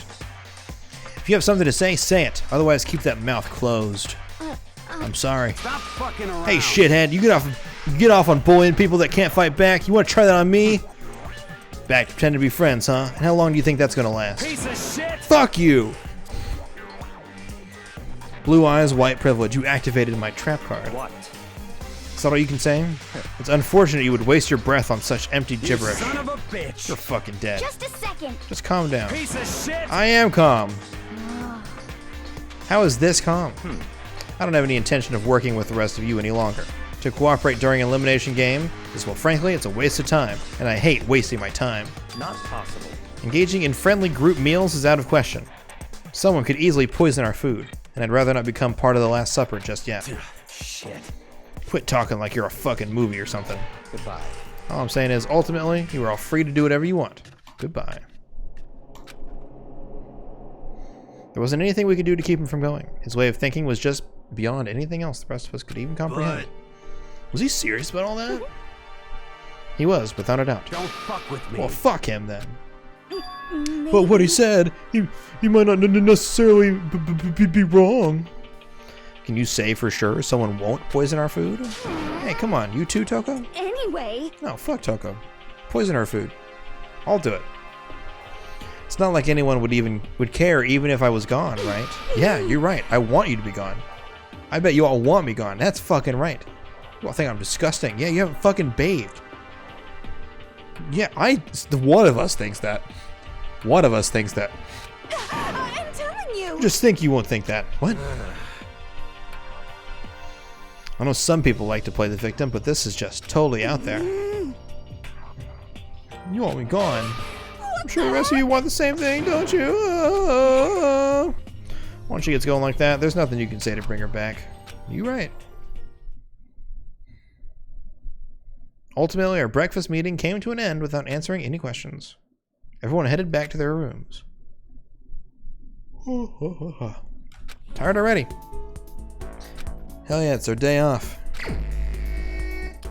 If you have something to say, say it. Otherwise, keep that mouth closed. I'm sorry. Stop fucking around. Hey, shithead, you get off on bullying people that can't fight back. You want to try that on me? Back to pretend to be friends, huh? And how long do you think that's gonna last? Piece of shit! Fuck you! Blue eyes, white privilege. You activated my trap card. What? Is that all you can say? It's unfortunate you would waste your breath on such empty gibberish. You son of a bitch! You're fucking dead. Just a second. Just calm down. Piece of shit! I am calm. How is this calm? I don't have any intention of working with the rest of you any longer. to cooperate during an elimination game is, well, frankly, it's a waste of time, and I hate wasting my time. Not possible. Engaging in friendly group meals is out of question. Someone could easily poison our food, and I'd rather not become part of the Last Supper just yet. Shit. Quit talking like you're a fucking movie or something. Goodbye. All I'm saying is, ultimately, you are all free to do whatever you want. Goodbye. There wasn't anything we could do to keep him from going. His way of thinking was just beyond anything else the rest of us could even comprehend. Was he serious about all that? He was, without a doubt. Don't fuck with me. Well, fuck him then. But what he said, he might not necessarily be wrong. Can you say for sure someone won't poison our food? Hey, come on, you too, Toko? Anyway. No, fuck Toko. Poison our food. I'll do it. It's not like anyone would care even if I was gone, right? Yeah, you're right. I want you to be gone. I bet you all want me gone. That's fucking right. You all think I'm disgusting. Yeah, you haven't fucking bathed. Yeah, one of us thinks that. One of us thinks that. I'm telling you. Just think you won't think that. What? I know some people like to play the victim, but this is just totally out there. You want me gone? I'm sure the rest of you want the same thing, don't you? Once she gets going like that, there's nothing you can say to bring her back. You right. Ultimately, our breakfast meeting came to an end without answering any questions. Everyone headed back to their rooms. Tired already. Hell yeah, it's their day off.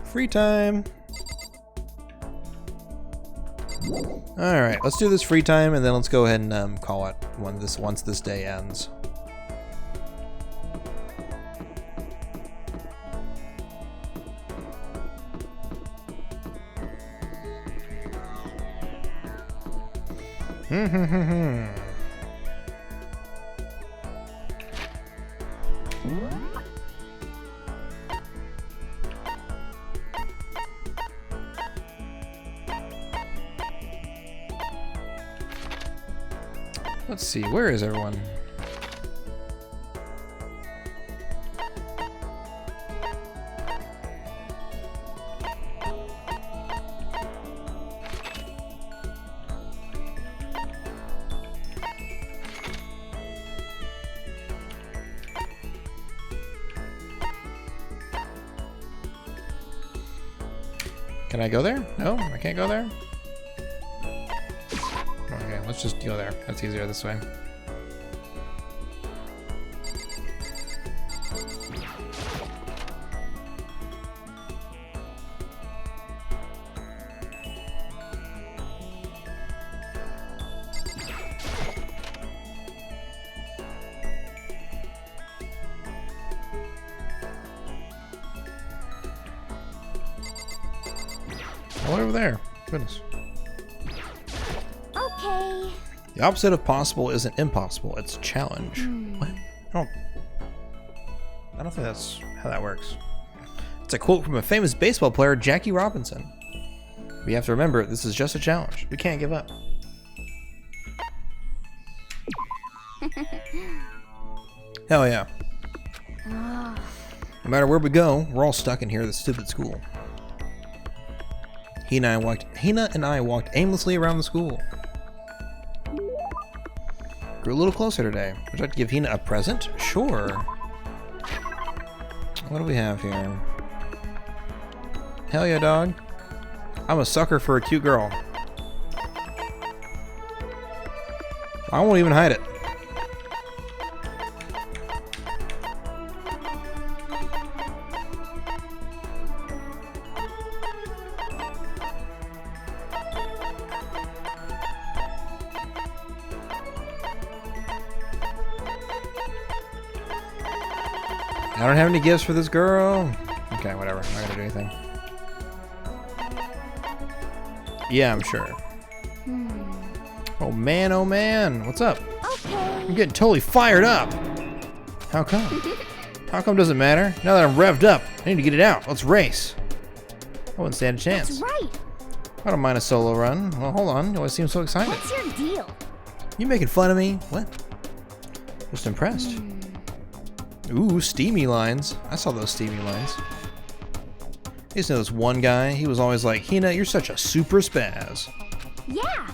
Free time. Alright, let's do this free time and then let's go ahead and call it once this day ends. Let's see, where is everyone? Can I go there? No, I can't go there? Okay, let's just go there. That's easier this way. Oh, over there. Goodness. Okay. The opposite of possible isn't impossible, it's challenge. What? I don't think that's how that works. It's a quote from a famous baseball player, Jackie Robinson. We have to remember, this is just a challenge. We can't give up. Hell yeah. No matter where we go, we're all stuck in here at this stupid school. Hina and I walked aimlessly around the school. Grew a little closer today. Would you like to give Hina a present? Sure. What do we have here? Hell yeah, dog. I'm a sucker for a cute girl. I won't even hide it. I don't have any gifts for this girl. Okay, whatever. I'm not gonna do anything. Yeah, I'm sure. Oh man, what's up? Okay. I'm getting totally fired up. How come? How come doesn't matter? Now that I'm revved up, I need to get it out. Let's race. I wouldn't stand a chance. That's right. I don't mind a solo run. Well, hold on. You always seem so excited. What's your deal? You making fun of me? What? Just impressed. Ooh, steamy lines. I saw those steamy lines. I used to know this one guy. He was always like, Hina, you're such a super spaz. Yeah.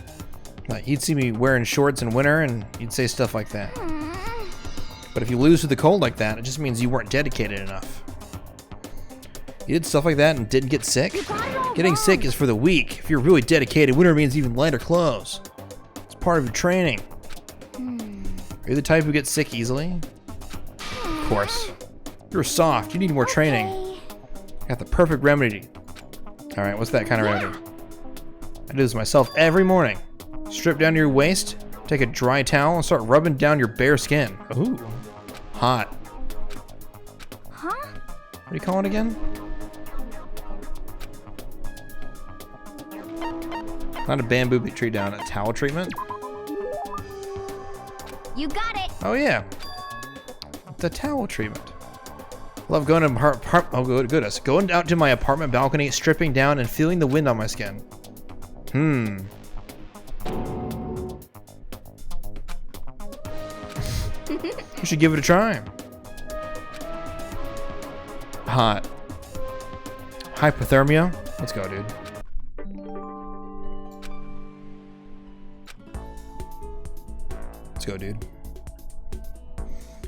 Like, he'd see me wearing shorts in winter, and he'd say stuff like that. But if you lose to the cold like that, it just means you weren't dedicated enough. You did stuff like that and didn't get sick? Getting sick is for the weak. If you're really dedicated, winter means even lighter clothes. It's part of your training. Are you the type who gets sick easily? Of course. You're soft. You need more training. Got the perfect remedy. Alright, what's that kind of remedy? I do this myself every morning. Strip down to your waist, take a dry towel, and start rubbing down your bare skin. Ooh. Hot. Huh? What do you call it again? Not a bamboo tree down, a towel treatment? You got it. Oh yeah. The towel treatment. Love going to going out to my apartment balcony, stripping down and feeling the wind on my skin. You should give it a try. Hot. Hypothermia? Let's go, dude. Let's go, dude.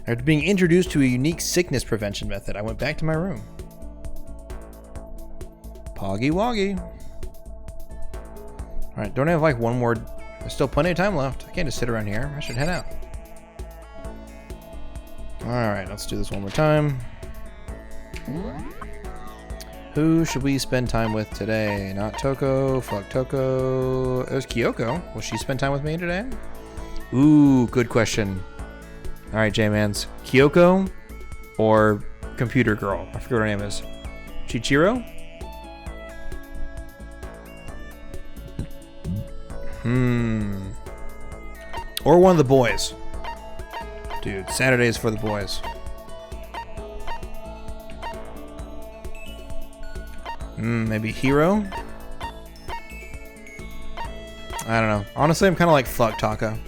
After being introduced to a unique sickness prevention method, I went back to my room. Poggy woggy. Alright, don't I have like one more? There's still plenty of time left. I can't just sit around here. I should head out. Alright, let's do this one more time. Who should we spend time with today? Not Toko. Fuck Toko. There's Kyoko. Will she spend time with me today? Ooh, good question. Alright, J-Mans. Kyoko or Computer Girl? I forget what her name is. Chichiro? Or one of the boys. Dude, Saturday's for the boys. Maybe Hero? I don't know. Honestly, I'm kind of like fuck Taka.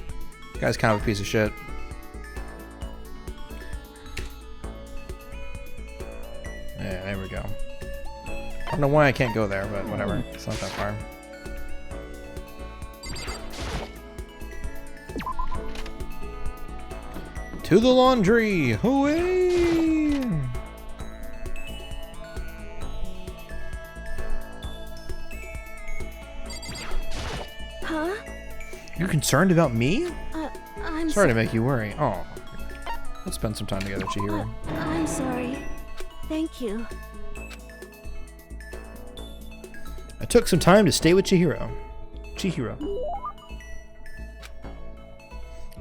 Guy's kind of a piece of shit. Yeah, there we go. I don't know why I can't go there, but whatever. It's not that far. To the laundry! Hooray! Huh? You're concerned about me? I'm sorry to make you worry. Oh. Let's spend some time together, Chihiro. I'm sorry. Thank you. I took some time to stay with Chihiro.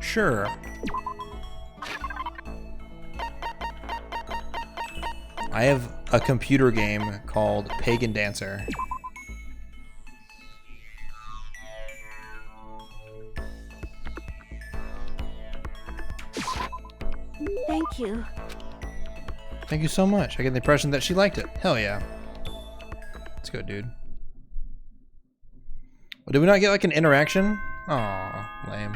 Sure. I have a computer game called Pagan Dancer. Thank you. Thank you so much. I get the impression that she liked it. Hell yeah. Let's go, dude. Well, did we not get like an interaction? Aw, lame.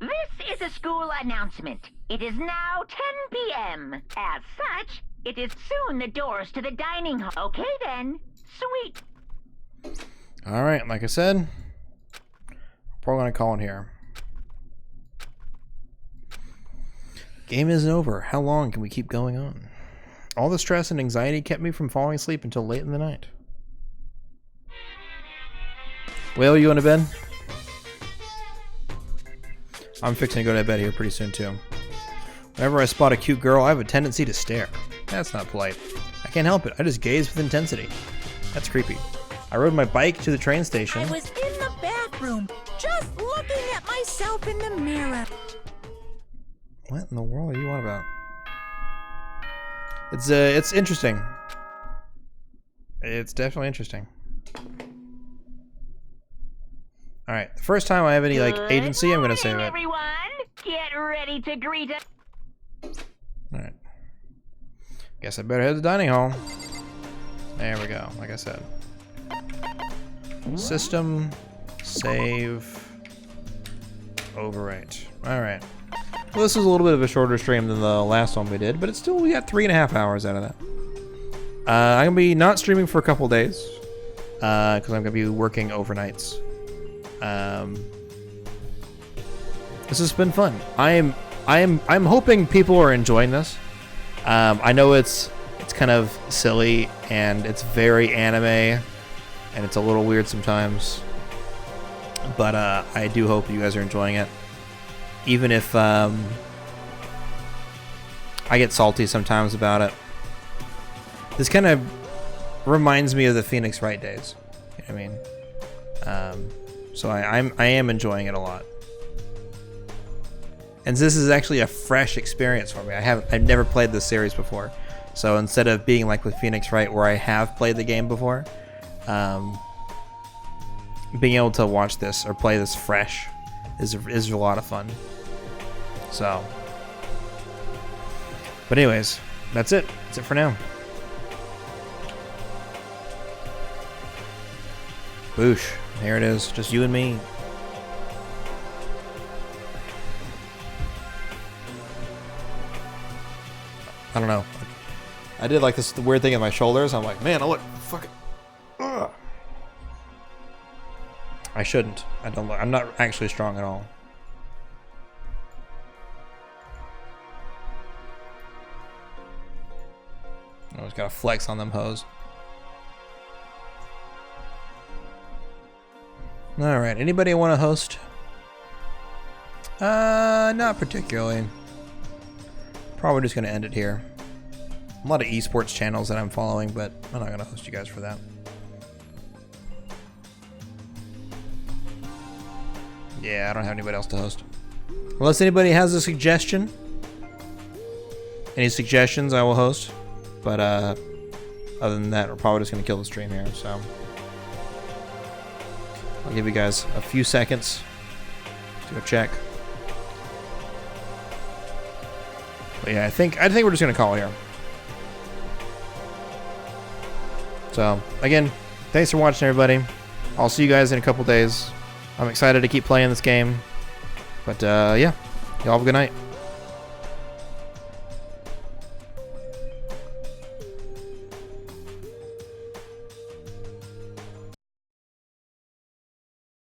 This is a school announcement. It is now 10 p.m. As such, it is soon the doors to the dining hall. Okay then. Sweet. Alright, like I said, probably gonna call it here. Game isn't over. How long can we keep going on? All the stress and anxiety kept me from falling asleep until late in the night. Well, you going to bed? I'm fixing to go to bed here pretty soon too. Whenever I spot a cute girl, I have a tendency to stare. That's not polite. I can't help it. I just gaze with intensity. That's creepy. I rode my bike to the train station. I was in the bathroom, just looking at myself in the mirror. What in the world are you on about? It's interesting. It's definitely interesting. Alright, the first time I have any, like, agency, I'm gonna save it. Everyone, get ready to greet us. Alright. Guess I better head to the dining hall. There we go, like I said. System, save. overwrite. Alright. Well, this is a little bit of a shorter stream than the last one we did, but it's still, we got 3.5 hours out of that. I'm going to be not streaming for a couple days, because I'm going to be working overnights. This has been fun. I'm hoping people are enjoying this. I know it's kind of silly, and it's very anime, and it's a little weird sometimes. But I do hope you guys are enjoying it. Even if I get salty sometimes about it. This kind of reminds me of the Phoenix Wright days. You know what I mean? So I am enjoying it a lot. And this is actually a fresh experience for me. I've never played this series before. So instead of being like with Phoenix Wright, where I have played the game before, being able to watch this or play this fresh is a lot of fun. So, but anyways, that's it. That's it for now. Boosh. Here it is. Just you and me. I don't know. I did like this weird thing in my shoulders. I'm like, man, I look fucking. Ugh. I shouldn't. I don't. I'm not actually strong at all. I always gotta flex on them hoes. All right. Anybody want to host? Not particularly. Probably just gonna end it here. A lot of esports channels that I'm following, but I'm not gonna host you guys for that. Yeah, I don't have anybody else to host. Unless anybody has a suggestion. Any suggestions, I will host. But other than that, we're probably just gonna kill the stream here. So I'll give you guys a few seconds to go check. But yeah, I think we're just gonna call it here. So again, thanks for watching, everybody. I'll see you guys in a couple days. I'm excited to keep playing this game. But yeah, y'all have a good night.